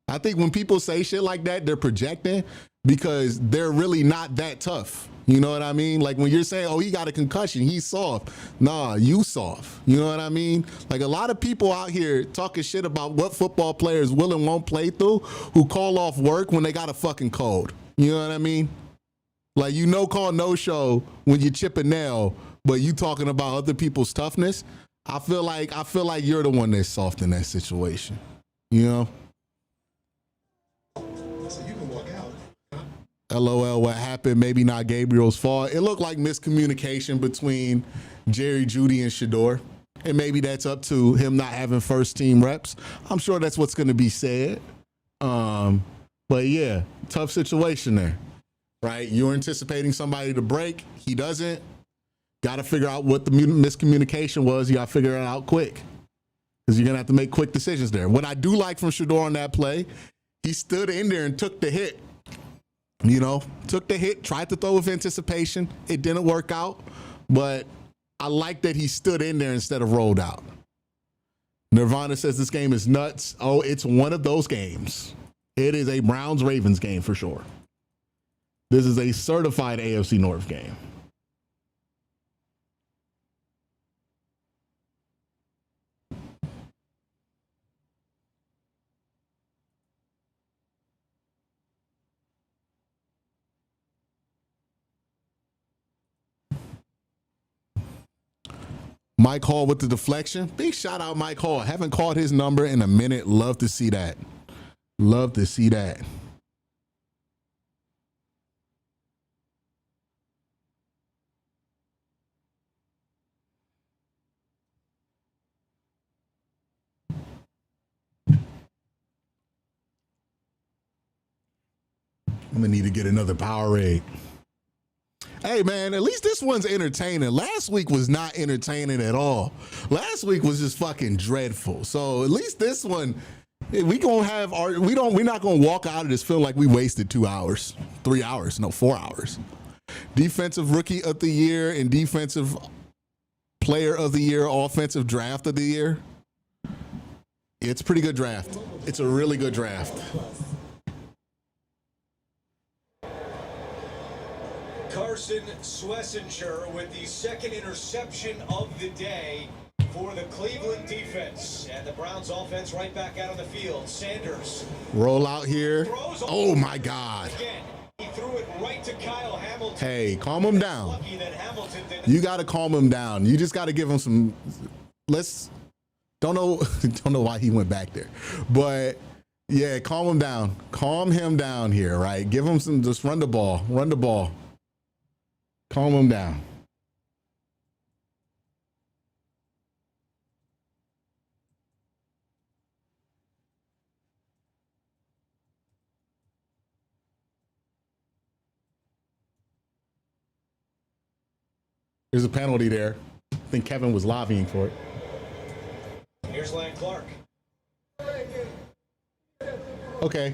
I think when people say shit like that, they're projecting because they're really not that tough. You know what I mean? Like when you're saying, oh, he got a concussion, he's soft. Nah, you soft. You know what I mean? Like a lot of people out here talking shit about what football players will and won't play through who call off work when they got a fucking cold. You know what I mean? Like, you know, call no show when you chip a nail, but you talking about other people's toughness. I feel like you're the one that's soft in that situation. You know? LOL, what happened? Maybe not Gabriel's fault. It looked like miscommunication between Jerry, Judy, and Shador. And maybe that's up to him not having first team reps. I'm sure that's what's going to be said. But yeah, tough situation there, right? You're anticipating somebody to break. He doesn't. Got to figure out what the miscommunication was. You got to figure it out quick because you're going to have to make quick decisions there. What I do like from Shador on that play, he stood in there and took the hit. You know, took the hit, tried to throw with anticipation. It didn't work out, but I like that he stood in there instead of rolled out. Nirvana says this game is nuts. Oh, it's one of those games. It is a Browns-Ravens game for sure. This is a certified AFC North game. Mike Hall with the deflection. Big shout out Mike Hall. Haven't called his number in a minute. Love to see that. Love to see that. I'm gonna need to get another Powerade. Hey man, at least this one's entertaining. Last week was not entertaining at all. Last week was just fucking dreadful. So at least this one, we're not gonna walk out of this feeling like we wasted 2 hours, 3 hours, no, 4 hours. Defensive Rookie of the Year and Defensive Player of the Year, Offensive Draft of the Year. It's a pretty good draft. It's a really good draft. Carson Swessinger with the second interception of the day for the Cleveland defense. And the Browns offense right back out on the field. Sanders. Roll out here. Oh my God. Again, he threw it right to Kyle Hamilton. Hey, calm him down. You got to calm him down. You just got to give him some, don't know why he went back there. But yeah, calm him down. Calm him down here, right? Give him some, just run the ball. Run the ball. Calm him down. There's a penalty there. I think Kevin was lobbying for it. Here's Lan Clark. Okay.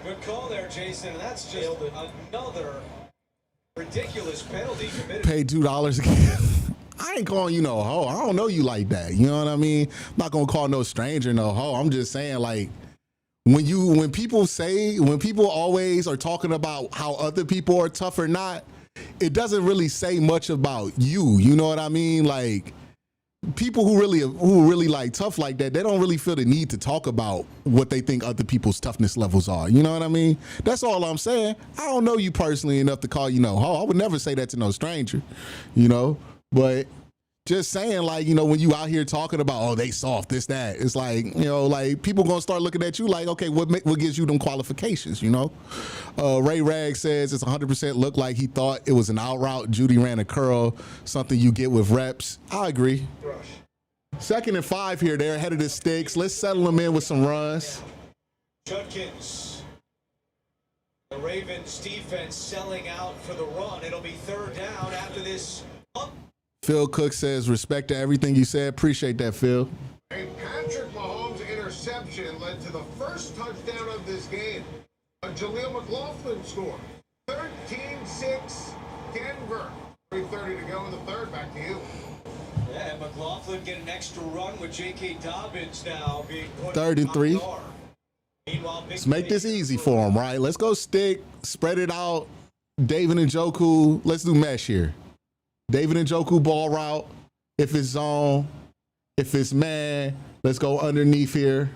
Good call there, Jason. And that's just another ridiculous penalty committed. Paid $2 again. I ain't calling you no hoe. I don't know you like that. You know what I mean? I'm not gonna call no stranger no hoe. I'm just saying, like, when people always are talking about how other people are tough or not, it doesn't really say much about you. You know what I mean? Like, people who really like tough like that, they don't really feel the need to talk about what they think other people's toughness levels are. You know what I mean? That's all I'm saying. I don't know you personally enough to call you no hoe. I would never say that to no stranger, you know? But just saying, like, you know, when you out here talking about, oh, they soft, this, that, it's like, you know, like, people gonna start looking at you like, okay, what gives you them qualifications, you know? Ray Rag says it's 100% looked like he thought it was an out route. Judy ran a curl, something you get with reps. I agree. 2nd and 5 here. They're ahead of the sticks. Let's settle them in with some runs. Judkins. The Ravens defense selling out for the run. It'll be 3rd down after this. Phil Cook says, respect to everything you said. Appreciate that, Phil. A Patrick Mahomes interception led to the first touchdown of this game. A Jaleel McLaughlin score. 13-6 Denver. 3:30 to go in the third. Back to you. Yeah, McLaughlin get an extra run with J.K. Dobbins now being put 3rd and 3. Meanwhile, Let's make this easy for him, right? Let's go stick, spread it out. David Njoku, let's do mesh here. David Njoku ball route. If it's zone, if it's man, let's go underneath here.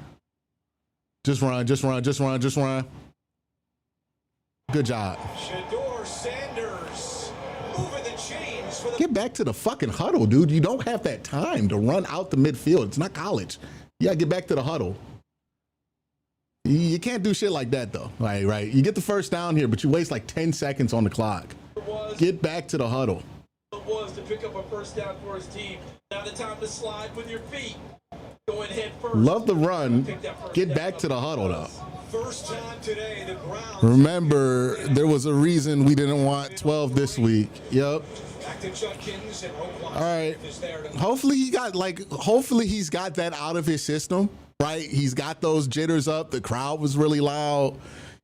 Just run, just run, just run, just run. Good job. Shador Sanders moving the chains for the. Get back to the fucking huddle, dude. You don't have that time to run out the midfield. It's not college. You gotta get back to the huddle. You can't do shit like that though. Right. You get the first down here, but you waste like 10 seconds on the clock. Get back to the huddle. It was to pick up a first down for his team. Now the time to slide with your feet. Go ahead first. Love the run. Get back to the huddle though. First time today, the Browns. Remember, there was a reason we didn't want 12 this week. Yep. All right. Hopefully he's got that out of his system, right? He's got those jitters up. The crowd was really loud.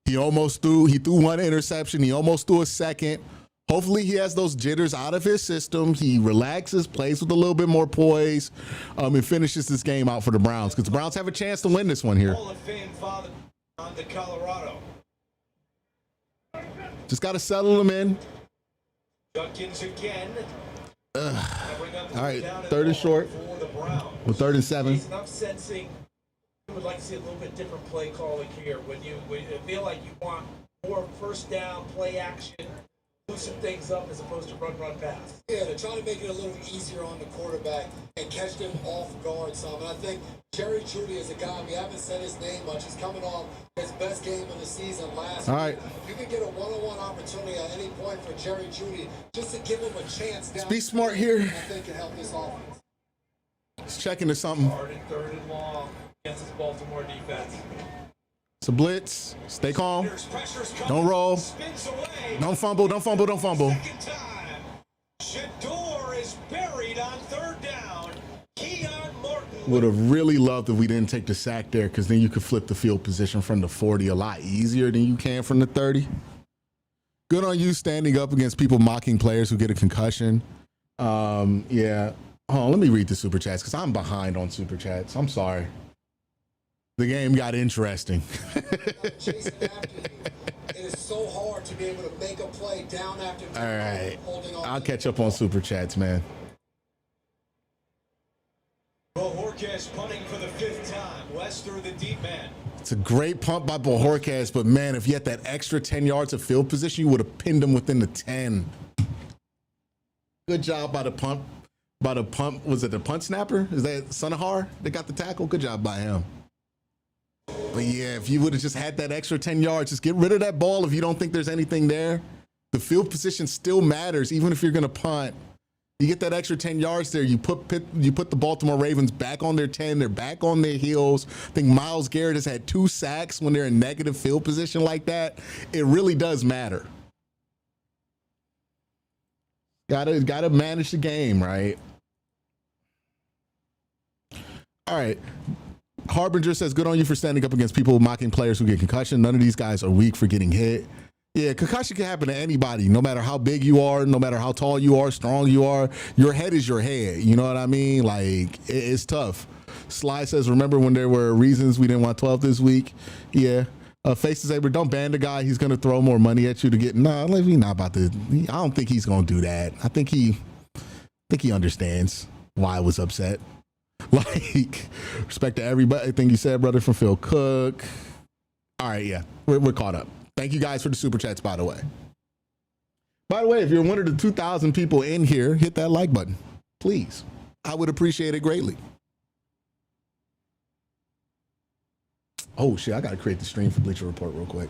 He threw one interception. He almost threw a second. Hopefully he has those jitters out of his system. He relaxes, plays with a little bit more poise, and finishes this game out for the Browns, because the Browns have a chance to win this one here. Hall of Fame father on to Colorado. Just got to settle them in. Judkins again. All right, third and short. With 3rd and 7. I'm sensing you would like to see a little bit different play calling here. When you feel like you want more first down, play action, loosen things up as opposed to run, pass. Yeah, they're trying to make it a little easier on the quarterback and catch them off guard some. And I think Jerry Jeudy is a guy, we haven't said his name much. He's coming off his best game of the season last week. Right. If you can get a one-on-one opportunity at any point for Jerry Jeudy, just to give him a chance down. Be smart here. I think can help this offense. He's checking to something. Hard and 3rd and long against this Baltimore defense. It's a blitz. Stay calm. Don't roll. Don't fumble. Second time. Shador is buried on 3rd down. Keon Martin. Would have really loved if we didn't take the sack there, because then you could flip the field position from the 40 a lot easier than you can from the 30. Good on you standing up against people mocking players who get a concussion. Yeah. Hold on, let me read the super chats, because I'm behind on super chats. I'm sorry. The game got interesting. Chasing after you. It is so hard to be able to make a play down after. All right. I'll catch up on super chats, man. Bojorquez punting for the 5th time. West through the deep man. It's a great punt by Bojorquez, but man, if you had that extra 10 yards of field position, you would have pinned him within the 10. Good job by the punt. Was it the punt snapper? Is that Sunahar that got the tackle? Good job by him. But yeah, if you would have just had that extra 10 yards, just get rid of that ball if you don't think there's anything there. The field position still matters, even if you're going to punt. You get that extra 10 yards there, you put the Baltimore Ravens back on their 10. They're back on their heels. I think Myles Garrett has had 2 sacks when they're in negative field position like that. It really does matter. Gotta manage the game, right? All right. Harbinger says, good on you for standing up against people mocking players who get concussion. None of these guys are weak for getting hit. Yeah, concussion can happen to anybody, no matter how big you are, no matter how tall you are, strong you are. Your head is your head. You know what I mean? Like, it's tough. Sly says, remember when there were reasons we didn't want 12 this week? Yeah. Faces Saber, don't ban the guy. He's going to throw more money at you to get. Nah, he's not about to. I don't think he's going to do that. I think he understands why I was upset. Like, respect to everything you said, brother, from Phil Cook. All right, yeah, we're caught up. Thank you guys for the super chats, by the way. By the way, if you're one of the 2,000 people in here, hit that like button, please. I would appreciate it greatly. Oh, shit, I got to create the stream for Bleacher Report real quick.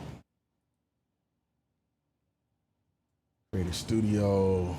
Create a studio.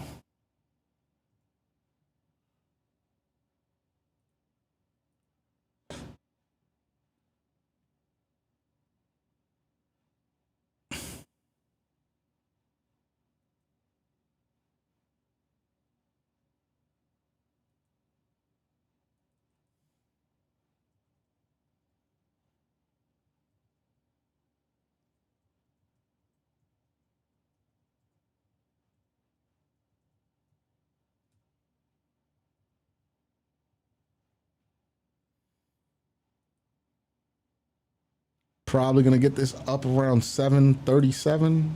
Probably going to get this up around 7:37.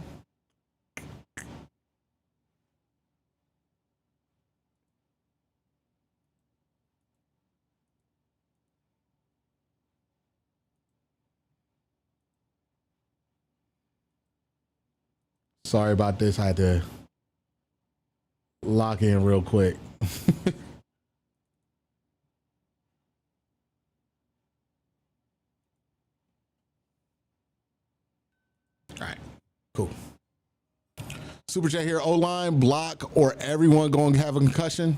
Sorry about this. I had to lock in real quick. Super Chat here. O-line, block, or everyone going to have a concussion?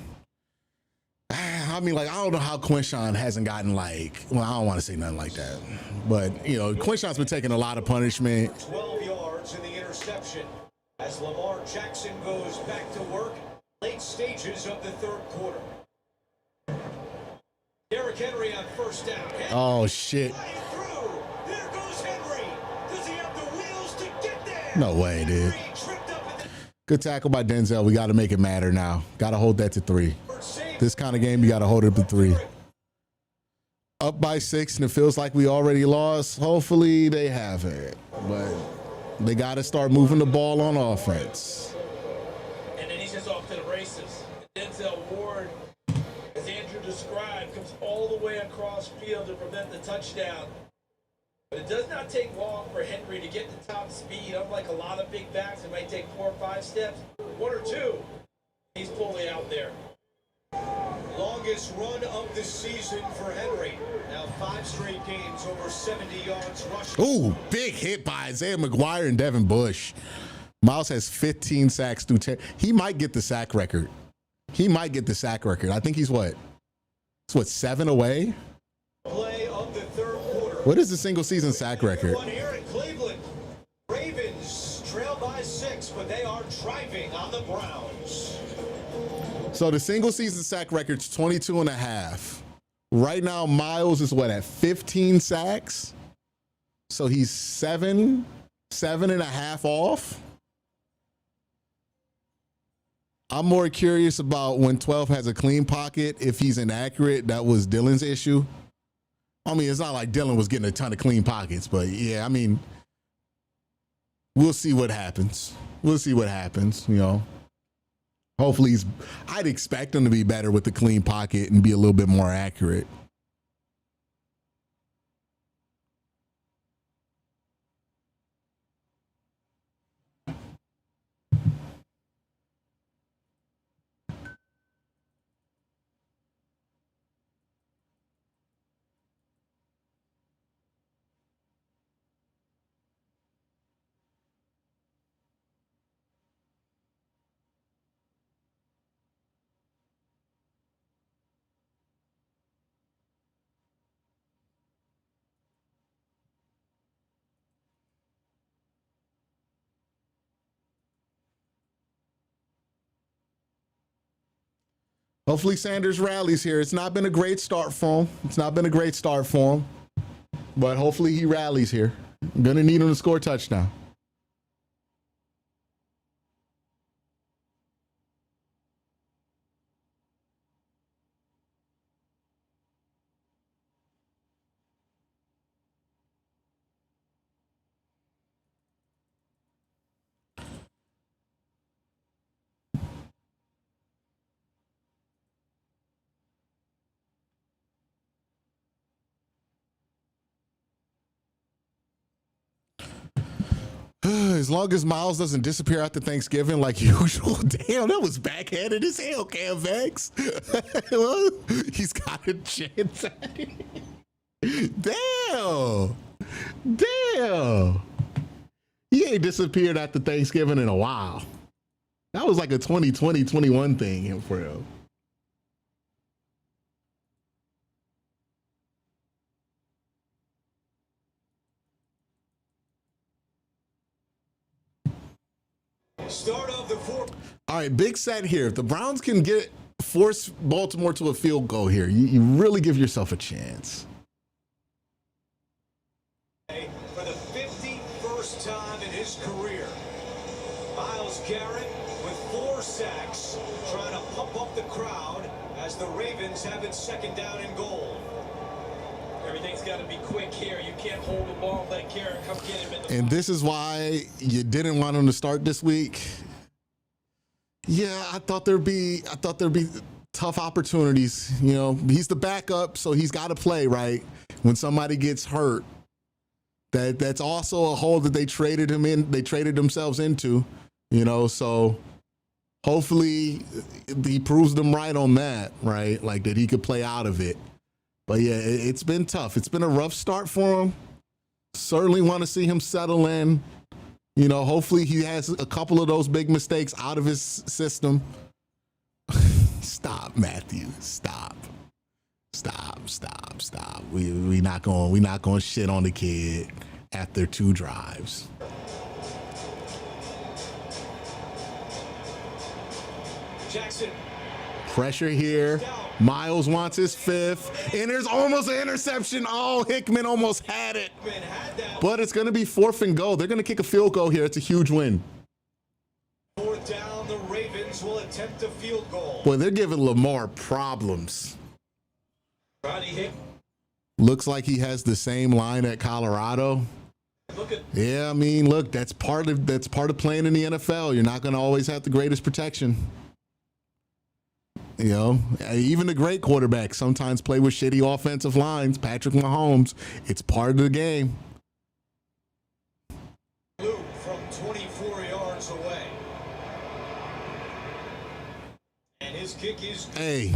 I mean, like, I don't know how Quinshawn hasn't gotten, like, well, I don't want to say nothing like that. But, you know, Quinshawn's been taking a lot of punishment. 12 yards in the interception as Lamar Jackson goes back to work. Late stages of the third quarter. Derrick Henry on first down. Oh, shit. There goes Henry. Does he have the wheels to get there? No way, dude. Good tackle by Denzel. We got to make it matter now. Got to hold that to 3. This kind of game, you got to hold it to 3. Up by 6, and it feels like we already lost. Hopefully they haven't. But they got to start moving the ball on offense. And then he's just off to the races. Denzel Ward, as Andrew described, comes all the way across field to prevent the touchdown. But it does not take long for Henry to get to top speed. Unlike a lot of big backs, it might take 4 or 5 steps. 1 or 2, he's fully out there. Longest run of the season for Henry. Now 5 straight games over 70 yards rushing. Ooh, big hit by Isaiah McGuire and Devin Bush. Miles has 15 sacks through 10. He might get the sack record. He might get the sack record. I think he's what? It's what, 7 away? Play of the third quarter. What is the single season sack record? One here in Cleveland. Ravens trail by 6, but they are driving on the Browns. So the single season sack record's 22 and a half. Right now, Miles is what, at 15 sacks? So he's 7 and a half off. I'm more curious about when 12 has a clean pocket, if he's inaccurate. That was Dylan's issue. I mean, it's not like Dylan was getting a ton of clean pockets, but yeah, I mean, we'll see what happens. We'll see what happens, you know. Hopefully, I'd expect him to be better with the clean pocket and be a little bit more accurate. Hopefully Sanders rallies here. It's not been a great start for him. But hopefully he rallies here. I'm going to need him to score a touchdown. As long as Miles doesn't disappear after Thanksgiving like usual. Damn, that was backhanded as hell, Cam Vex. Well, he's got a chance at it. Damn. He ain't disappeared after Thanksgiving in a while. That was like a 2020-21 thing for him. Start of the fourth. All right, big set here. If the Browns can force Baltimore to a field goal here, you really give yourself a chance. For the 51st time in his career, Myles Garrett with 4 sacks, trying to pump up the crowd as the Ravens have it 2nd down and goal. Everything's got to be quick here. You can't hold the ball and let Garrett come get him in the. And this is why you didn't want him to start this week. Yeah, I thought there'd be tough opportunities. You know, he's the backup, so he's got to play, right? When somebody gets hurt, that's also a hole that they traded him in. They traded themselves into, you know. So hopefully he proves them right on that, right? Like that he could play out of it. But yeah, it's been tough. It's been a rough start for him. Certainly want to see him settle in, You know, hopefully he has a couple of those big mistakes out of his system. Stop, Matthew. Stop. We not going to shit on the kid after 2 drives. Jackson. Pressure here. Miles wants his 5th, and there's almost an interception. Oh, Hickman almost had it. But it's going to be 4th and goal. They're going to kick a field goal here. It's a huge win. 4th down, the Ravens will attempt a field goal. Boy, they're giving Lamar problems. Ronnie Hick. Looks like he has the same line at Colorado. Yeah, I mean, look, that's part of playing in the NFL. You're not going to always have the greatest protection. You know, even the great quarterbacks sometimes play with shitty offensive lines. Patrick Mahomes, it's part of the game. Luke from 24 yards away. And his kick is... Hey,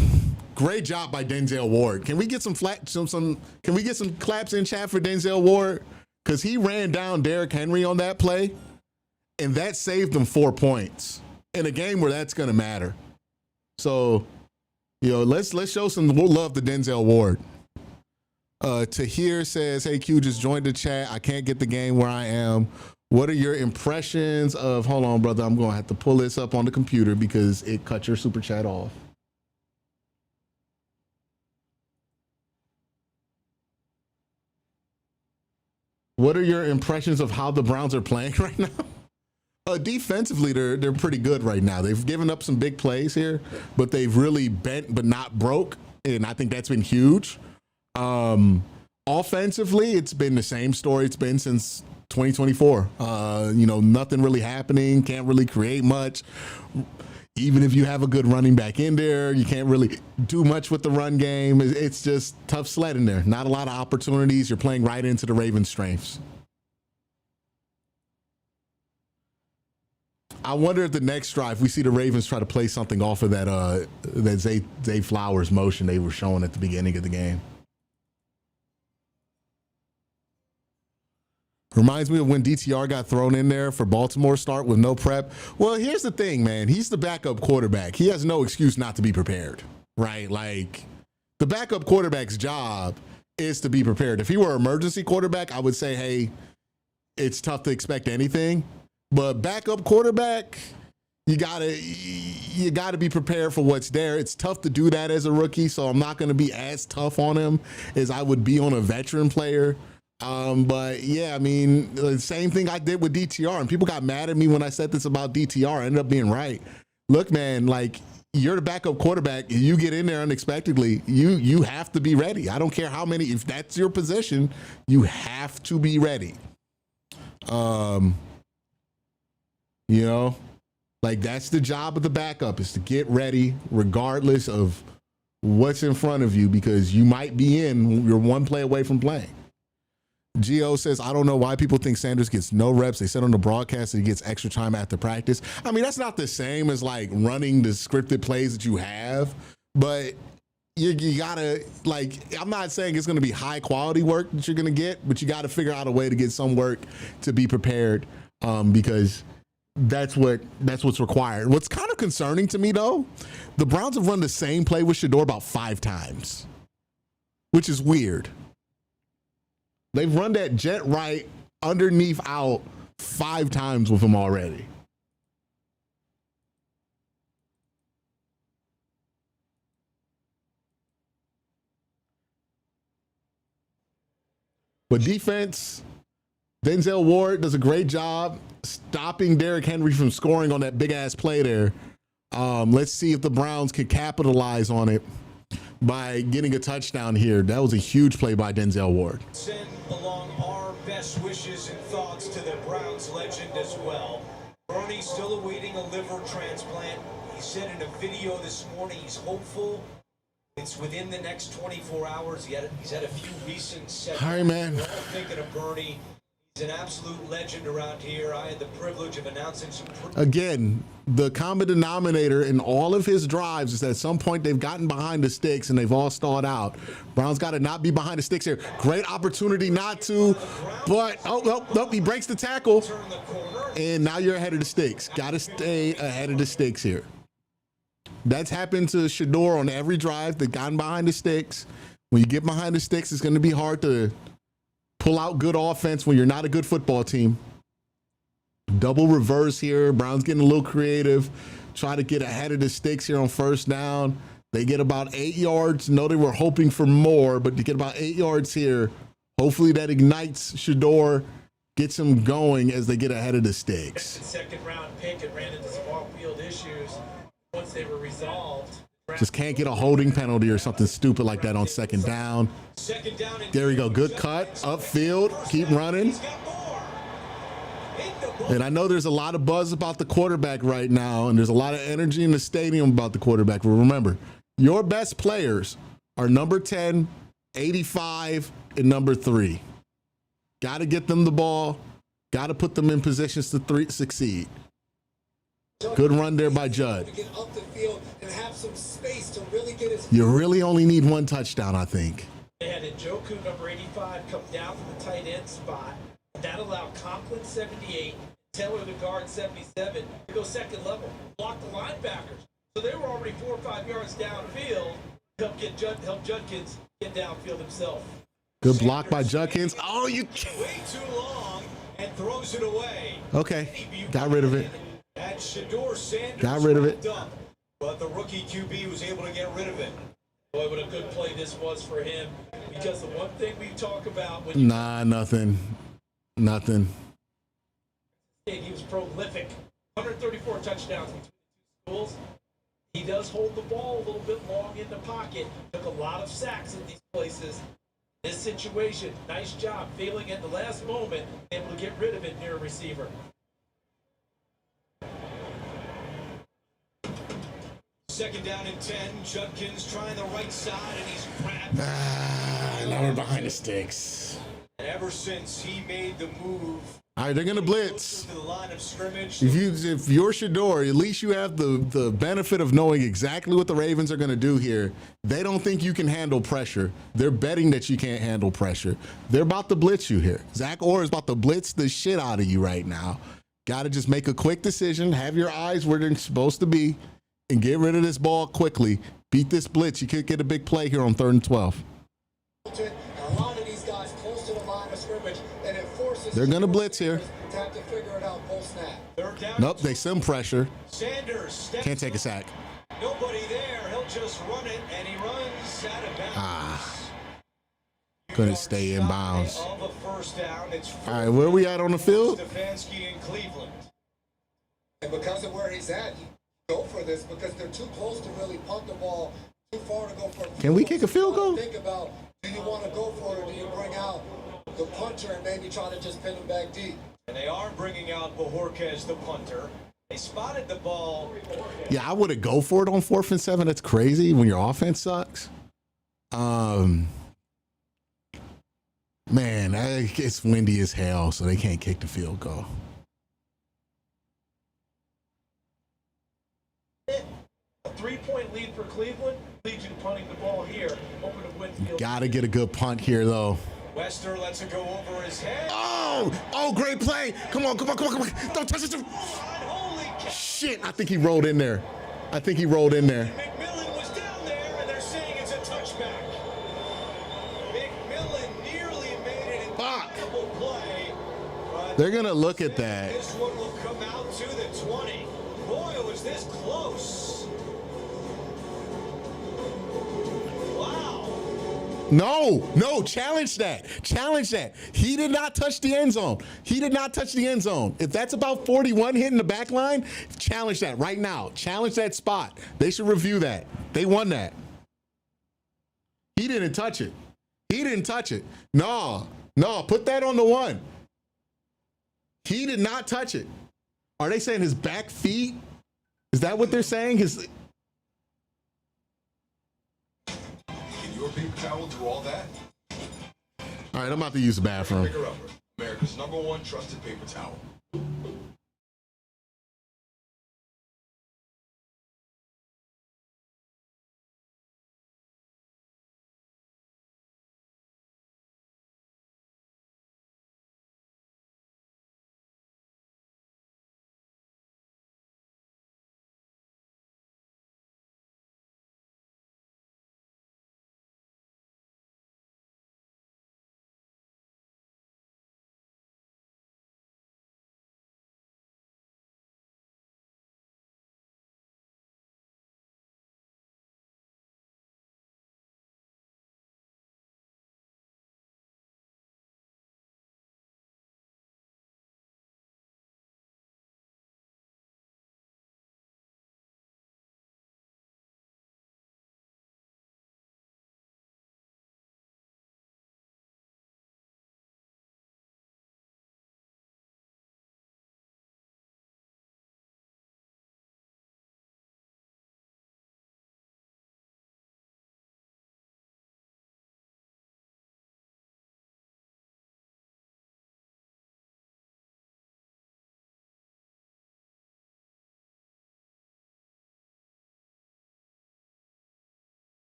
great job by Denzel Ward. Can we get some can we get some claps in chat for Denzel Ward? Because he ran down Derrick Henry on that play, and that saved them 4 points in a game where that's going to matter. So, you know, let's show some love to Denzel Ward. Tahir says, hey, Q, just joined the chat. I can't get the game where I am. What are your impressions of, hold on, brother, I'm going to have to pull this up on the computer because it cut your super chat off. What are your impressions of how the Browns are playing right now? Defensively, they're pretty good right now. They've given up some big plays here, but they've really bent but not broke, and I think that's been huge. Offensively, it's been the same story it's been since 2024. You know, nothing really happening, can't really create much. Even if you have a good running back in there, you can't really do much with the run game. It's just tough sledding there. Not a lot of opportunities. You're playing right into the Ravens' strengths. I wonder if the next drive we see the Ravens try to play something off of that Zay Flowers motion they were showing at the beginning of the game. Reminds me of when DTR got thrown in there for Baltimore start with no prep. Well, here's the thing, man. He's the backup quarterback. He has no excuse not to be prepared, right? Like, the backup quarterback's job is to be prepared. If he were an emergency quarterback, I would say, hey, it's tough to expect anything. But backup quarterback, you gotta be prepared for what's there. It's tough to do that as a rookie, so I'm not going to be as tough on him as I would be on a veteran player. But yeah, I mean, the same thing I did with DTR, and people got mad at me when I said this about DTR. I ended up being right. Look, man, like, you're the backup quarterback. You get in there unexpectedly. You have to be ready. I don't care how many. If that's your position, you have to be ready. You know, like, that's the job of the backup, is to get ready regardless of what's in front of you, because you might be you're one play away from playing. Gio says, I don't know why people think Sanders gets no reps. They said on the broadcast that he gets extra time after practice. I mean, that's not the same as like running the scripted plays that you have, but you gotta, like, I'm not saying it's gonna be high quality work that you're gonna get, but you gotta figure out a way to get some work to be prepared, because that's what's required. What's kind of concerning to me, though, the Browns have run the same play with Shedeur about 5 times, which is weird. They've run that jet right underneath out 5 times with him already. But defense, Denzel Ward does a great job stopping Derrick Henry from scoring on that big-ass play there. Let's see if the Browns can capitalize on it by getting a touchdown here. That was a huge play by Denzel Ward. Send along our best wishes and thoughts to the Browns legend as well. Bernie's still awaiting a liver transplant. He said in a video this morning he's hopeful it's within the next 24 hours. He's had a few recent setbacks. All right, man. We're all thinking of Bernie. He's an absolute legend around here. I had the privilege of announcing some. Again, the common denominator in all of his drives is that at some point they've gotten behind the sticks and they've all stalled out. Browns got to not be behind the sticks here. Great opportunity not to, but oh, he breaks the tackle. And now you're ahead of the sticks. Got to stay ahead of the sticks here. That's happened to Shedeur on every drive. They've gotten behind the sticks. When you get behind the sticks, it's going to be hard to pull out good offense when you're not a good football team. Double reverse here. Browns getting a little creative. Try to get ahead of the sticks here on first down. They get about 8 yards. No, they were hoping for more, but to get about 8 yards here, hopefully that ignites Shedeur, gets him going as they get ahead of the sticks. Second round pick and ran into some off-field issues. Once they were resolved. Just can't get a holding penalty or something stupid like that on second down. There we go. Good cut. Upfield. Keep running. And I know there's a lot of buzz about the quarterback right now, and there's a lot of energy in the stadium about the quarterback. But remember, your best players are number 10, 85, and number 3. Got to get them the ball. Got to put them in positions to succeed. Good run there by Judd. You really only need one touchdown, I think. They had Njoku, number 85, come down from the tight end spot. That allowed Conklin, 78, Taylor, the guard, 77, to go second level, block the linebackers. So they were already 4 or 5 yards downfield. Help Judkins get downfield himself. Good block by Judkins. Oh, you way too long and throws it away. Okay, got rid of it. That Shedeur Sanders got rid of it. Up, but the rookie QB was able to get rid of it. Boy, what a good play this was for him. Because the one thing we talk about when nothing. He was prolific. 134 touchdowns between the two schools. He does hold the ball a little bit long in the pocket. Took a lot of sacks in these places. This situation, nice job failing at the last moment, able to get rid of it near a receiver. Second down and 10. Judkins trying the right side, and he's grabbed. Now we're behind the sticks. And ever since he made the move, all right, they're gonna blitz. to the line of scrimmage. If you're Shedeur, at least you have the benefit of knowing exactly what the Ravens are gonna do here. They don't think you can handle pressure. They're betting that you can't handle pressure. They're about to blitz you here. Zach Orr is about to blitz the shit out of you right now. Got to just make a quick decision. Have your eyes where they're supposed to be. And get rid of this ball quickly. Beat this blitz. You could get a big play here on 3rd and 12. A lot of these guys close to the line of scrimmage, and it forces they're going to blitz here. to have to figure it out full snap. Nope, they sim pressure. Sanders can't take a sack. Nobody there. He'll just run it, and he runs out of bounds. Couldn't stay in bounds. Of a first down. It's all right, where are we at on the field? Stefanski in Cleveland. And because of where he's at, go for this because they're too close to really punt the ball, too far to go for. Can we kick a field goal? Think about, do you want to go for it or do you bring out the punter and maybe try to just pin him back deep? And they are bringing out Bojorquez, the punter. They spotted the ball. Yeah, I wouldn't go for it on 4th and 7. That's crazy when your offense sucks. Man, it's windy as hell, so they can't kick the field goal. A 3-point lead for Cleveland leads you to punting the ball here, hoping to win field. Got to get a good punt here, though. Wester lets it go over his head. Oh, great play. Come on. Don't touch it. Shit, I think he rolled in there. McMillan was down there, and they're saying it's a touchback. McMillan nearly made it in double play. They're going to look at that. This one will come out to the 20. Boy, was this close. Wow. No, challenge that. He did not touch the end zone. If that's about 41 hitting the back line, challenge that right now. Challenge that spot. They should review that. They won that. He didn't touch it. No, put that on the 1. He did not touch it. Are they saying his back feet? Is that what they're saying? Can your paper towel do all that? All right, I'm about to use the bathroom. America's #1 trusted paper towel.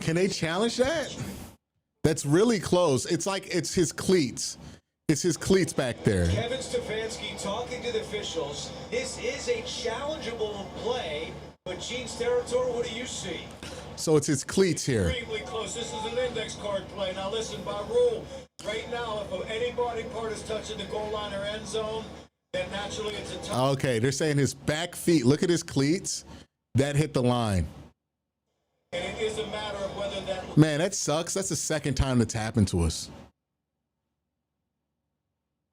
Can they challenge that? That's really close. It's like it's his cleats. It's his cleats back there. Kevin Stefanski talking to the officials. This is a challengeable play, but Gene's territory, what do you see? So it's his cleats here. Extremely close. This is an index card play. Now listen, by rule, right now, if any body part is touching the goal line or end zone, then naturally it's a touch. Okay, they're saying his back feet. Look at his cleats. That hit the line. And it is a matter of whether that... Man, that sucks. That's the second time that's happened to us.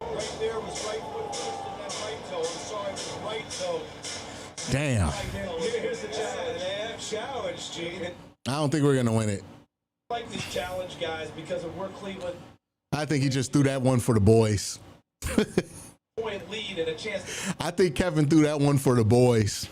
Right there was right foot first and then right toe. I'm sorry, it was right toe. Damn. Here's the challenge. They have challenged, Gene. I don't think we're going to win it. I like these challenge guys because of where Cleveland I think he just threw that one for the boys. point lead and a chance. I think Kevin threw that one for the boys.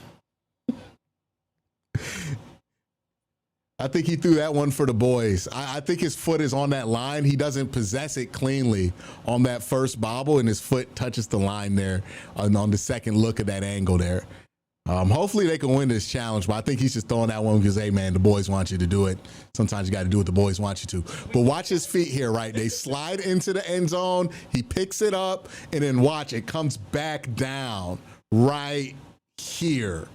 I think he threw that one for the boys. I think his foot is on that line. He doesn't possess it cleanly on that first bobble, and his foot touches the line there on the second look at that angle there. Hopefully they can win this challenge, but I think he's just throwing that one because, hey, man, the boys want you to do it. Sometimes you got to do what the boys want you to. But watch his feet here, right? They slide into the end zone. He picks it up, and then watch, it comes back down right here.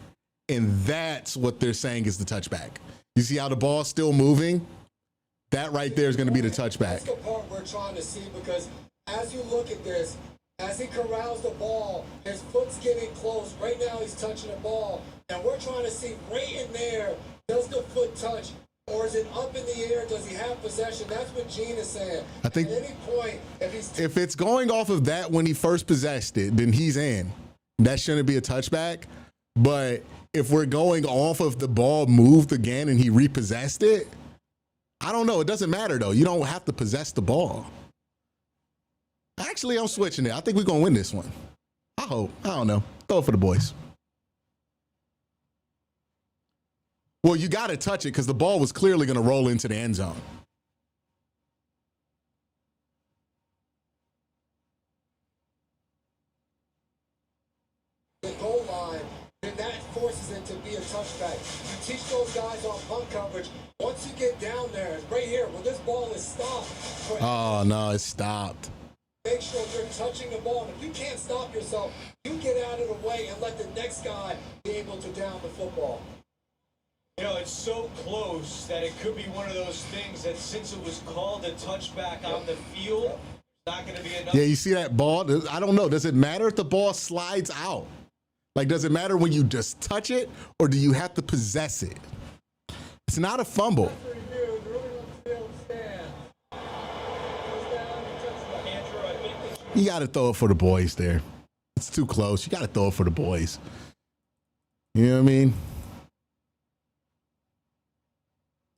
And that's what they're saying is the touchback. You see how the ball's still moving? That right there is going to be the touchback. That's the part we're trying to see, because as you look at this, as he corrals the ball, his foot's getting close. Right now he's touching the ball. And we're trying to see right in there, does the foot touch? Or is it up in the air? Does he have possession? That's what Gene is saying. I think at any point, if it's going off of that when he first possessed it, then he's in. That shouldn't be a touchback. But if we're going off of the ball moved again and he repossessed it, I don't know. It doesn't matter, though. You don't have to possess the ball. Actually, I'm switching it. I think we're going to win this one. I hope. I don't know. Throw it for the boys. Well, you got to touch it because the ball was clearly going to roll into the end zone. the goal line, then that forces it to be a touchback. You teach those guys on punt coverage, once you get down there, right here, when this ball is stopped. Oh, no, it stopped. Make sure you're touching the ball. And if you can't stop yourself, you get out of the way and let the next guy be able to down the football. You know, it's so close that it could be one of those things that since it was called a touchback on the field, not going to be enough. Yeah, you see that ball? I don't know. Does it matter if the ball slides out? Like, does it matter when you just touch it, or do you have to possess it? It's not a fumble. You got to throw it for the boys there. It's too close. You got to throw it for the boys. You know what I mean?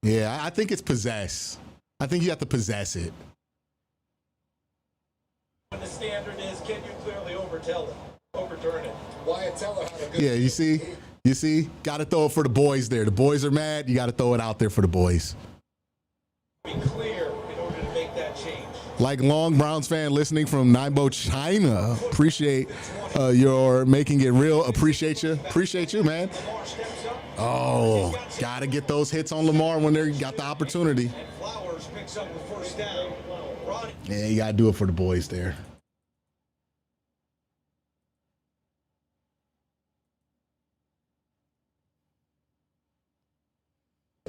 Yeah, I think it's possess. I think you have to possess it. The standard is, can you clearly overturn it? Wyatt Teller had a good Yeah, you see? Got to throw it for the boys there. The boys are mad. You got to throw it out there for the boys. Be clear in order to make that change. Like long Browns fan listening from Naibo, China. Appreciate your making it real. Appreciate you, man. Oh, got to get those hits on Lamar when they got the opportunity. And Flowers picks up the first down. Yeah, you got to do it for the boys there.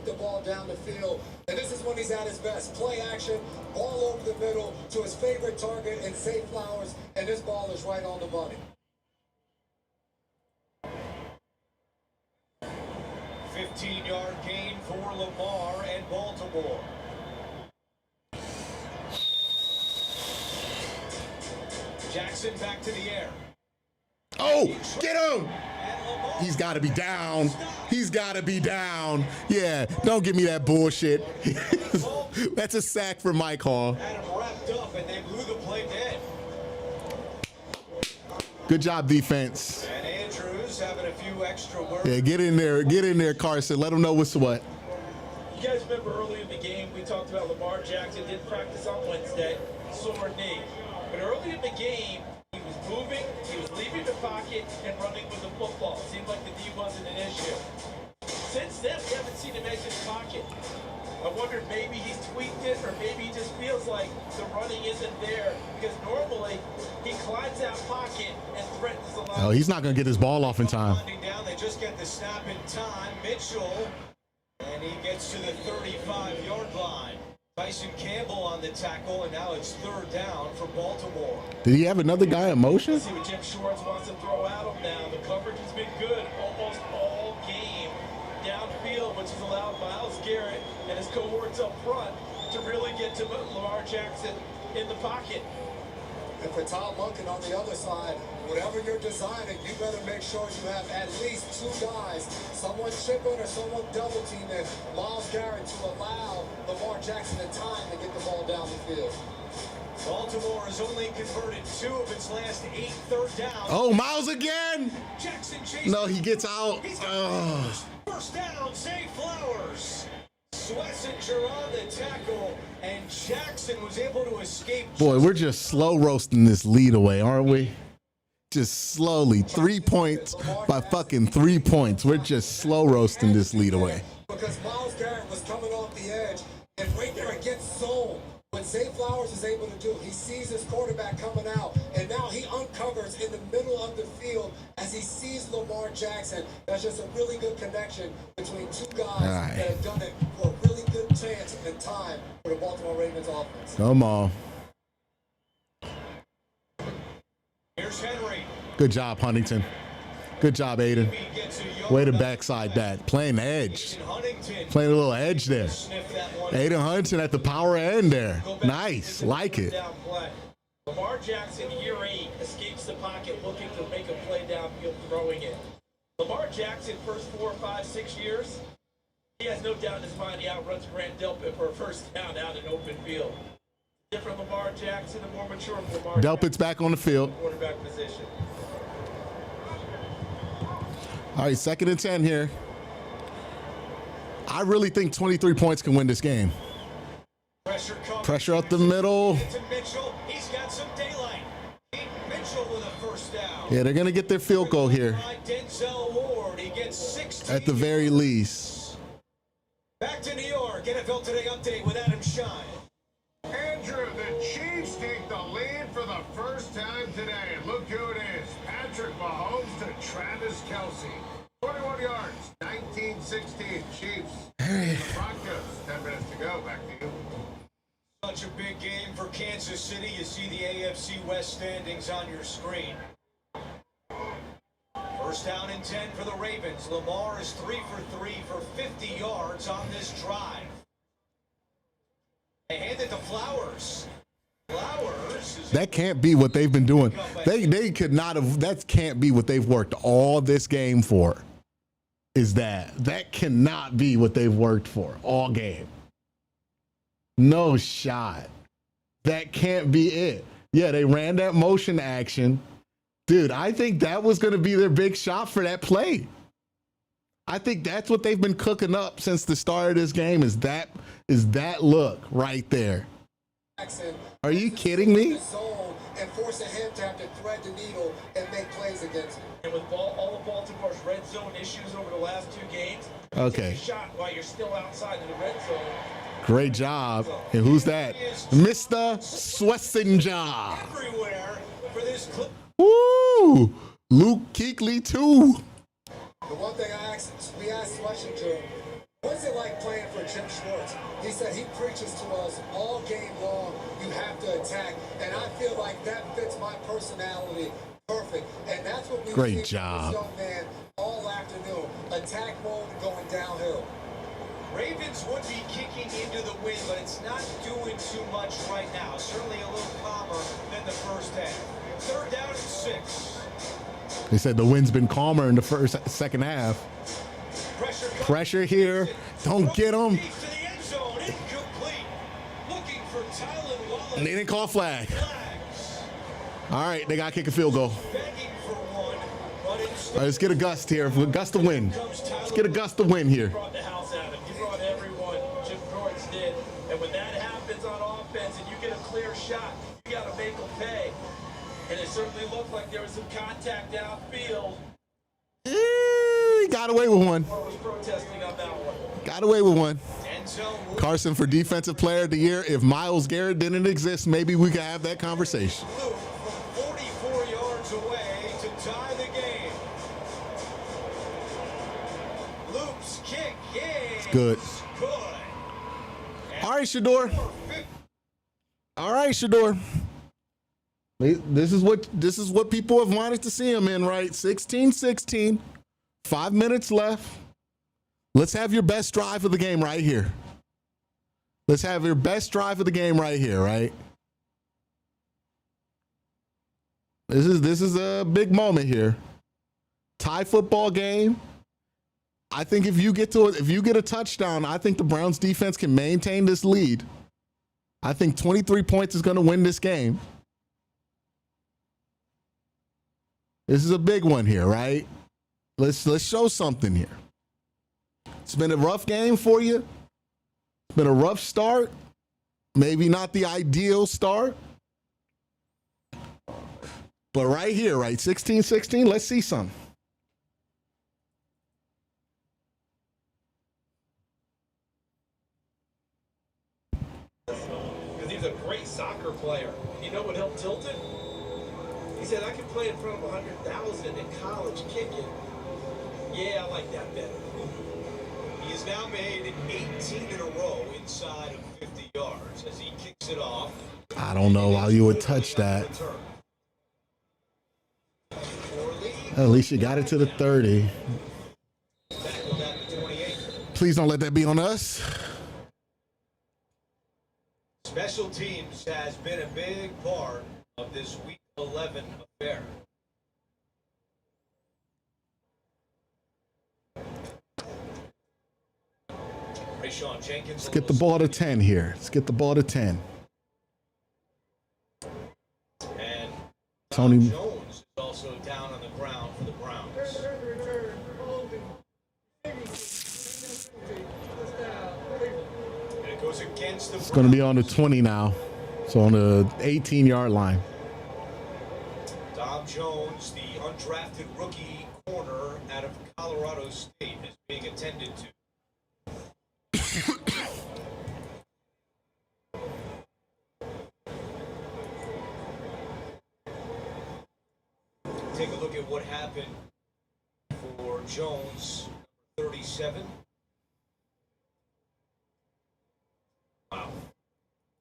The ball down the field, and this is when he's at his best. Play action, ball over the middle to his favorite target and Zay Flowers, and this ball is right on the money. 15-yard gain for Lamar and Baltimore. Jackson back to the air. Oh, get him! He's got to be down. He's got to be down. Yeah, don't give me that bullshit. That's a sack for Mike Hall. Had him wrapped up, and they blew the play dead. Good job, defense. And Andrews having a few extra words. Yeah, get in there, Carson. Let them know what's what. You guys remember early in the game, we talked about Lamar Jackson didn't practice on Wednesday, sore knee. But early in the game, he was moving, he was leaving the pocket and running with the football. Seemed like the knee wasn't an issue. Since then, we haven't seen him exit the pocket. I wondered maybe he's tweaked it or maybe he just feels like the running isn't there because normally he climbs that pocket and threatens the line. Oh, he's not going to get his ball off in time. Down, they just get the snap in time. Mitchell, and he gets to the 35-yard line. Tyson Campbell on the tackle, and now it's third down for Baltimore. Did he have another guy in motion? Let's see what Jim Schwartz wants to throw at him now. The coverage has been good almost all game downfield, which has allowed Myles Garrett and his cohorts up front to really get to Lamar Jackson in the pocket. And for Tom Munkin on the other side, whatever you're designing, you better make sure you have at least two guys, someone chipping or someone double teaming Myles Garrett to allow Lamar Jackson the time to get the ball down the field. Baltimore has only converted 2 of its last 8 third downs. Oh, Myles again! Jackson chases. No, he gets out. First down, Zay Flowers. Schlesinger on the tackle, and Jackson was able to escape. Boy, we're just slow roasting this lead away, aren't we? Just slowly. 3 points by fucking 3 points. We're just slow roasting this lead away. Because Myles Garrett was coming off the edge, and right there it gets zone. What Zay Flowers is able to do, he sees his quarterback coming out, and now he uncovers in the middle of the field as he sees Lamar Jackson. That's just a really good connection between two guys that have done it for a really good chance and time for the Baltimore Ravens offense. Come on. Here's Henry. Good job, Huntington. Good job, Aiden. Way to backside that. Playing the edge. Playing a little edge there. Aiden Huntington at the power end there. Nice. Like it. Lamar Jackson, year 8, escapes the pocket looking to make a play downfield, throwing it. Lamar Jackson, first 4, 5, 6 years, he has no doubt in his mind he outruns Grant Delpit for a first down out in open field. Different Lamar Jackson, the more mature Lamar Delpit's back on the field. Quarterback position. All right, 2nd and 10 here. I really think 23 points can win this game. Pressure up the middle. He's got some daylight. Mitchell with a first down. Yeah, they're going to get their field goal here. Denzel Ward, he gets 16. At the very least. Back to New York. NFL Today update with Adam Shine. Andrew, the Chiefs take the lead for the first time today. Look who it is. Patrick Mahomes to Travis Kelce. 21 yards, 19-16 Chiefs. The Broncos, 10 minutes to go. Back to you. Such a big game for Kansas City. You see the AFC West standings on your screen. First down and 10 for the Ravens. Lamar is 3 for 3 for 50 yards on this drive. They hand it to Flowers. Flowers is That can't be what they've been doing. They could not have. That can't be what they've worked all this game for. Is that cannot be what they've worked for all game? No shot. That can't be it. Yeah, they ran that motion action. Dude, I think that was going to be their big shot for that play. I think that's what they've been cooking up since the start of this game is that look right there. Are you kidding me? And forcing him to have to thread the needle and make plays against him. And with all of Baltimore's red zone issues over the last 2 games, okay. Take a shot while you're still outside of the red zone. Great job. And who's that? Mr. Swessinger. Everywhere for this clip. Woo! Luke Kuechly too. The one thing we asked Schlesinger, what's it like playing for Jim Schwartz? He said he preaches to us all game long, you have to attack. And I feel like that fits my personality perfect. And that's what we've Great seen job. from this young man all afternoon. Attack mode going downhill. Ravens would be kicking into the wind, but it's not doing too much right now. Certainly a little calmer than the first half. 3rd down and 6. They said the wind's been calmer in the second half. Pressure here. Don't get them. And they didn't call flag. All right, they got to kick a field goal. All right, let's get a gust here. A gust of wind. Let's get a gust of wind here. Brought the house out of him. He brought everyone. Jim Schwartz did. And when that happens on offense and you get a clear shot, you got to make them pay. And it certainly looked like there was some contact downfield. He got away with one. Was protesting on that one. Got away with one. Carson for Defensive Player of the Year. If Myles Garrett didn't exist, maybe we could have that conversation. 44 yards away to tie the game. Luke's kick is good. All right, Shador. All right, Shador. This is what people have wanted to see him in, right? 16-16. 5 minutes left. Let's have your best drive of the game right here. Let's have your best drive of the game right here, right? This is a big moment here. Tie football game. I think if you get a touchdown, I think the Browns defense can maintain this lead. I think 23 points is going to win this game. This is a big one here, right? Let's show something here. It's been a rough game for you. It's been a rough start. Maybe not the ideal start. But right here, right? 16-16, let's see some. Because he's a great soccer player. You know what helped Tilton? He said, I could play in front of 100,000 in college kicking. Yeah, I like that better. He has now made 18 in a row inside of 50 yards as he kicks it off. I don't know how you would touch that. At least you got it to the 30. Please don't let that be on us. Special teams has been a big part of this Week 11 affair. Let's get the ball to 10 here. Let's get the ball to 10. And Tony Jones is also down on the ground for the Browns. And it goes against the It's going to be on the 20 now. So on the 18-yard line. Dom Jones, the undrafted rookie corner out of Colorado State, is being attended to. Take a look at what happened for Jones, 37. Wow.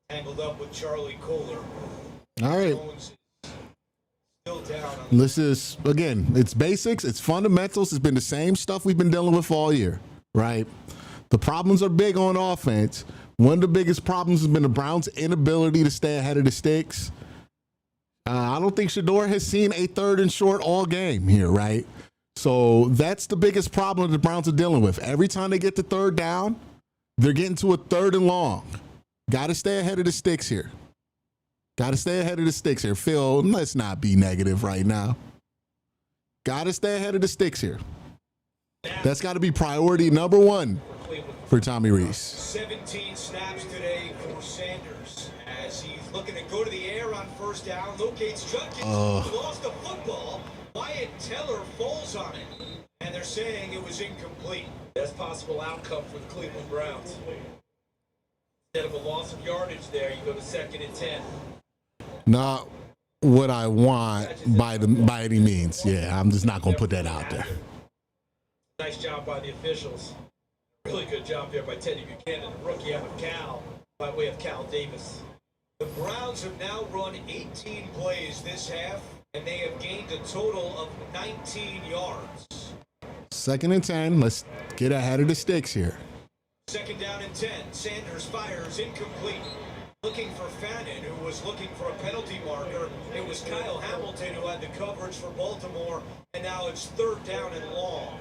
Tangled up with Charlie Kohler. All right. Jones is still down. This is, again, it's basics, it's fundamentals. It's been the same stuff we've been dealing with all year, right? The problems are big on offense. One of the biggest problems has been the Browns' inability to stay ahead of the sticks. I don't think Shedeur has seen a 3rd and short all game here, right? So that's the biggest problem the Browns are dealing with. Every time they get to 3rd down, they're getting to a 3rd and long. Got to stay ahead of the sticks here. Got to stay ahead of the sticks here. Phil, let's not be negative right now. Got to stay ahead of the sticks here. That's got to be priority number 1 for Tommy Rees. 17 snaps today for Sanders as he's looking to go to the air on 1st down. Locates Judkins, lost the football. Wyatt Teller falls on it, and they're saying it was incomplete. Best possible outcome for the Cleveland Browns. Instead of a loss of yardage there, you go to 2nd and 10. Not what I want by any means. Yeah, I'm just not going to put that out there. Nice job by the officials. Really good job there by Teddy Buchanan, the rookie out of Cal, by way of Cal Davis. The Browns have now run 18 plays this half, and they have gained a total of 19 yards. 2nd and 10. Let's get ahead of the sticks here. 2nd down and 10. Sanders fires incomplete. Looking for Fannin, who was looking for a penalty marker. It was Kyle Hamilton who had the coverage for Baltimore, and now it's 3rd down and long.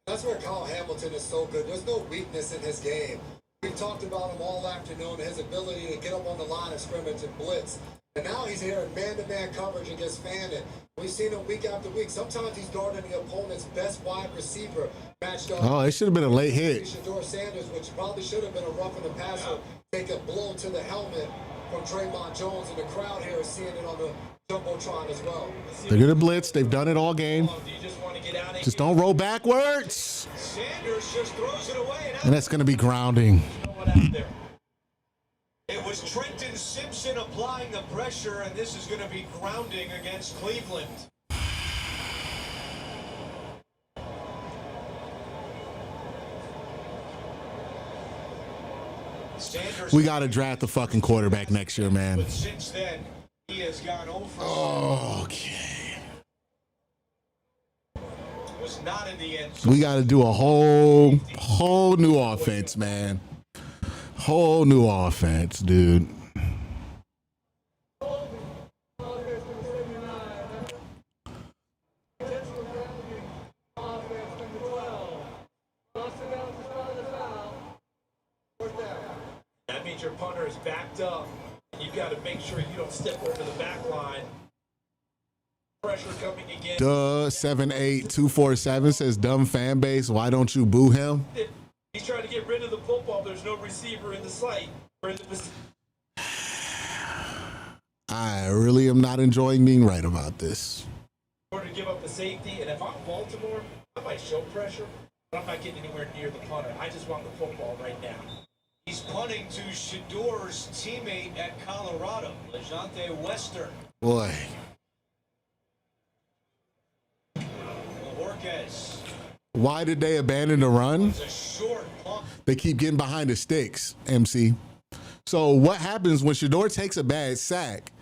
That's where Kyle Hamilton is so good. There's no weakness in his game. We've talked about him all afternoon, his ability to get up on the line of scrimmage and blitz. And now he's here in man-to-man coverage against Fannin. We've seen him week after week. Sometimes he's guarding the opponent's best wide receiver matched up. Oh, it should have been a late hit. Shedeur Sanders, which probably should have been a roughing the passer, take a blow to the helmet from Draymond Jones, and the crowd here is seeing it on the Jumbotron as well. They're going to blitz. They've done it all game. Just don't roll backwards. Sanders just throws it away. And that's going to be grounding. It was Trenton Simpson applying the pressure, and this is going to be grounding against Cleveland. Sanders, we got to draft the fucking quarterback next year, man. But since then, he has gone over. Okay. Was not in the end zone. We got to do a whole new offense, man. Whole new offense, dude. That means your punter is backed up. You've got to make sure you don't step over the back line. Pressure coming again. 78247 says dumb fan base. Why don't you boo him? He's trying to get rid of the football. There's no receiver in the sight. I really am not enjoying being right about this. In order to give up the safety, and if I'm Baltimore, I might show pressure, but I'm not getting anywhere near the punter. I just want the football right now. He's punting to Shedeur's teammate at Colorado, LeJante Western. Boy. Borges. Why did they abandon the run? It's a short pump. They keep getting behind the sticks, MC. So what happens when Shedeur takes a bad sack?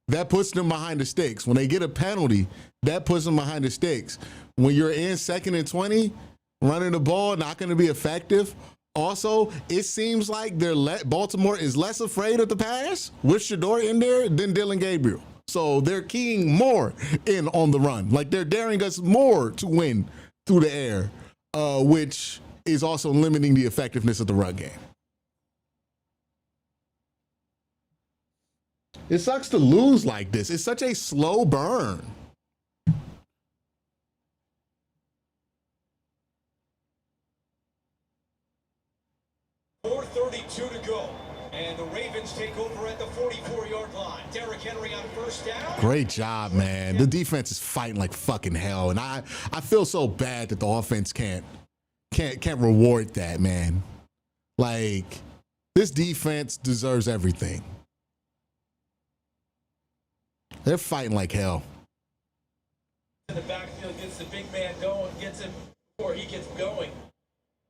That puts them behind the sticks. When they get a penalty, that puts them behind the sticks. When you're in 2nd and 20, running the ball, not going to be effective. Also, it seems like Baltimore is less afraid of the pass with Shedeur in there than Dillon Gabriel. So they're keying more in on the run. Like they're daring us more to win through the air, which is also limiting the effectiveness of the run game. It sucks to lose like this. It's such a slow burn. .432 to go. And the Ravens take over at the 44-yard line. Derrick Henry on 1st down. Great job, man. The defense is fighting like fucking hell. And I feel so bad that the offense can't reward that, man. Like, this defense deserves everything. They're fighting like hell. In the backfield, gets the big man going, gets him before he gets going.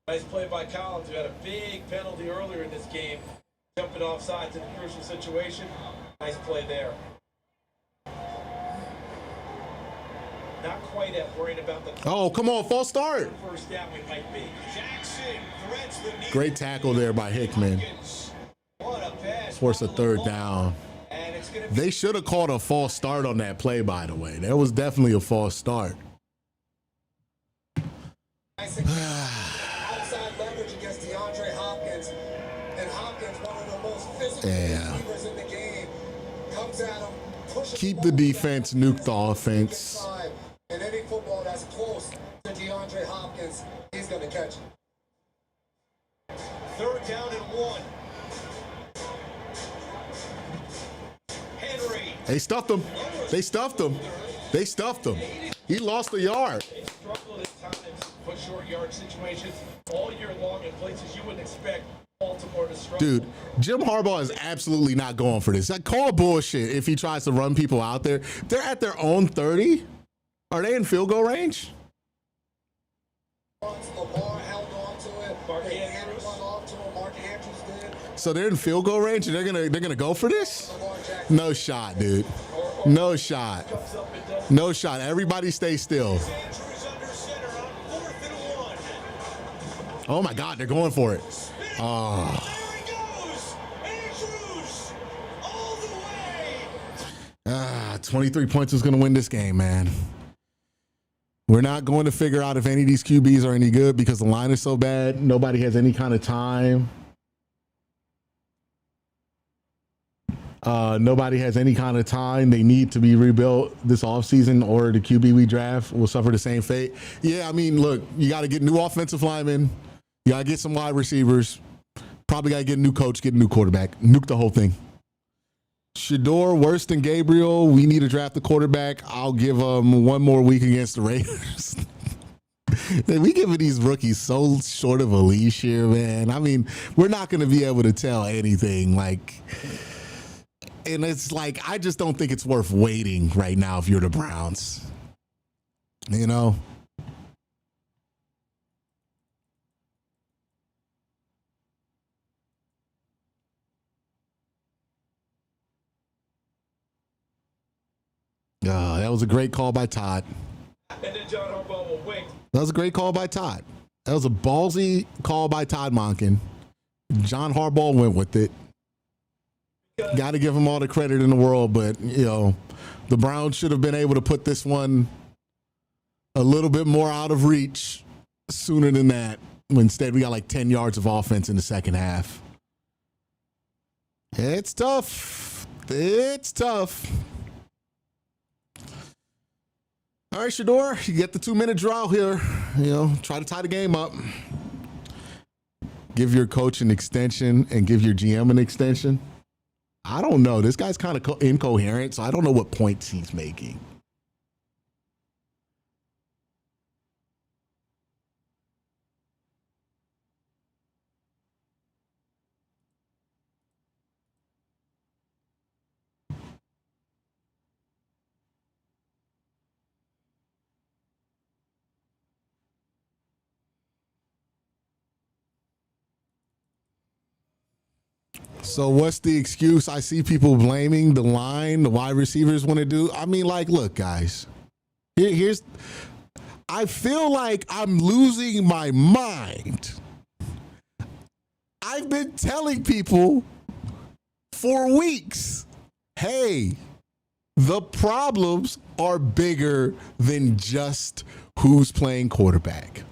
Nice play by Collins, who had a big penalty earlier in this game. Jumping off sides in a crucial situation. Nice play there. Not quite worried about the... Oh, come on, false start. First down we might be. Jackson threads the knee. Great tackle there by Hickman. What a pass. Force a 3rd down. And it's They should have called a false start on that play, by the way. There was definitely a false start. Outside leverage against DeAndre Hopkins. And Hopkins, one of the most physical receivers in the game, comes at him, pushes Keep the defense, nuke the offense. And any football that's close to DeAndre Hopkins, he's going to catch it. 3rd down and 1. Henry. They stuffed him. They stuffed him. They stuffed him. He lost a yard. They struggle at times, put short yard situations all year long in places you wouldn't expect Baltimore to struggle. Dude, Jim Harbaugh is absolutely not going for this. I call bullshit if he tries to run people out there. They're at their own 30. Are they in field goal range? Lamar held on to it. Mark They Andrews. handed one off to him. Mark Andrews did. So they're in field goal range and they're gonna go for this? No shot, dude. No shot. No shot. Everybody stay still. Andrews under center on 4th and 1. Oh my God, they're going for it. Oh. There he goes. Andrews all the way. 23 points is gonna win this game, man. We're not going to figure out if any of these QBs are any good because the line is so bad. Nobody has any kind of time. Nobody has any kind of time. They need to be rebuilt this offseason or the QB we draft will suffer the same fate. Yeah, I mean, look, you got to get new offensive linemen. You got to get some wide receivers. Probably got to get a new coach, get a new quarterback. Nuke the whole thing. Shador worse than Gabriel. We need to draft the quarterback. I'll give them one more week against the Raiders. We giving these rookies so short of a leash here, man. I mean, we're not going to be able to tell anything. And it's like, I just don't think it's worth waiting right now if you're the Browns. You know? That was a great call by Todd. And then John Harbaugh will wink. That was a great call by Todd. That was a ballsy call by Todd Monken. John Harbaugh went with it. Got to give him all the credit in the world, but, you know, the Browns should have been able to put this one a little bit more out of reach sooner than that. Instead, we got like 10 yards of offense in the second half. It's tough. It's tough. All right, Shador, you get the 2-minute draw here. You know, try to tie the game up. Give your coach an extension and give your GM an extension. I don't know. This guy's kind of incoherent, so I don't know what points he's making. So what's the excuse? I see people blaming the line, the wide receivers want to do. I mean, like, look, guys. I feel like I'm losing my mind. I've been telling people for weeks, hey, the problems are bigger than just who's playing quarterback.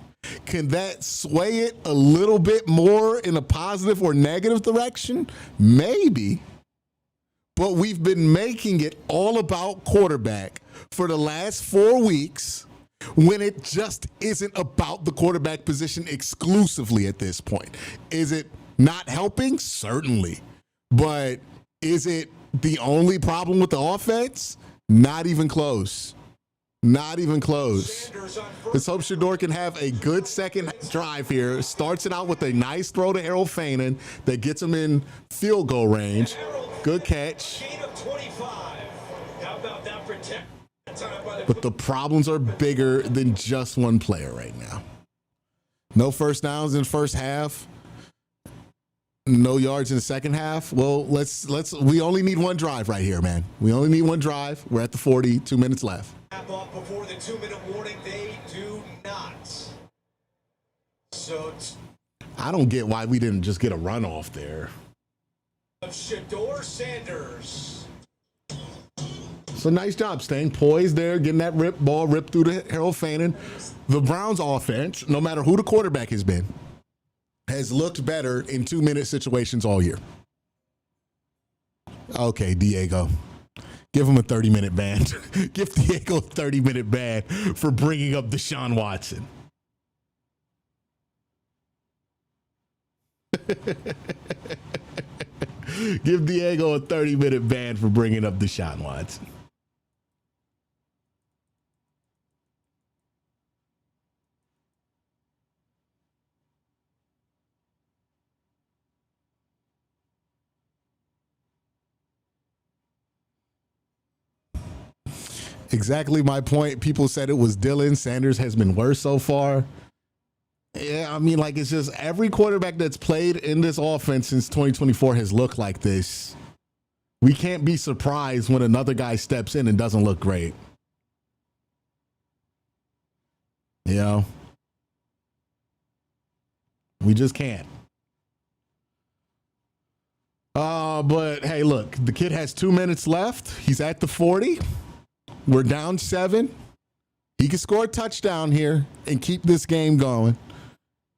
Can that sway it a little bit more in a positive or negative direction? Maybe. But we've been making it all about quarterback for the last 4 weeks when it just isn't about the quarterback position exclusively at this point. Is it not helping? Certainly. But is it the only problem with the offense? Not even close. Not even close. Let's hope Shador can have a good second drive here. Starts it out with a nice throw to Harold Fainin that gets him in field goal range. Good catch. But the problems are bigger than just one player right now. No first downs in the first half. No yards in the second half. Well, we only need one drive right here, man. We only need one drive. We're at the 40, 2 minutes left. Off before the 2-minute warning, they do not. So I don't get why we didn't just get a runoff there. Shador Sanders. So nice job staying poised there, getting that ball ripped through the Harold Fannin. The Browns offense, no matter who the quarterback has been, has looked better in 2-minute situations all year. Okay, Diego. Give him a 30-minute ban. Give Diego a 30-minute ban for bringing up Deshaun Watson. Give Diego a 30-minute ban for bringing up Deshaun Watson. Exactly my point. People said it was Dylan. Sanders has been worse so far. Yeah, I mean, like, it's just every quarterback that's played in this offense since 2024 has looked like this. We can't be surprised when another guy steps in and doesn't look great. You know? We just can't. But hey, look, the kid has 2 minutes left. He's at the 40. We're down 7. He can score a touchdown here and keep this game going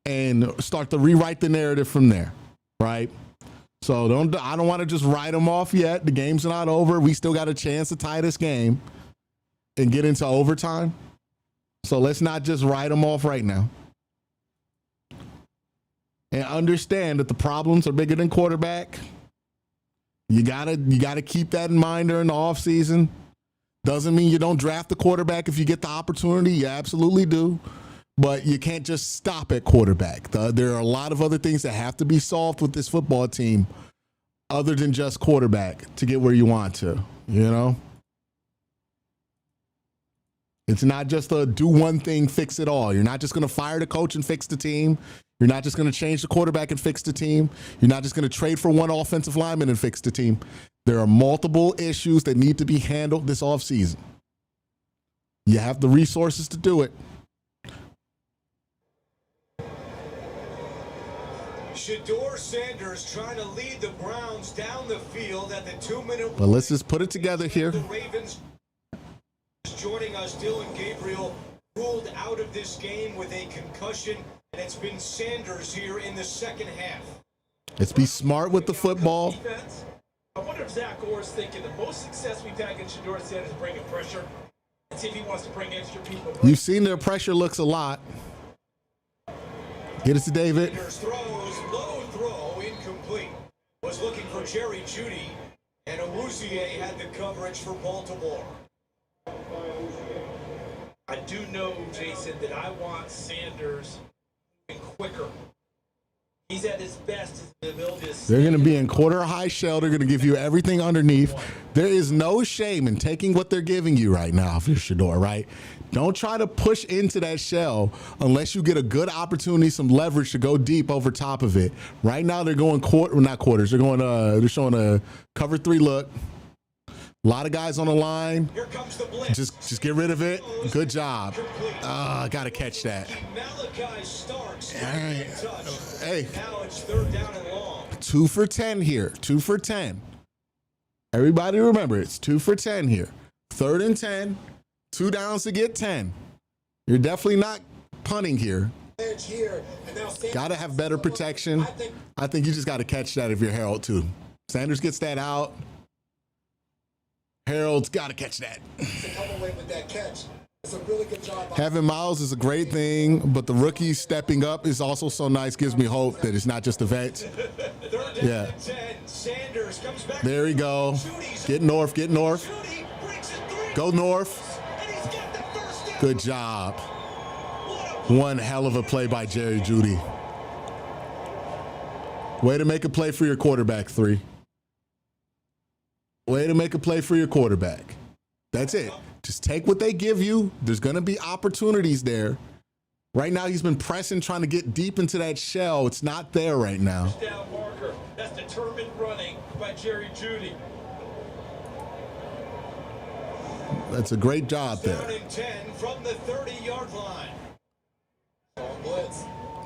and start to rewrite the narrative from there, right? So I don't want to just write him off yet. The game's not over. We still got a chance to tie this game and get into overtime. So let's not just write him off right now. And understand that the problems are bigger than quarterback. You gotta keep that in mind during the offseason. Doesn't mean you don't draft the quarterback if you get the opportunity. You absolutely do. But you can't just stop at quarterback. There are a lot of other things that have to be solved with this football team other than just quarterback to get where you want to, you know? It's not just a do one thing, fix it all. You're not just going to fire the coach and fix the team. You're not just going to change the quarterback and fix the team. You're not just going to trade for one offensive lineman and fix the team. There are multiple issues that need to be handled this offseason. You have the resources to do it. Shedeur Sanders trying to lead the Browns down the field at the 2-minute. But let's just put it together here. The Ravens joining us. Dylan Gabriel ruled out of this game with a concussion, and it's been Sanders here in the second half. Let's be smart with the football. Defense. I wonder if Zach Orr's thinking the most success we've had against Shedeur Sanders is bringing pressure. And see if he wants to bring extra people. You've seen their pressure looks a lot. Get it to David. Sanders throws, low throw, incomplete. Was looking for Jerry Jeudy, and Awuzie had the coverage for Baltimore. I do know, Jason, that I want Sanders moving quicker. He's at his best in the middle of this. They're going to be in quarter high shell. They're going to give you everything underneath. There is no shame in taking what they're giving you right now if you're Shedeur, right? Don't try to push into that shell unless you get a good opportunity, some leverage to go deep over top of it. Right now they're going not quarters. They're going they're showing a cover 3 look. A lot of guys on the line. Here comes the blitz. Just get rid of it. Good job. Got to catch that. All right. Hey. Now it's 3rd down and long. 2 for 10 here. 2 for 10. Everybody remember, it's 2 for 10 here. 3rd and 10. 2 downs to get 10. You're definitely not punting here. Got to have better protection. I think you just got to catch that if you're Harold too. Sanders gets that out. Harold's got to catch that. Having Miles is a great thing, but the rookie stepping up is also so nice. Gives me hope that it's not just the vets. Yeah. There we go. Get north. Get north. Go north. Good job. One hell of a play by Jerry Jeudy. Way to make a play for your quarterback, 3. Way to make a play for your quarterback. That's it. Just take what they give you. There's going to be opportunities there. Right now, he's been pressing, trying to get deep into that shell. It's not there right now. Down marker. That's determined running by Jerry Jeudy. That's a great job there. 3rd and 10 from the 30-yard line.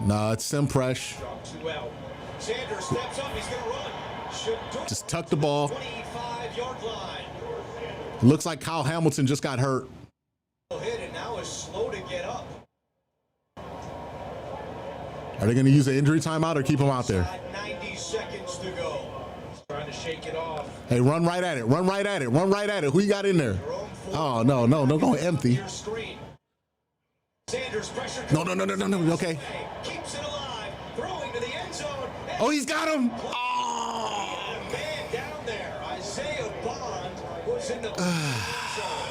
No, it's Simpresh. Sanders steps up. He's going to run. Just tuck the ball. 25-yard line. Looks like Kyle Hamilton just got hurt. Hit and now is slow to get up. Are they going to use an injury timeout or keep him out there? 90 seconds to go. He's trying to shake it off. Hey, run right at it. Run right at it. Run right at it. Who you got in there? Oh, no, no, no, going empty. Sanders pressure. No. Okay. Keeps it alive. Throwing to the end zone. Oh, he's got him. Oh. Man down there. Isaiah Bond was in the end zone.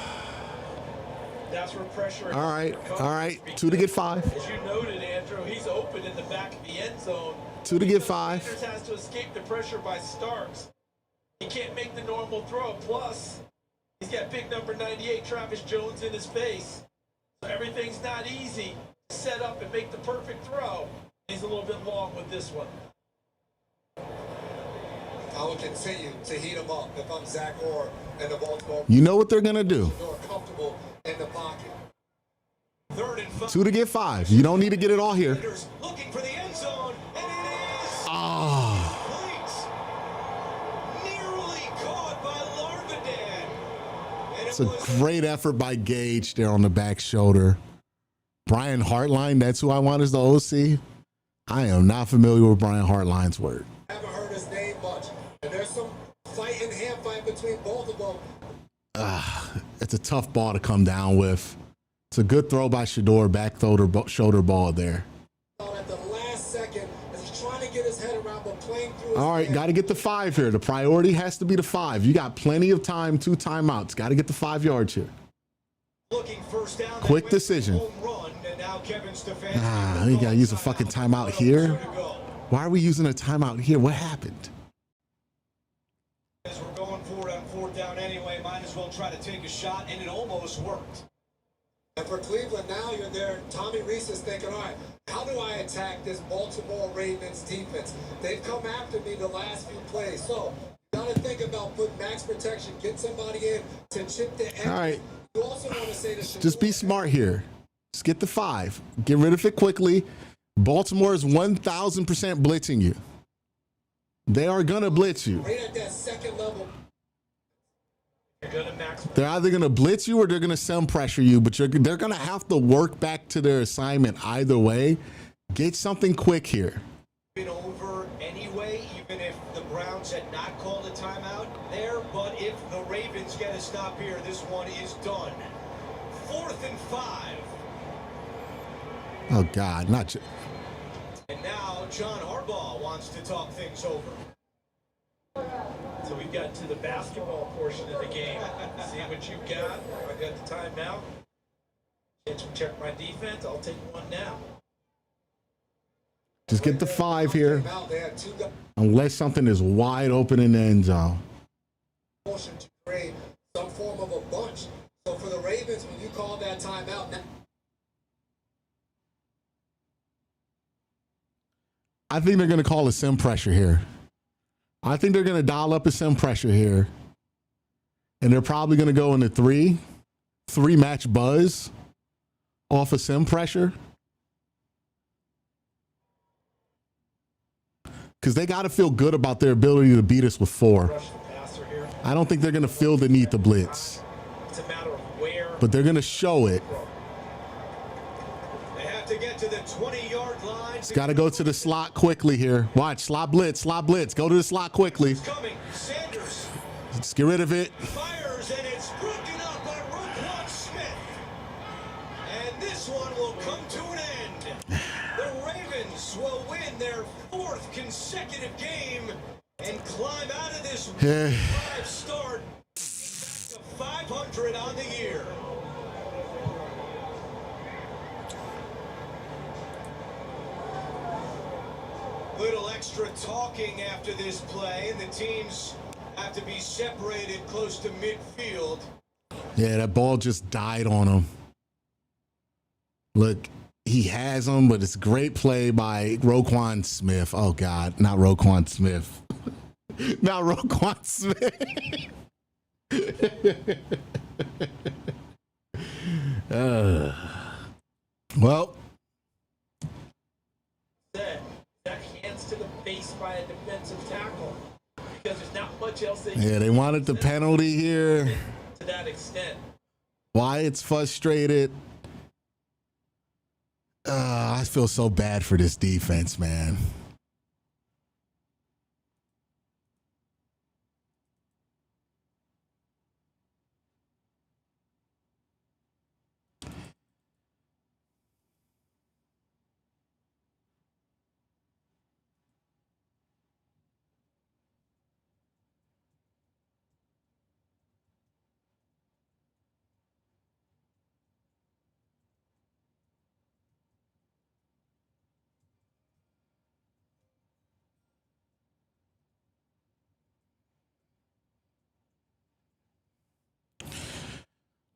That's where pressure. All right. 2 to get 5. As you noted, Andrew, he's open in the back of the end zone. 2 to get 5. Sanders has to escape the pressure by Starks. He can't make the normal throw. Plus, he's got big number 98, Travis Jones, in his face. So everything's not easy to set up and make the perfect throw. He's a little bit long with this one. I will continue to heat him up if I'm Zach Orr and the Baltimore. You know what they're going to do. More comfortable in the pocket. 3rd and 5. 2 to get 5. You don't need to get it all here. Looking for the end zone, and it is. Oh. Nearly caught by Larvadan. And It's a great effort by Gage there on the back shoulder. Brian Hartline, that's who I want as the OC. I am not familiar with Brian Hartline's work. I haven't heard his name much. And there's some hand fight between both of them. It's a tough ball to come down with. It's a good throw by Shador, back shoulder ball there. At the last second, as he's trying to get his head around, but playing through his All right, got to get the 5 here. The priority has to be the 5. You got plenty of time, 2 timeouts. Got to get the 5 yards here. Looking first down. Quick decision. Home run, and now Kevin Stefanski. You got to use a fucking timeout here. Why are we using a timeout here? What happened? As we're going forward on 4th down anyway, might as well try to take a shot, and it almost worked. And for Cleveland, now you're there. Tommy Reese is thinking, all right, how do I attack this Baltimore Ravens defense? They've come after me the last few plays. So you got to think about putting max protection, get somebody in to chip the end. All right. You also want to say this. Just be smart here. Just get the 5. Get rid of it quickly. Baltimore is 1,000% blitzing you. They are going to blitz you. Right at that second level. They're either going to blitz you or they're going to send pressure you, but they're going to have to work back to their assignment either way. Get something quick here. Been over anyway, even if the Browns had not called a timeout there. But if the Ravens get a stop here, this one is done. 4th and 5. Oh, God. Not you. And now John Harbaugh wants to talk things over. So we've got to the basketball portion of the game. See what you got. I got the timeout. Can't you check my defense? I'll take one now. Just get the 5 here. Unless something is wide open in the end zone. To create some form of a bunch. So for the Ravens, when you call that timeout, I think they're going to call a sim pressure here. I think they're going to dial up a sim pressure here. And they're probably going to go into 3 match buzz off of sim pressure. Because they got to feel good about their ability to beat us with 4. I don't think they're going to feel the need to blitz. It's a matter of where. But they're going to show it. They have to get to the 20-yard line. It's got to go to the slot quickly here. Watch, slot blitz. Go to the slot quickly. It's coming. Sanders Let's get rid of it. fires, and it's broken up by Roquan Smith. And this one will come to an end. The Ravens will win their 4th consecutive game and climb out of this 5 start to 500 on the year. Little extra talking after this play, and the teams have to be separated close to midfield. Yeah, that ball just died on him. Look, he has him, but it's a great play by Roquan Smith. Oh, God, not Roquan Smith. Not Roquan Smith. Well. That hands to the face by a defensive tackle. Because there's not much else they Yeah, they wanted the penalty here. that extent. Wyatt's frustrated. I feel so bad for this defense, man.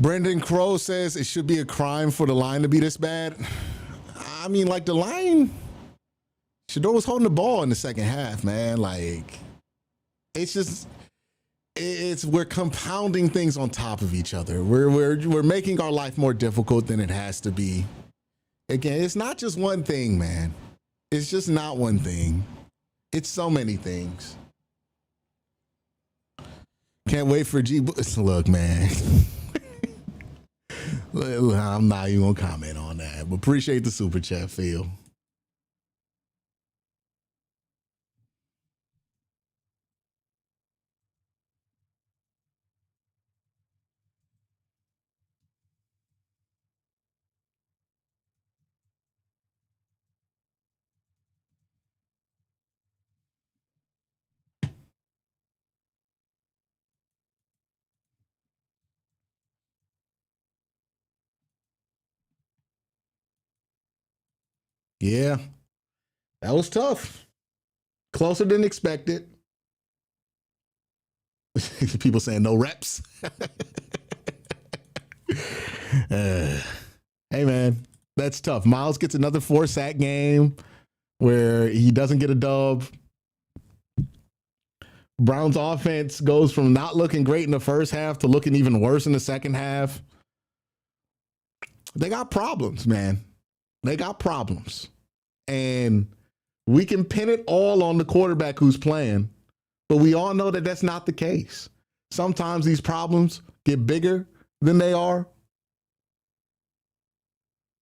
Brendan Crow says it should be a crime for the line to be this bad. I mean, like, the line, Shedeur was holding the ball in the second half, man. Like, it's just, we're compounding things on top of each other. We're making our life more difficult than it has to be. Again, it's not just one thing, man. It's just not one thing. It's so many things. Can't wait for G. Look, man. I'm not even gonna comment on that, but appreciate the super chat, Phil. Yeah, that was tough. Closer than expected. People saying no reps. Hey, man, that's tough. Miles gets another 4-sack game where he doesn't get a dub. Browns offense goes from not looking great in the first half to looking even worse in the second half. They got problems, man. They got problems. And we can pin it all on the quarterback who's playing, but we all know that that's not the case. Sometimes these problems get bigger than they are.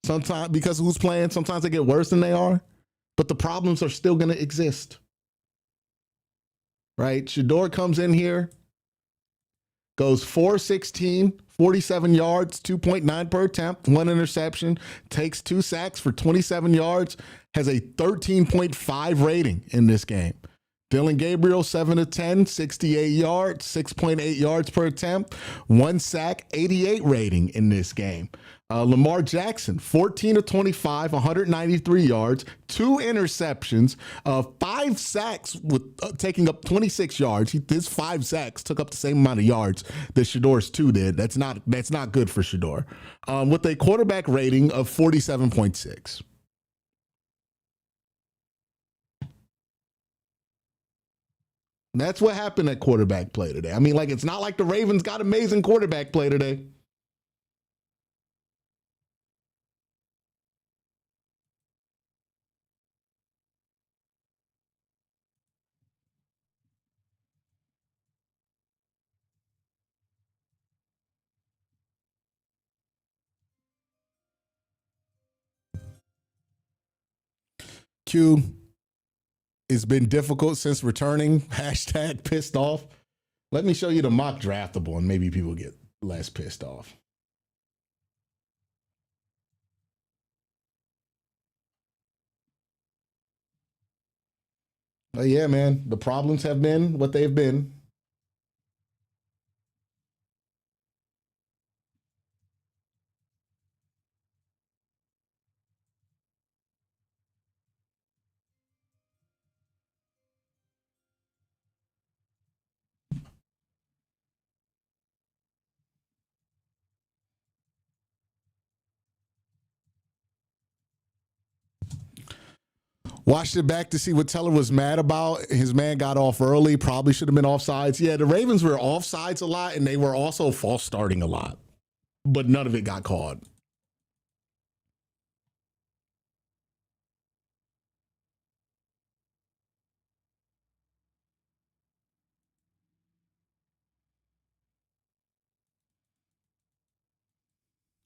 Sometimes, because who's playing, sometimes they get worse than they are, but the problems are still going to exist. Right? Shedeur comes in here, goes 4-16, 47 yards, 2.9 per attempt, 1 interception, takes 2 sacks for 27 yards, has a 13.5 rating in this game. Dylan Gabriel, 7 of 10, 68 yards, 6.8 yards per attempt, 1 sack, 88 rating in this game. Lamar Jackson, 14 of 25, 193 yards, 2 interceptions, 5 sacks with taking up 26 yards. His 5 sacks took up the same amount of yards that Shedeur's 2 did. That's not good for Shedeur. With a quarterback rating of 47.6. That's what happened at quarterback play today. I mean, like, it's not like the Ravens got amazing quarterback play today. Q, it's been difficult since returning. Hashtag pissed off. Let me show you the mock draftable and maybe people get less pissed off. But yeah, man, the problems have been what they've been. Watched it back to see what Teller was mad about. His man got off early, probably should have been offsides. Yeah, the Ravens were offsides a lot, and they were also false starting a lot, but none of it got called.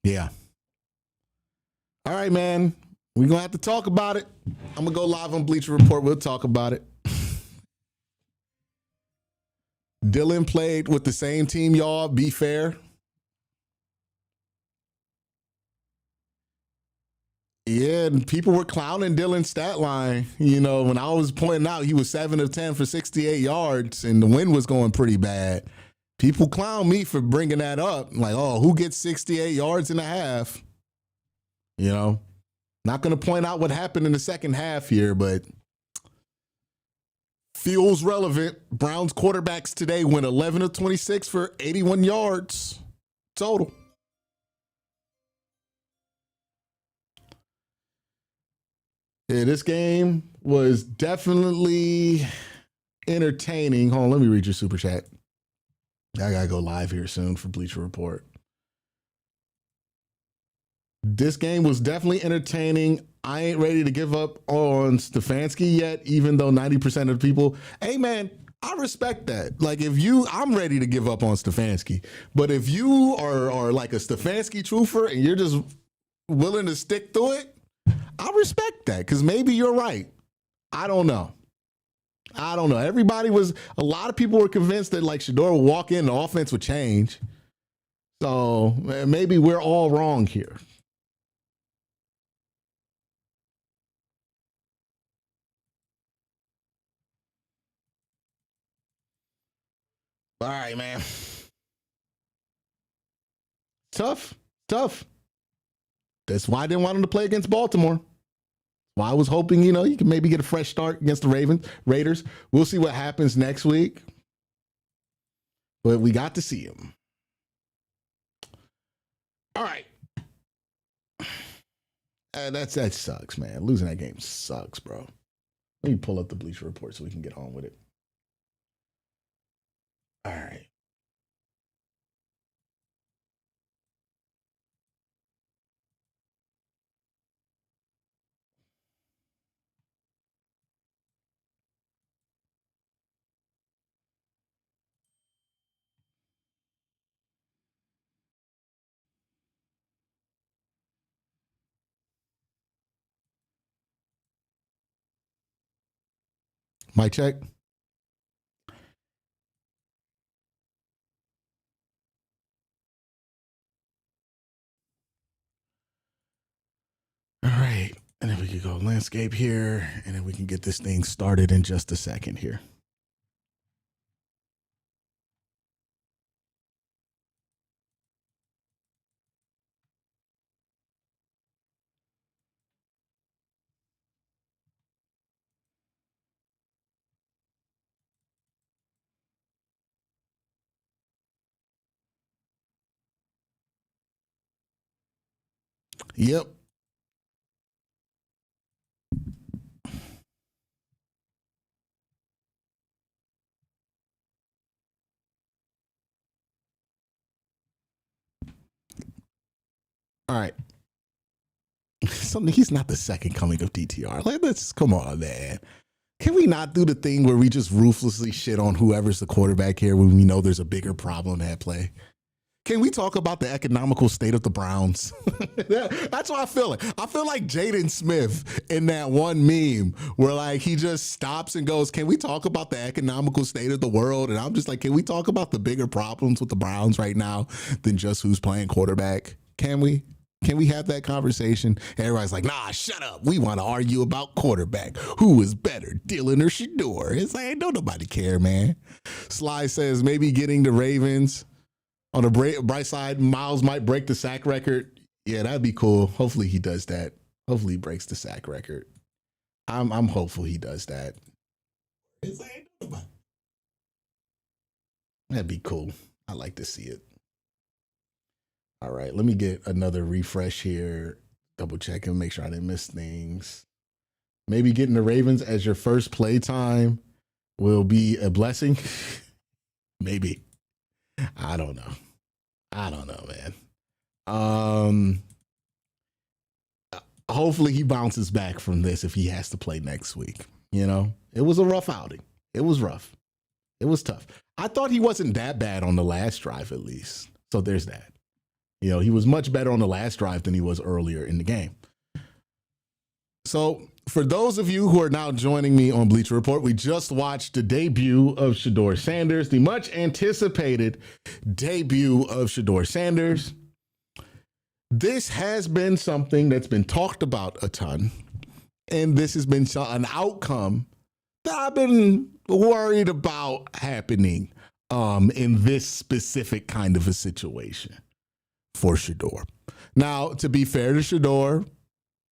Yeah. All right, man. We're going to have to talk about it. I'm going to go live on Bleacher Report. We'll talk about it. Dylan played with the same team, y'all. Be fair. Yeah, and people were clowning Dylan's stat line. You know, when I was pointing out he was 7 of 10 for 68 yards and the wind was going pretty bad, people clown me for bringing that up. Like, oh, who gets 68 yards in a half? You know, not going to point out what happened in the second half here, but feels relevant. Browns quarterbacks today went 11 of 26 for 81 yards total. Yeah, this game was definitely entertaining. Hold on, let me read your super chat. I gotta go live here soon for Bleacher Report. This game was definitely entertaining. I ain't ready to give up on Stefanski yet, even though 90% of the people, hey man, I respect that. Like I'm ready to give up on Stefanski. But if you are like a Stefanski truther and you're just willing to stick through it, I respect that because maybe you're right. I don't know. A lot of people were convinced that like Shedeur would walk in, the offense would change. So maybe we're all wrong here. All right, man. Tough. That's why I didn't want him to play against Baltimore. Why I was hoping, you can maybe get a fresh start against the Raiders. We'll see what happens next week. But we got to see him. All right. That sucks, man. Losing that game sucks, bro. Let me pull up the Bleacher Report so we can get on with it. All right. Mic check. All right. And then we can go landscape here, and then we can get this thing started in just a second here. Yep. All right. He's not the second coming of DTR. Let's come on, man. Can we not do the thing where we just ruthlessly shit on whoever's the quarterback here when we know there's a bigger problem at play? Can we talk about the economical state of the Browns? That's what I feel like. I feel like Jaden Smith in that one meme where like he just stops and goes, can we talk about the economical state of the world? And I'm just like, can we talk about the bigger problems with the Browns right now than just who's playing quarterback? Can we? Can we have that conversation? Everybody's like, nah, shut up. We want to argue about quarterback. Who is better, Dylan or Shedeur? It's like, don't nobody care, man. Sly says maybe getting the Ravens. On the bright side, Miles might break the sack record. Yeah, that'd be cool. Hopefully he does that. Hopefully he breaks the sack record. I'm hopeful he does that. That'd be cool. I like to see it. All right, let me get another refresh here. Double check and make sure I didn't miss things. Maybe getting the Ravens as your first play time will be a blessing. Maybe. I don't know, man. Hopefully he bounces back from this if he has to play next week. It was a rough outing. It was rough. It was tough. I thought he wasn't that bad on the last drive, at least. So there's that. You know, he was much better on the last drive than he was earlier in the game. So for those of you who are now joining me on Bleacher Report, we just watched the debut of Shedeur Sanders, the much anticipated debut of Shedeur Sanders. This has been something that's been talked about a ton, and this has been an outcome that I've been worried about happening in this specific kind of a situation for Shedeur. Now, to be fair to Shedeur,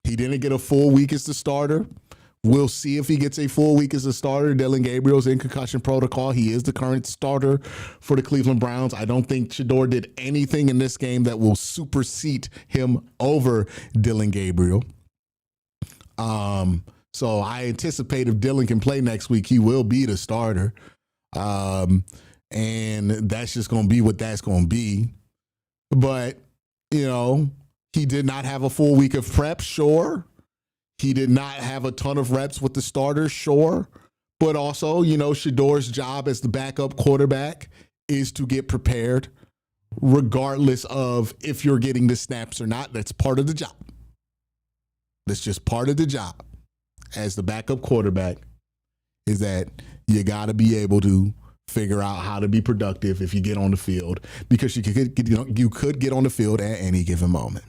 he didn't get a full week as the starter. We'll see if he gets a full week as a starter. Dillon Gabriel's in concussion protocol. He is the current starter for the Cleveland Browns. I don't think Shedeur did anything in this game that will supersede him over Dillon Gabriel. So I anticipate if Dillon can play next week, he will be the starter. And that's just going to be what that's going to be. But, you know, he did not have a full week of prep, sure. He did not have a ton of reps with the starters, sure. But also, you know, Shedeur's job as the backup quarterback is to get prepared regardless of if you're getting the snaps or not. That's part of the job. That's just part of the job as the backup quarterback, is that you got to be able to figure out how to be productive if you get on the field, because you could get on the field at any given moment.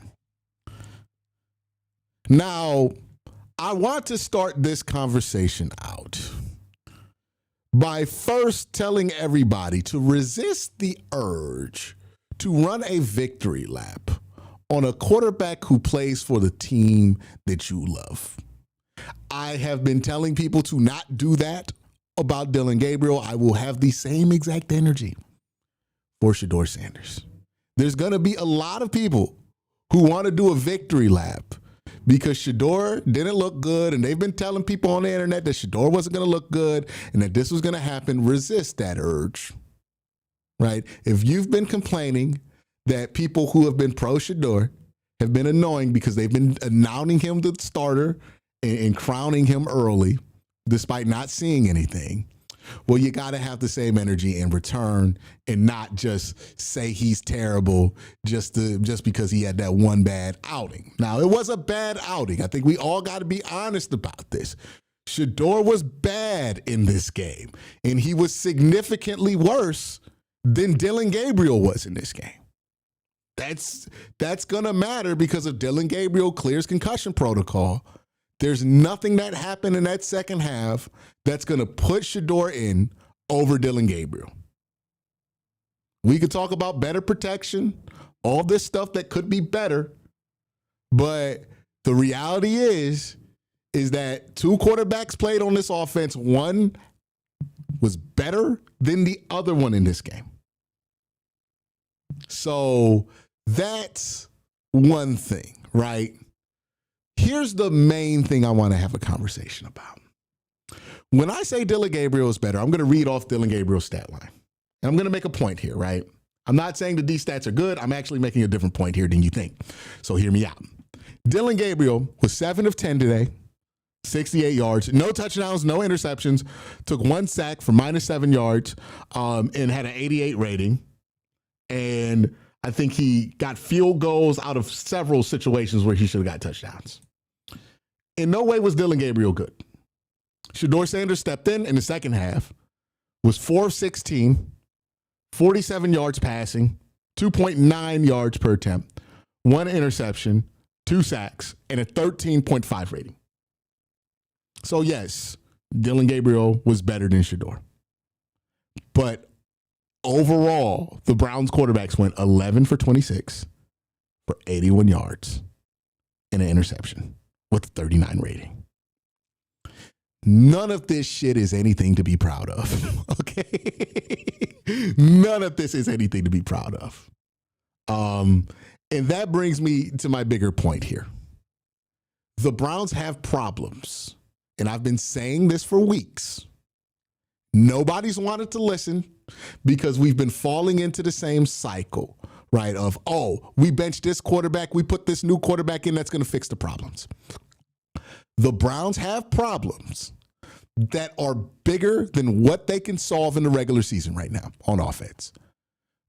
Now, I want to start this conversation out by first telling everybody to resist the urge to run a victory lap on a quarterback who plays for the team that you love. I have been telling people to not do that about Dillon Gabriel. I will have the same exact energy for Shedeur Sanders. There's going to be a lot of people who want to do a victory lap because Shedeur didn't look good, and they've been telling people on the internet that Shedeur wasn't going to look good and that this was going to happen. Resist that urge, right? If you've been complaining that people who have been pro Shedeur have been annoying because they've been announcing him the starter and crowning him early despite not seeing anything, well, you got to have the same energy in return and not just say he's terrible just because he had that one bad outing. Now, it was a bad outing. I think we all got to be honest about this. Shedeur was bad in this game, and he was significantly worse than Dillon Gabriel was in this game. That's going to matter because if Dillon Gabriel clears concussion protocol, there's nothing that happened in that second half that's going to put Shedeur in over Dillon Gabriel. We could talk about better protection, all this stuff that could be better, but the reality is that two quarterbacks played on this offense. One was better than the other one in this game. So that's one thing, right? Here's the main thing I want to have a conversation about. When I say Dillon Gabriel is better, I'm going to read off Dillon Gabriel's stat line. And I'm going to make a point here, right? I'm not saying that these stats are good. I'm actually making a different point here than you think. So hear me out. Dillon Gabriel was 7 of 10 today, 68 yards, no touchdowns, no interceptions, took one sack for -7 yards, and had an 88 rating. And I think he got field goals out of several situations where he should have got touchdowns. In no way was Dillon Gabriel good. Shedeur Sanders stepped in the second half, was 4 of 16, 47 yards passing, 2.9 yards per attempt, 1 interception, 2 sacks, and a 13.5 rating. So yes, Dillon Gabriel was better than Shedeur. But overall, the Browns quarterbacks went 11 for 26 for 81 yards and an interception with a 39 rating. None of this shit is anything to be proud of, okay? None of this is anything to be proud of. And that brings me to my bigger point here. The Browns have problems, and I've been saying this for weeks. Nobody's wanted to listen because we've been falling into the same cycle, right? Of, oh, we benched this quarterback, we put this new quarterback in that's going to fix the problems. The Browns have problems that are bigger than what they can solve in the regular season right now on offense.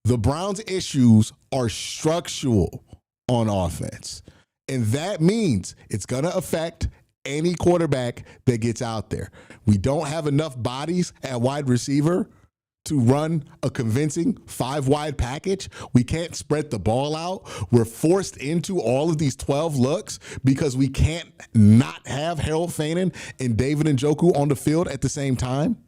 The Browns' issues are structural on offense. And that means it's going to affect any quarterback that gets out there. We don't have enough bodies at wide receiver to run a convincing 5-wide package. We can't spread the ball out. We're forced into all of these 12 looks because we can't not have Harold Fanon and David Njoku on the field at the same time.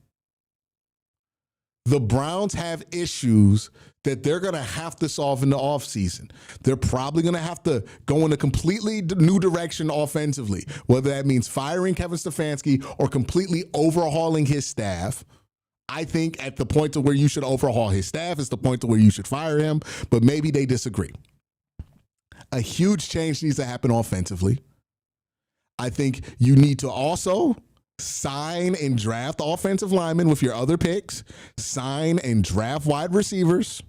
The Browns have issues that they're going to have to solve in the offseason. They're probably going to have to go in a completely new direction offensively, whether that means firing Kevin Stefanski or completely overhauling his staff. I think at the point to where you should overhaul his staff is the point to where you should fire him, but maybe they disagree. A huge change needs to happen offensively. I think you need to also sign and draft offensive linemen with your other picks, sign and draft wide receivers,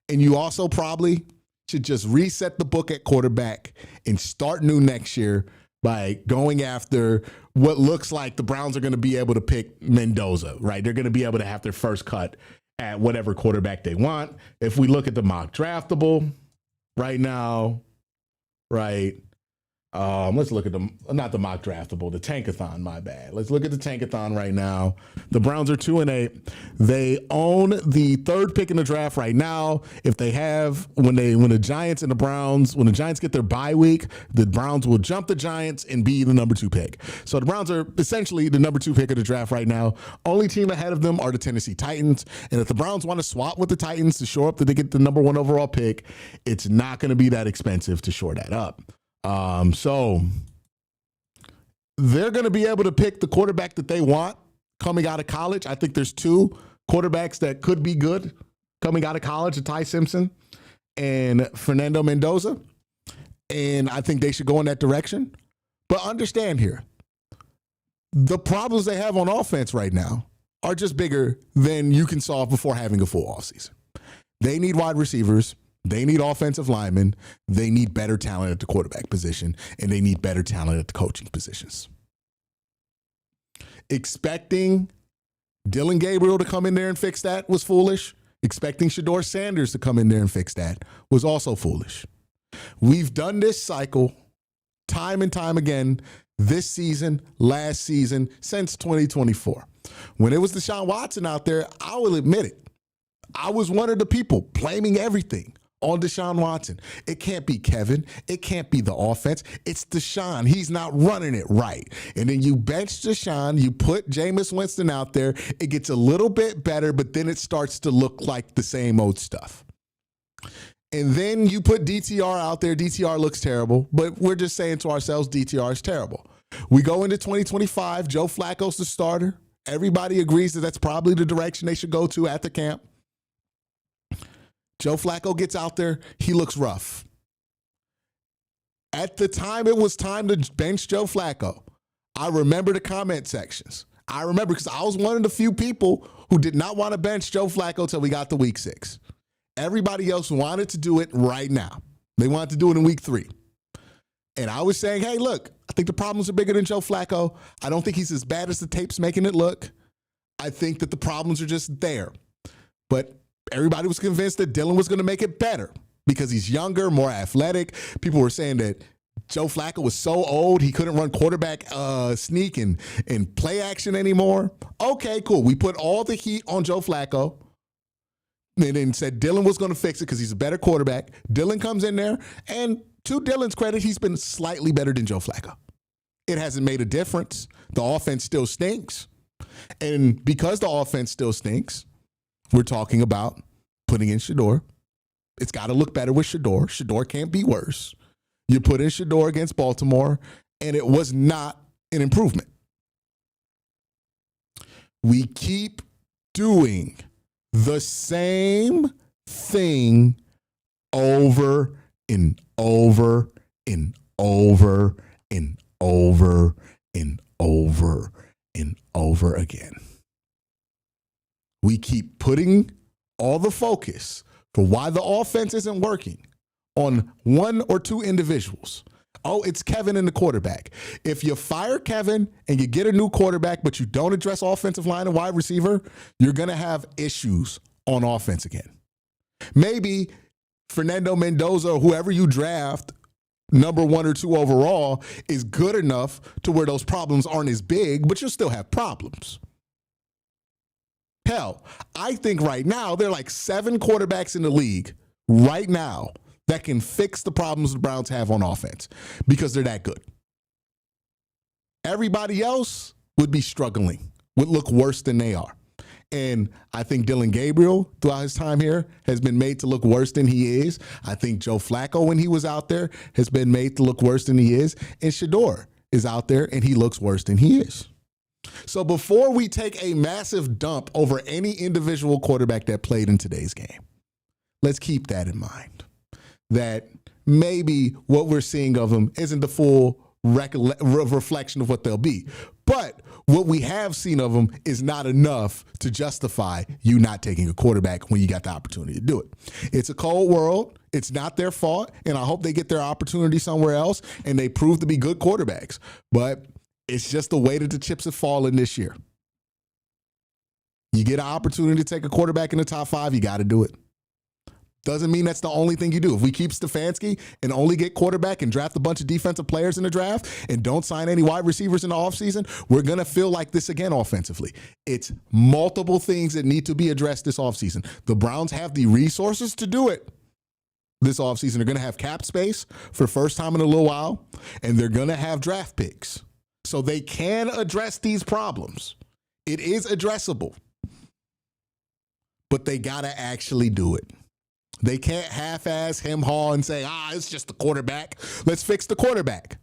and you also probably should just reset the book at quarterback and start new next year by going after what looks like the Browns are going to be able to pick Mendoza, right? They're going to be able to have their first cut at whatever quarterback they want. If we look at the mock draftable right now, right? Let's look at not the mock draftable, the tankathon, my bad. Let's look at the tankathon right now. The Browns are 2-8. They own the 3rd pick in the draft right now. If they have, when the Giants get their bye week, the Browns will jump the Giants and be the number 2 pick. So the Browns are essentially the number 2 pick of the draft right now. Only team ahead of them are the Tennessee Titans. And if the Browns want to swap with the Titans to shore up that they get the number 1 overall pick, it's not going to be that expensive to shore that up. So they're going to be able to pick the quarterback that they want coming out of college. I think there's 2 quarterbacks that could be good coming out of college, Ty Simpson and Fernando Mendoza. And I think they should go in that direction. But understand here, the problems they have on offense right now are just bigger than you can solve before having a full offseason. They need wide receivers. They need offensive linemen. They need better talent at the quarterback position, and they need better talent at the coaching positions. Expecting Dylan Gabriel to come in there and fix that was foolish. Expecting Shedeur Sanders to come in there and fix that was also foolish. We've done this cycle time and time again this season, last season, since 2024. When it was Deshaun Watson out there, I will admit it. I was one of the people blaming everything on Deshaun Watson. It can't be Kevin. It can't be the offense. It's Deshaun. He's not running it right. And then you bench Deshaun, you put Jameis Winston out there, it gets a little bit better, but then it starts to look like the same old stuff. And then you put DTR out there. DTR looks terrible, but we're just saying to ourselves, DTR is terrible. We go into 2025, Joe Flacco's the starter. Everybody agrees that that's probably the direction they should go to at the camp. Joe Flacco gets out there. He looks rough. At the time it was time to bench Joe Flacco, I remember the comment sections. I remember because I was one of the few people who did not want to bench Joe Flacco till we got to week 6. Everybody else wanted to do it right now. They wanted to do it in week 3. And I was saying, hey, look, I think the problems are bigger than Joe Flacco. I don't think he's as bad as the tape's making it look. I think that the problems are just there. But everybody was convinced that Dylan was going to make it better because he's younger, more athletic. People were saying that Joe Flacco was so old he couldn't run quarterback sneak and play action anymore. Okay, cool. We put all the heat on Joe Flacco and then said Dylan was going to fix it because he's a better quarterback. Dylan comes in there, and to Dylan's credit, he's been slightly better than Joe Flacco. It hasn't made a difference. The offense still stinks. And because the offense still stinks, we're talking about putting in Shedeur. It's got to look better with Shedeur. Shedeur can't be worse. You put in Shedeur against Baltimore, and it was not an improvement. We keep doing the same thing over and over and over and over and over and over again. We keep putting all the focus for why the offense isn't working on 1 or 2 individuals. Oh, it's Kevin and the quarterback. If you fire Kevin and you get a new quarterback, but you don't address offensive line and wide receiver, you're going to have issues on offense again. Maybe Fernando Mendoza or whoever you draft number 1 or 2 overall is good enough to where those problems aren't as big, but you'll still have problems. Hell, I think right now there are like 7 quarterbacks in the league right now that can fix the problems the Browns have on offense because they're that good. Everybody else would be struggling, would look worse than they are. And I think Dylan Gabriel, throughout his time here, has been made to look worse than he is. I think Joe Flacco, when he was out there, has been made to look worse than he is. And Shador is out there, and he looks worse than he is. So before we take a massive dump over any individual quarterback that played in today's game, let's keep that in mind, that maybe what we're seeing of them isn't the full reflection of what they'll be. But what we have seen of them is not enough to justify you not taking a quarterback when you got the opportunity to do it. It's a cold world. It's not their fault, and I hope they get their opportunity somewhere else and they prove to be good quarterbacks. But it's just the way that the chips have fallen this year. You get an opportunity to take a quarterback in the top 5, you got to do it. Doesn't mean that's the only thing you do. If we keep Stefanski and only get quarterback and draft a bunch of defensive players in the draft and don't sign any wide receivers in the offseason, we're going to feel like this again offensively. It's multiple things that need to be addressed this offseason. The Browns have the resources to do it this offseason. They're going to have cap space for the first time in a little while, and they're going to have draft picks. So they can address these problems. It is addressable. But they got to actually do it. They can't half-ass hem-haw and say, it's just the quarterback. Let's fix the quarterback.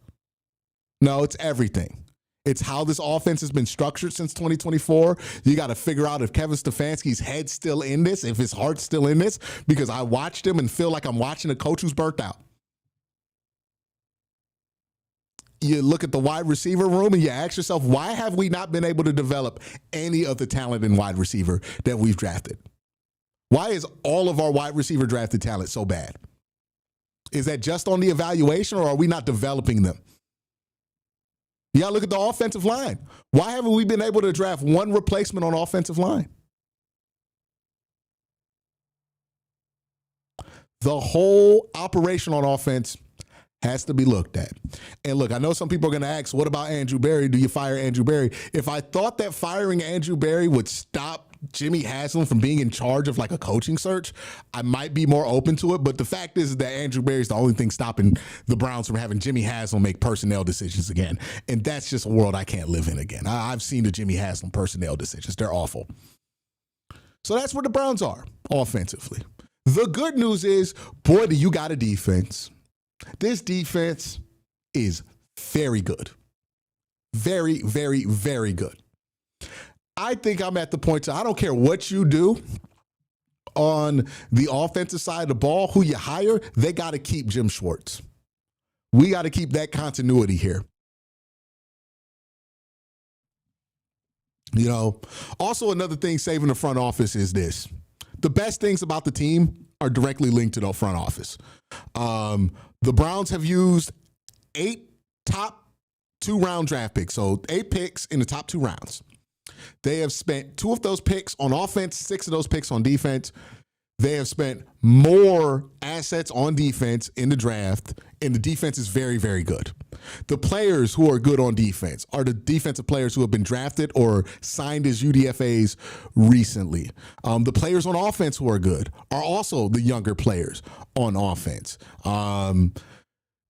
No, it's everything. It's how this offense has been structured since 2024. You got to figure out if Kevin Stefanski's head's still in this, if his heart's still in this, because I watched him and feel like I'm watching a coach who's burnt out. You look at the wide receiver room and you ask yourself, why have we not been able to develop any of the talent in wide receiver that we've drafted? Why is all of our wide receiver drafted talent so bad? Is that just on the evaluation, or are we not developing them? You got to look at the offensive line. Why haven't we been able to draft one replacement on offensive line? The whole operation on offense has to be looked at. And look, I know some people are going to ask, what about Andrew Berry? Do you fire Andrew Berry? If I thought that firing Andrew Berry would stop Jimmy Haslam from being in charge of like a coaching search, I might be more open to it. But the fact is that Andrew Berry is the only thing stopping the Browns from having Jimmy Haslam make personnel decisions again. And that's just a world I can't live in again. I've seen the Jimmy Haslam personnel decisions. They're awful. So that's where the Browns are offensively. The good news is, boy, do you got a defense. This defense is very good. Very, very, very good. I think I'm at the point I don't care what you do on the offensive side of the ball, who you hire, they got to keep Jim Schwartz. We got to keep that continuity here. You know, also another thing saving the front office is this. The best things about the team are directly linked to the front office. The Browns have used 8 top 2-round draft picks, so 8 picks in the top 2 rounds. They have spent 2 of those picks on offense, 6 of those picks on defense. They have spent more assets on defense in the draft, and the defense is very, very good. The players who are good on defense are the defensive players who have been drafted or signed as UDFAs recently. The players on offense who are good are also the younger players on offense.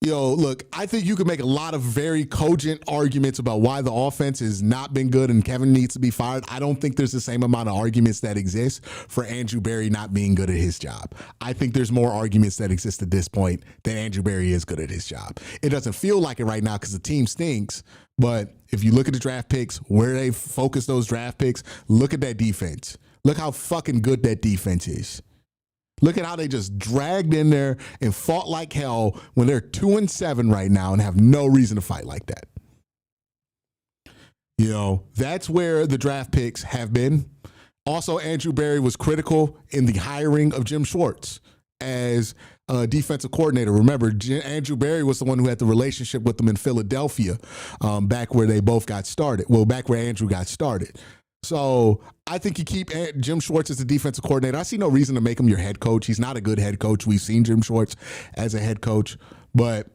Look, I think you can make a lot of very cogent arguments about why the offense has not been good and Kevin needs to be fired. I don't think there's the same amount of arguments that exist for Andrew Berry not being good at his job. I think there's more arguments that exist at this point that Andrew Berry is good at his job. It doesn't feel like it right now because the team stinks, but if you look at the draft picks, where they focus those draft picks, look at that defense. Look how fucking good that defense is. Look at how they just dragged in there and fought like hell when they're 2-7 right now and have no reason to fight like that. You know, that's where the draft picks have been. Also, Andrew Berry was critical in the hiring of Jim Schwartz as a defensive coordinator. Remember, Andrew Berry was the one who had the relationship with them in Philadelphia back where they both got started. Well, back where Andrew got started. So I think you keep Jim Schwartz as the defensive coordinator. I see no reason to make him your head coach. He's not a good head coach. We've seen Jim Schwartz as a head coach, but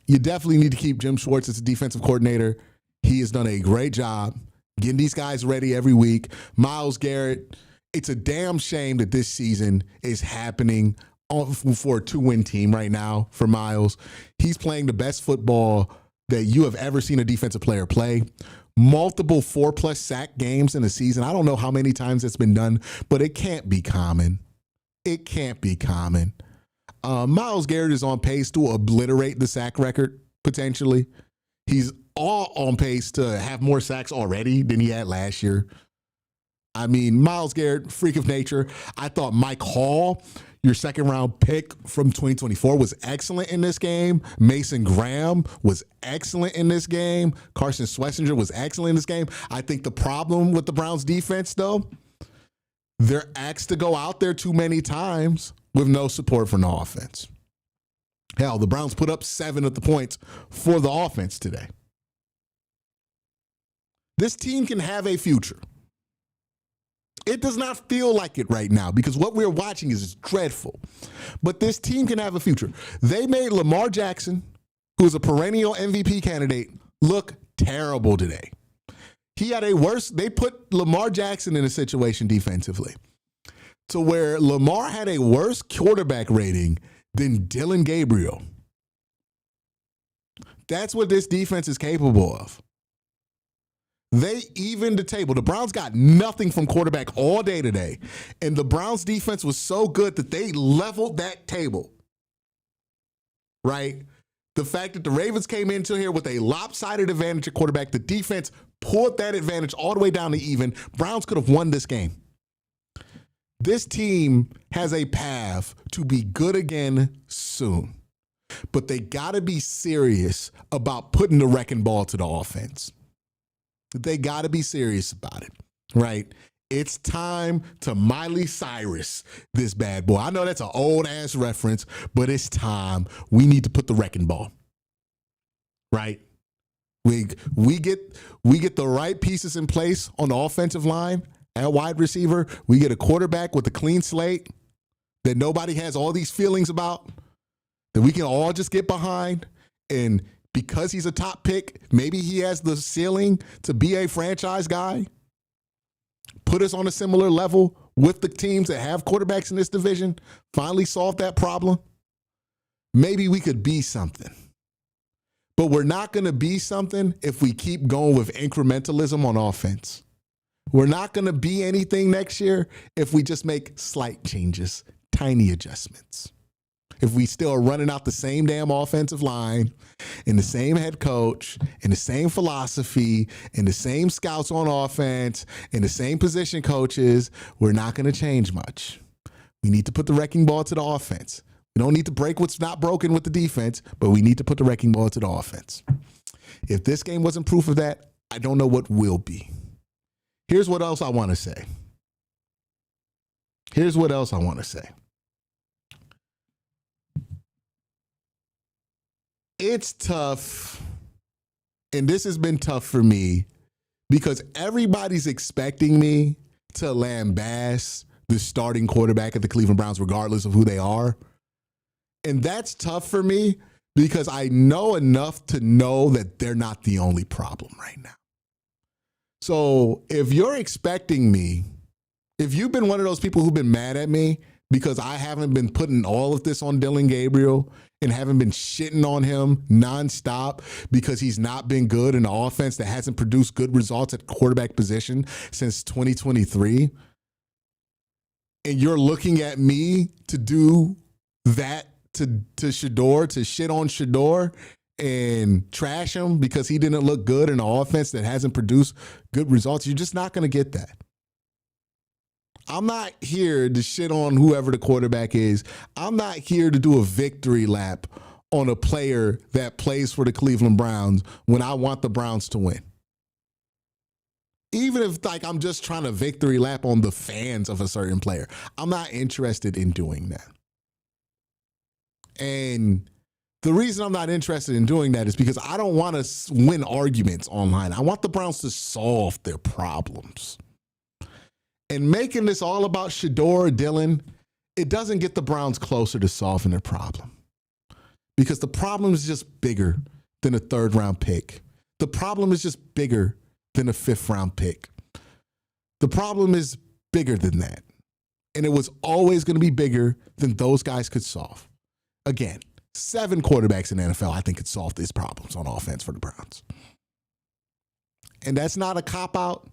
you definitely need to keep Jim Schwartz as the defensive coordinator. He has done a great job getting these guys ready every week. Myles Garrett, it's a damn shame that this season is happening for a 2-win team right now for Myles. He's playing the best football that you have ever seen a defensive player play. Multiple 4+ sack games in a season. I don't know how many times it's been done, but it can't be common. It can't be common. Myles Garrett is on pace to obliterate the sack record, potentially. He's all on pace to have more sacks already than he had last year. I mean, Myles Garrett, freak of nature. I thought Mike Hall, your second-round pick from 2024, was excellent in this game. Mason Graham was excellent in this game. Carson Schlesinger was excellent in this game. I think the problem with the Browns defense, though, they're asked to go out there too many times with no support from the offense. Hell, the Browns put up 7 of the points for the offense today. This team can have a future. It does not feel like it right now because what we're watching is dreadful. But this team can have a future. They made Lamar Jackson, who's a perennial MVP candidate, look terrible today. They put Lamar Jackson in a situation defensively to where Lamar had a worse quarterback rating than Dylan Gabriel. That's what this defense is capable of. They evened the table. The Browns got nothing from quarterback all day today. And the Browns defense was so good that they leveled that table. Right? The fact that the Ravens came into here with a lopsided advantage at quarterback, the defense pulled that advantage all the way down to even. Browns could have won this game. This team has a path to be good again soon. But they got to be serious about putting the wrecking ball to the offense. They got to be serious about it, right? It's time to Miley Cyrus this bad boy. I know that's an old-ass reference, but it's time. We need to put the wrecking ball, right? We get the right pieces in place on the offensive line at wide receiver. We get a quarterback with a clean slate that nobody has all these feelings about, that we can all just get behind. And because he's a top pick, maybe he has the ceiling to be a franchise guy. Put us on a similar level with the teams that have quarterbacks in this division. Finally solve that problem. Maybe we could be something. But we're not going to be something if we keep going with incrementalism on offense. We're not going to be anything next year if we just make slight changes, tiny adjustments. If we still are running out the same damn offensive line and the same head coach and the same philosophy and the same scouts on offense and the same position coaches, we're not going to change much. We need to put the wrecking ball to the offense. We don't need to break what's not broken with the defense, but we need to put the wrecking ball to the offense. If this game wasn't proof of that, I don't know what will be. Here's what else I want to say. It's tough, and this has been tough for me because everybody's expecting me to lambast the starting quarterback at the Cleveland Browns regardless of who they are. And that's tough for me because I know enough to know that they're not the only problem right now. So if you're expecting me, if you've been one of those people who've been mad at me because I haven't been putting all of this on Dylan Gabriel and haven't been shitting on him nonstop because he's not been good in the offense that hasn't produced good results at quarterback position since 2023, and you're looking at me to do that to Shador, to shit on Shador and trash him because he didn't look good in an offense that hasn't produced good results, you're just not going to get that. I'm not here to shit on whoever the quarterback is. I'm not here to do a victory lap on a player that plays for the Cleveland Browns when I want the Browns to win. Even if I'm just trying to victory lap on the fans of a certain player, I'm not interested in doing that. And the reason I'm not interested in doing that is because I don't want to win arguments online. I want the Browns to solve their problems. And making this all about Shedeur or Dillon, it doesn't get the Browns closer to solving their problem. Because the problem is just bigger than a third-round pick. The problem is just bigger than a fifth-round pick. The problem is bigger than that. And it was always going to be bigger than those guys could solve. Again, 7 quarterbacks in the NFL, I think, could solve these problems on offense for the Browns. And that's not a cop-out.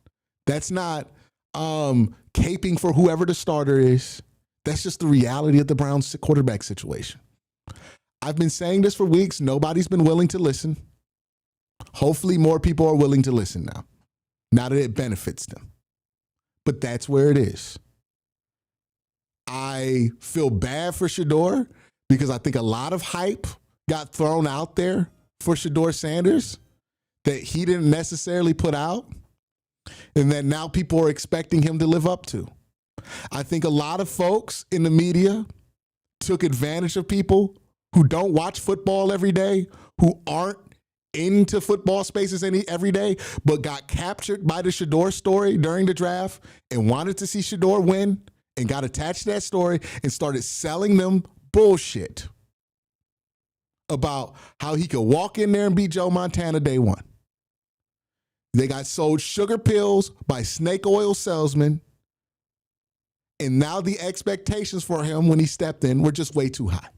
That's not caping for whoever the starter is. That's just the reality of the Browns quarterback situation. I've been saying this for weeks. Nobody's been willing to listen. Hopefully more people are willing to listen now that it benefits them. But that's where it is. I feel bad for Shedeur because I think a lot of hype got thrown out there for Shedeur Sanders that he didn't necessarily put out and that now people are expecting him to live up to. I think a lot of folks in the media took advantage of people who don't watch football every day, who aren't into football spaces every day, but got captured by the Shedeur story during the draft and wanted to see Shedeur win and got attached to that story and started selling them bullshit about how he could walk in there and beat Joe Montana day one. They got sold sugar pills by snake oil salesmen, and now the expectations for him when he stepped in were just way too high.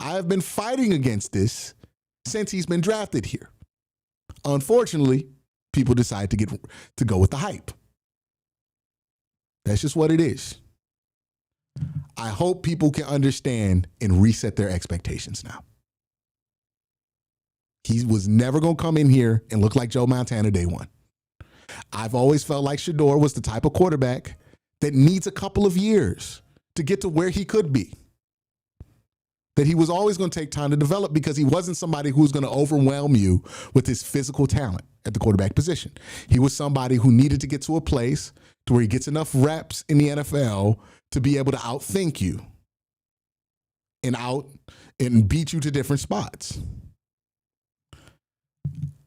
I have been fighting against this since he's been drafted here. Unfortunately, people decide to go with the hype. That's just what it is. I hope people can understand and reset their expectations now. He was never going to come in here and look like Joe Montana day one. I've always felt like Shedeur was the type of quarterback that needs a couple of years to get to where he could be. That he was always going to take time to develop because he wasn't somebody who was going to overwhelm you with his physical talent at the quarterback position. He was somebody who needed to get to a place to where he gets enough reps in the NFL to be able to outthink you and beat you to different spots.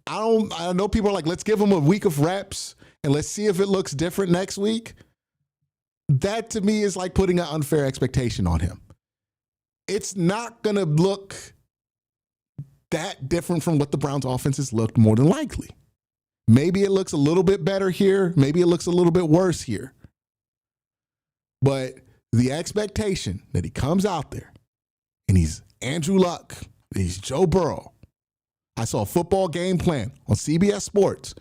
I know people are like, let's give him a week of reps and let's see if it looks different next week. That to me is like putting an unfair expectation on him. It's not going to look that different from what the Browns offense has looked more than likely. Maybe it looks a little bit better here. Maybe it looks a little bit worse here. But the expectation that he comes out there and he's Andrew Luck, he's Joe Burrow. I saw a football game plan on CBS Sports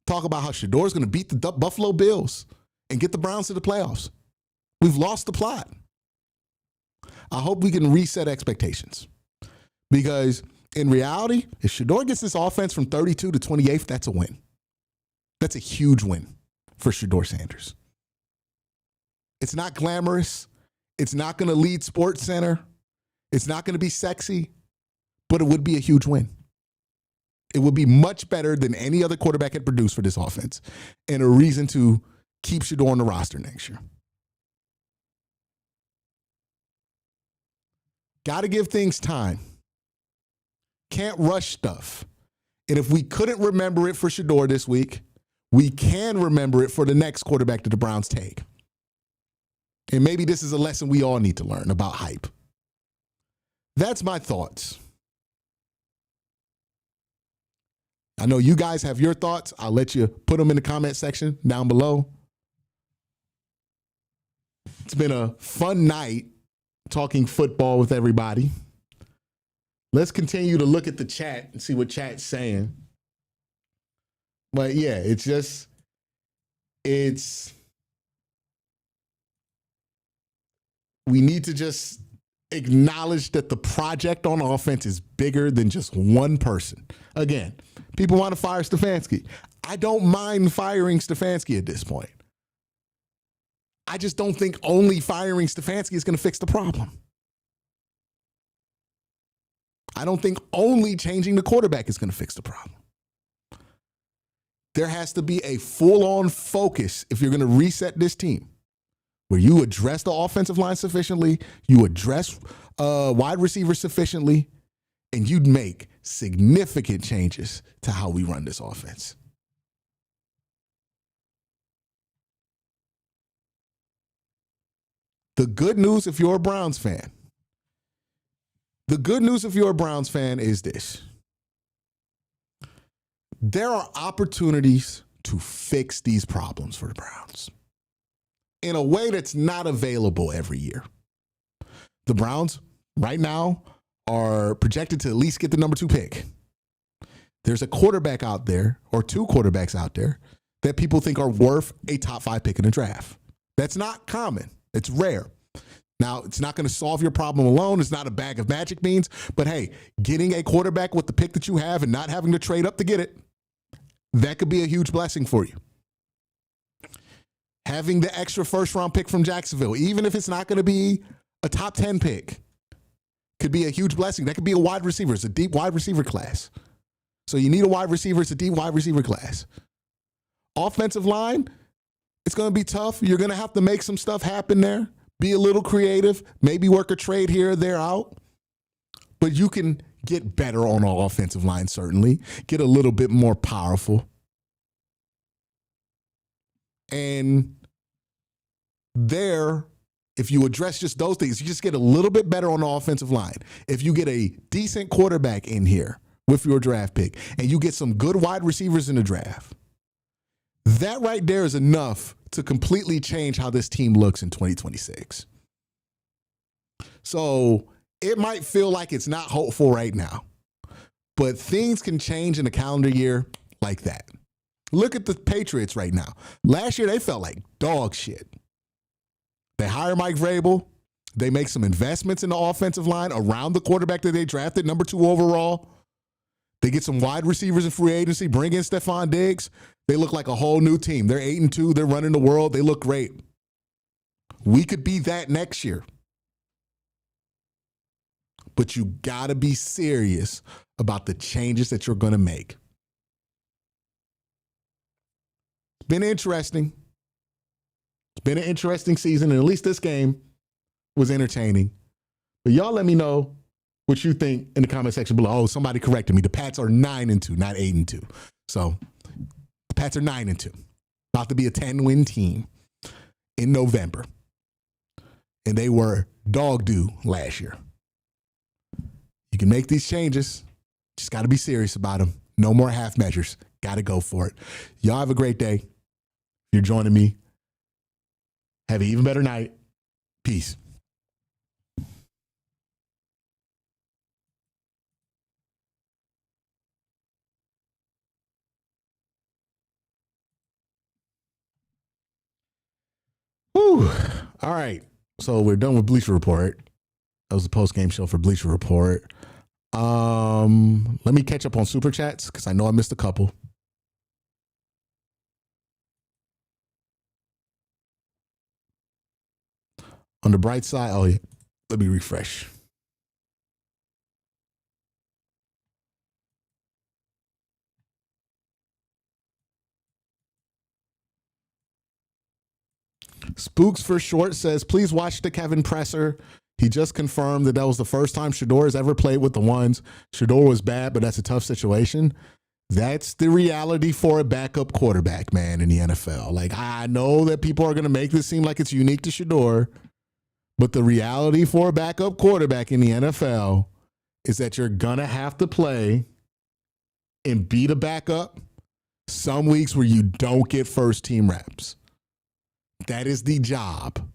talk about how Shedeur is going to beat the Buffalo Bills and get the Browns to the playoffs. We've lost the plot. I hope we can reset expectations because in reality, if Shedeur gets this offense from 32 to 28th, that's a win. That's a huge win for Shedeur Sanders. It's not glamorous. It's not going to lead Sports Center. It's not going to be sexy, but it would be a huge win. It would be much better than any other quarterback had produced for this offense and a reason to keep Shedeur on the roster next year. Got to give things time. Can't rush stuff. And if we couldn't remember it for Shedeur this week, we can remember it for the next quarterback that the Browns take. And maybe this is a lesson we all need to learn about hype. That's my thoughts. I know you guys have your thoughts. I'll let you put them in the comment section down below. It's been a fun night talking football with everybody. Let's continue to look at the chat and see what chat's saying. But yeah, we need to just acknowledge that the project on offense is bigger than just one person. Again, people want to fire Stefanski. I don't mind firing Stefanski at this point. I just don't think only firing Stefanski is going to fix the problem. I don't think only changing the quarterback is going to fix the problem. There has to be a full-on focus if you're going to reset this team, where you address the offensive line sufficiently, you address wide receivers sufficiently, and you'd make significant changes to how we run this offense. The good news if you're a Browns fan. The good news if you're a Browns fan is this. There are opportunities to fix these problems for the Browns in a way that's not available every year. The Browns right now are projected to at least get the number 2 pick. There's a quarterback out there, or 2 quarterbacks out there, that people think are worth a top 5 pick in the draft. That's not common. It's rare. Now, it's not going to solve your problem alone. It's not a bag of magic beans. But hey, getting a quarterback with the pick that you have and not having to trade up to get it, that could be a huge blessing for you. Having the extra first-round pick from Jacksonville, even if it's not going to be a top 10 pick, could be a huge blessing. That could be a wide receiver. It's a deep wide receiver class. So you need a wide receiver. It's a deep wide receiver class. Offensive line, it's going to be tough. You're going to have to make some stuff happen there. Be a little creative. Maybe work a trade here or there out. But you can get better on the offensive line, certainly. Get a little bit more powerful. And there, if you address just those things, you just get a little bit better on the offensive line. If you get a decent quarterback in here with your draft pick and you get some good wide receivers in the draft, that right there is enough to completely change how this team looks in 2026. So it might feel like it's not hopeful right now, but things can change in a calendar year like that. Look at the Patriots right now. Last year, they felt like dog shit. They hire Mike Vrabel. They make some investments in the offensive line around the quarterback that they drafted, number 2 overall. They get some wide receivers in free agency, bring in Stephon Diggs. They look like a whole new team. They're 8-2. They're running the world. They look great. We could be that next year. But you got to be serious about the changes that you're going to make. It's been interesting. It's been an interesting season, and at least this game was entertaining. But y'all let me know what you think in the comment section below. Oh, somebody corrected me. The Pats are 9-2, not 8-2. So the Pats are 9-2. About to be a 10-win team in November. And they were dog doo last year. You can make these changes. Just got to be serious about them. No more half measures. Got to go for it. Y'all have a great day. If you're joining me, have an even better night. Peace. Whew. All right. So we're done with Bleacher Report. That was the post-game show for Bleacher Report. Let me catch up on Super Chats because I know I missed a couple. On the bright side, oh yeah, let me refresh. Spooks for Short says, please watch the Kevin presser. He just confirmed that was the first time Shedeur has ever played with the ones. Shedeur was bad, but that's a tough situation. That's the reality for a backup quarterback, man, in the NFL. Like, I know that people are going to make this seem like it's unique to Shedeur, but the reality for a backup quarterback in the NFL is that you're going to have to play and beat a backup some weeks where you don't get first team reps. That is the job.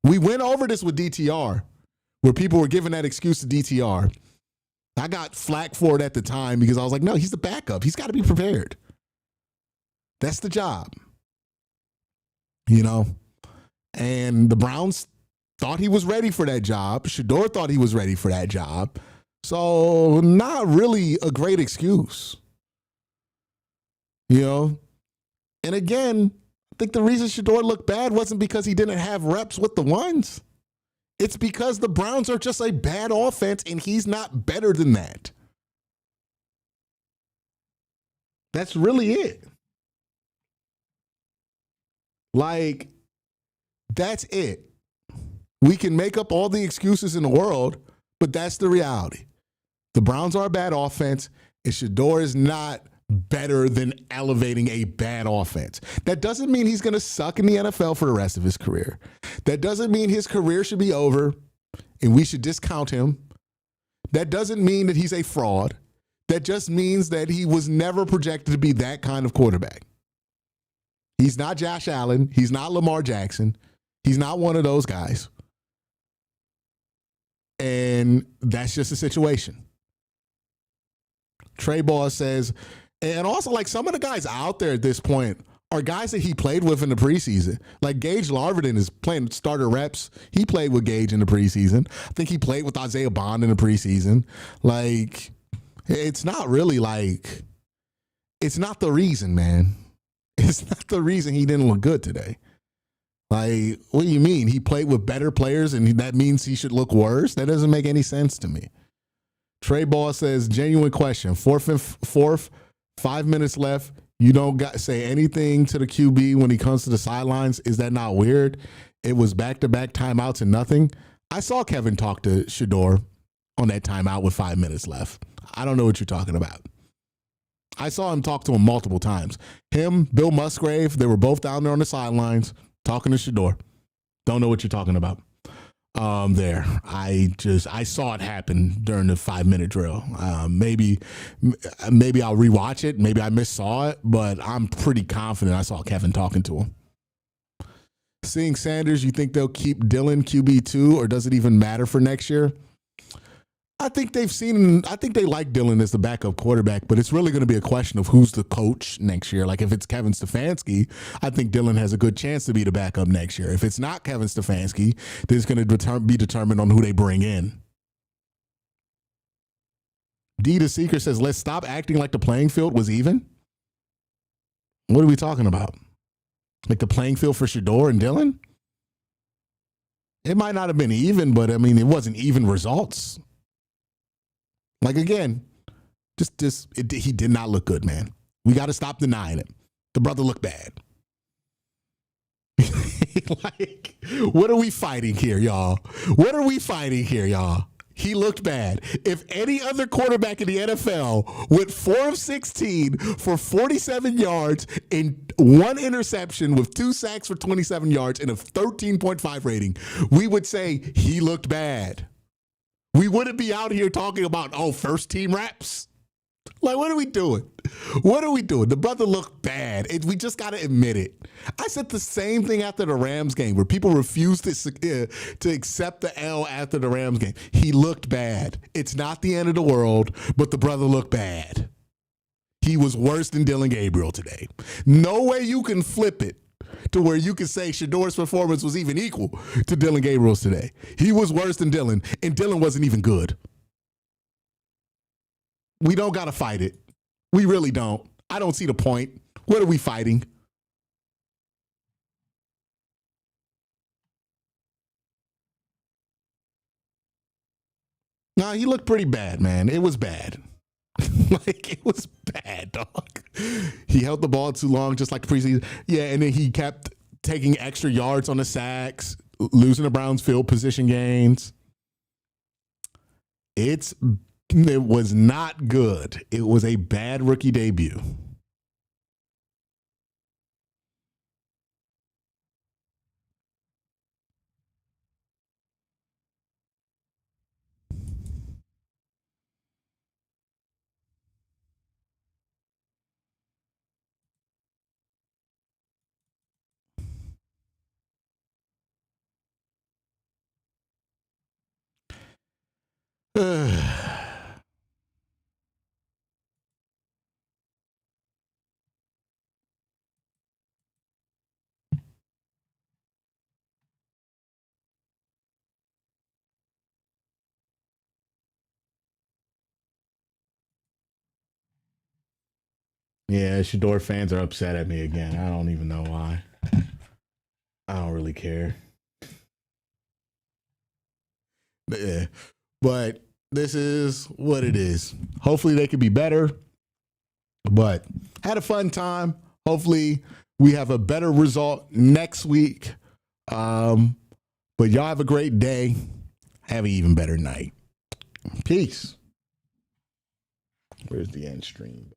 We went over this with DTR, where people were giving that excuse to DTR. I got flack for it at the time because I was like, no, he's the backup. He's got to be prepared. That's the job. You know? And the Browns thought he was ready for that job. Shedeur thought he was ready for that job. So not really a great excuse. You know? And again, I think the reason Shedeur looked bad wasn't because he didn't have reps with the ones. It's because the Browns are just a bad offense and he's not better than that. That's really it. Like, that's it. We can make up all the excuses in the world, but that's the reality. The Browns are a bad offense and Shedeur is not better than elevating a bad offense. That doesn't mean he's going to suck in the NFL for the rest of his career. That doesn't mean his career should be over and we should discount him. That doesn't mean that he's a fraud. That just means that he was never projected to be that kind of quarterback. He's not Josh Allen. He's not Lamar Jackson. He's not one of those guys. And that's just the situation. Trey Ball says, and also like some of the guys out there at this point are guys that he played with in the preseason. Like Gage Larvin is playing starter reps. He played with Gage in the preseason. I think he played with Isaiah Bond in the preseason. Like, it's not really like, it's not the reason, man. It's not the reason he didn't look good today. Like, what do you mean? He played with better players and that means he should look worse? That doesn't make any sense to me. Trey Ball says, genuine question. Fourth, 5 minutes left. You don't say anything to the QB when he comes to the sidelines. Is that not weird? It was back-to-back timeouts and nothing. I saw Kevin talk to Shador on that timeout with 5 minutes left. I don't know what you're talking about. I saw him talk to him multiple times. Him, Bill Musgrave, they were both down there on the sidelines talking to Shador. Don't know what you're talking about. There. I saw it happen during the 5 minute drill. Maybe I'll rewatch it. Maybe I missaw it, but I'm pretty confident I saw Kevin talking to him. Seeing Sanders, you think they'll keep Dillon QB2 or does it even matter for next year? I think they like Dillon as the backup quarterback, but it's really going to be a question of who's the coach next year. Like if it's Kevin Stefanski, I think Dillon has a good chance to be the backup next year. If it's not Kevin Stefanski, then it's going to be determined on who they bring in. D the Seeker says, let's stop acting like the playing field was even. What are we talking about? Like the playing field for Shador and Dillon? It might not have been even, but I mean, it wasn't even results. Like, again, he did not look good, man. We got to stop denying it. The brother looked bad. Like, what are we fighting here, y'all? What are we fighting here, y'all? He looked bad. If any other quarterback in the NFL went 4 of 16 for 47 yards and 1 interception with 2 sacks for 27 yards and a 13.5 rating, we would say he looked bad. We wouldn't be out here talking about, first team reps. Like, what are we doing? What are we doing? The brother looked bad. We just got to admit it. I said the same thing after the Rams game where people refused to accept the L after the Rams game. He looked bad. It's not the end of the world, but the brother looked bad. He was worse than Dillon Gabriel today. No way you can flip it to where you can say Shador's performance was even equal to Dillon Gabriel's today. He was worse than Dillon, and Dillon wasn't even good. We don't got to fight it. We really don't. I don't see the point. What are we fighting? Nah, he looked pretty bad, man. It was bad. Like, it was bad, dog. He held the ball too long, just like the preseason. Yeah, and then he kept taking extra yards on the sacks, losing the Browns field position gains. It was not good. It was a bad rookie debut. Yeah, Shador fans are upset at me again. I don't even know why. I don't really care. Yeah. But this is what it is. Hopefully they could be better. But had a fun time. Hopefully we have a better result next week. But y'all have a great day. Have an even better night. Peace. Where's the end stream?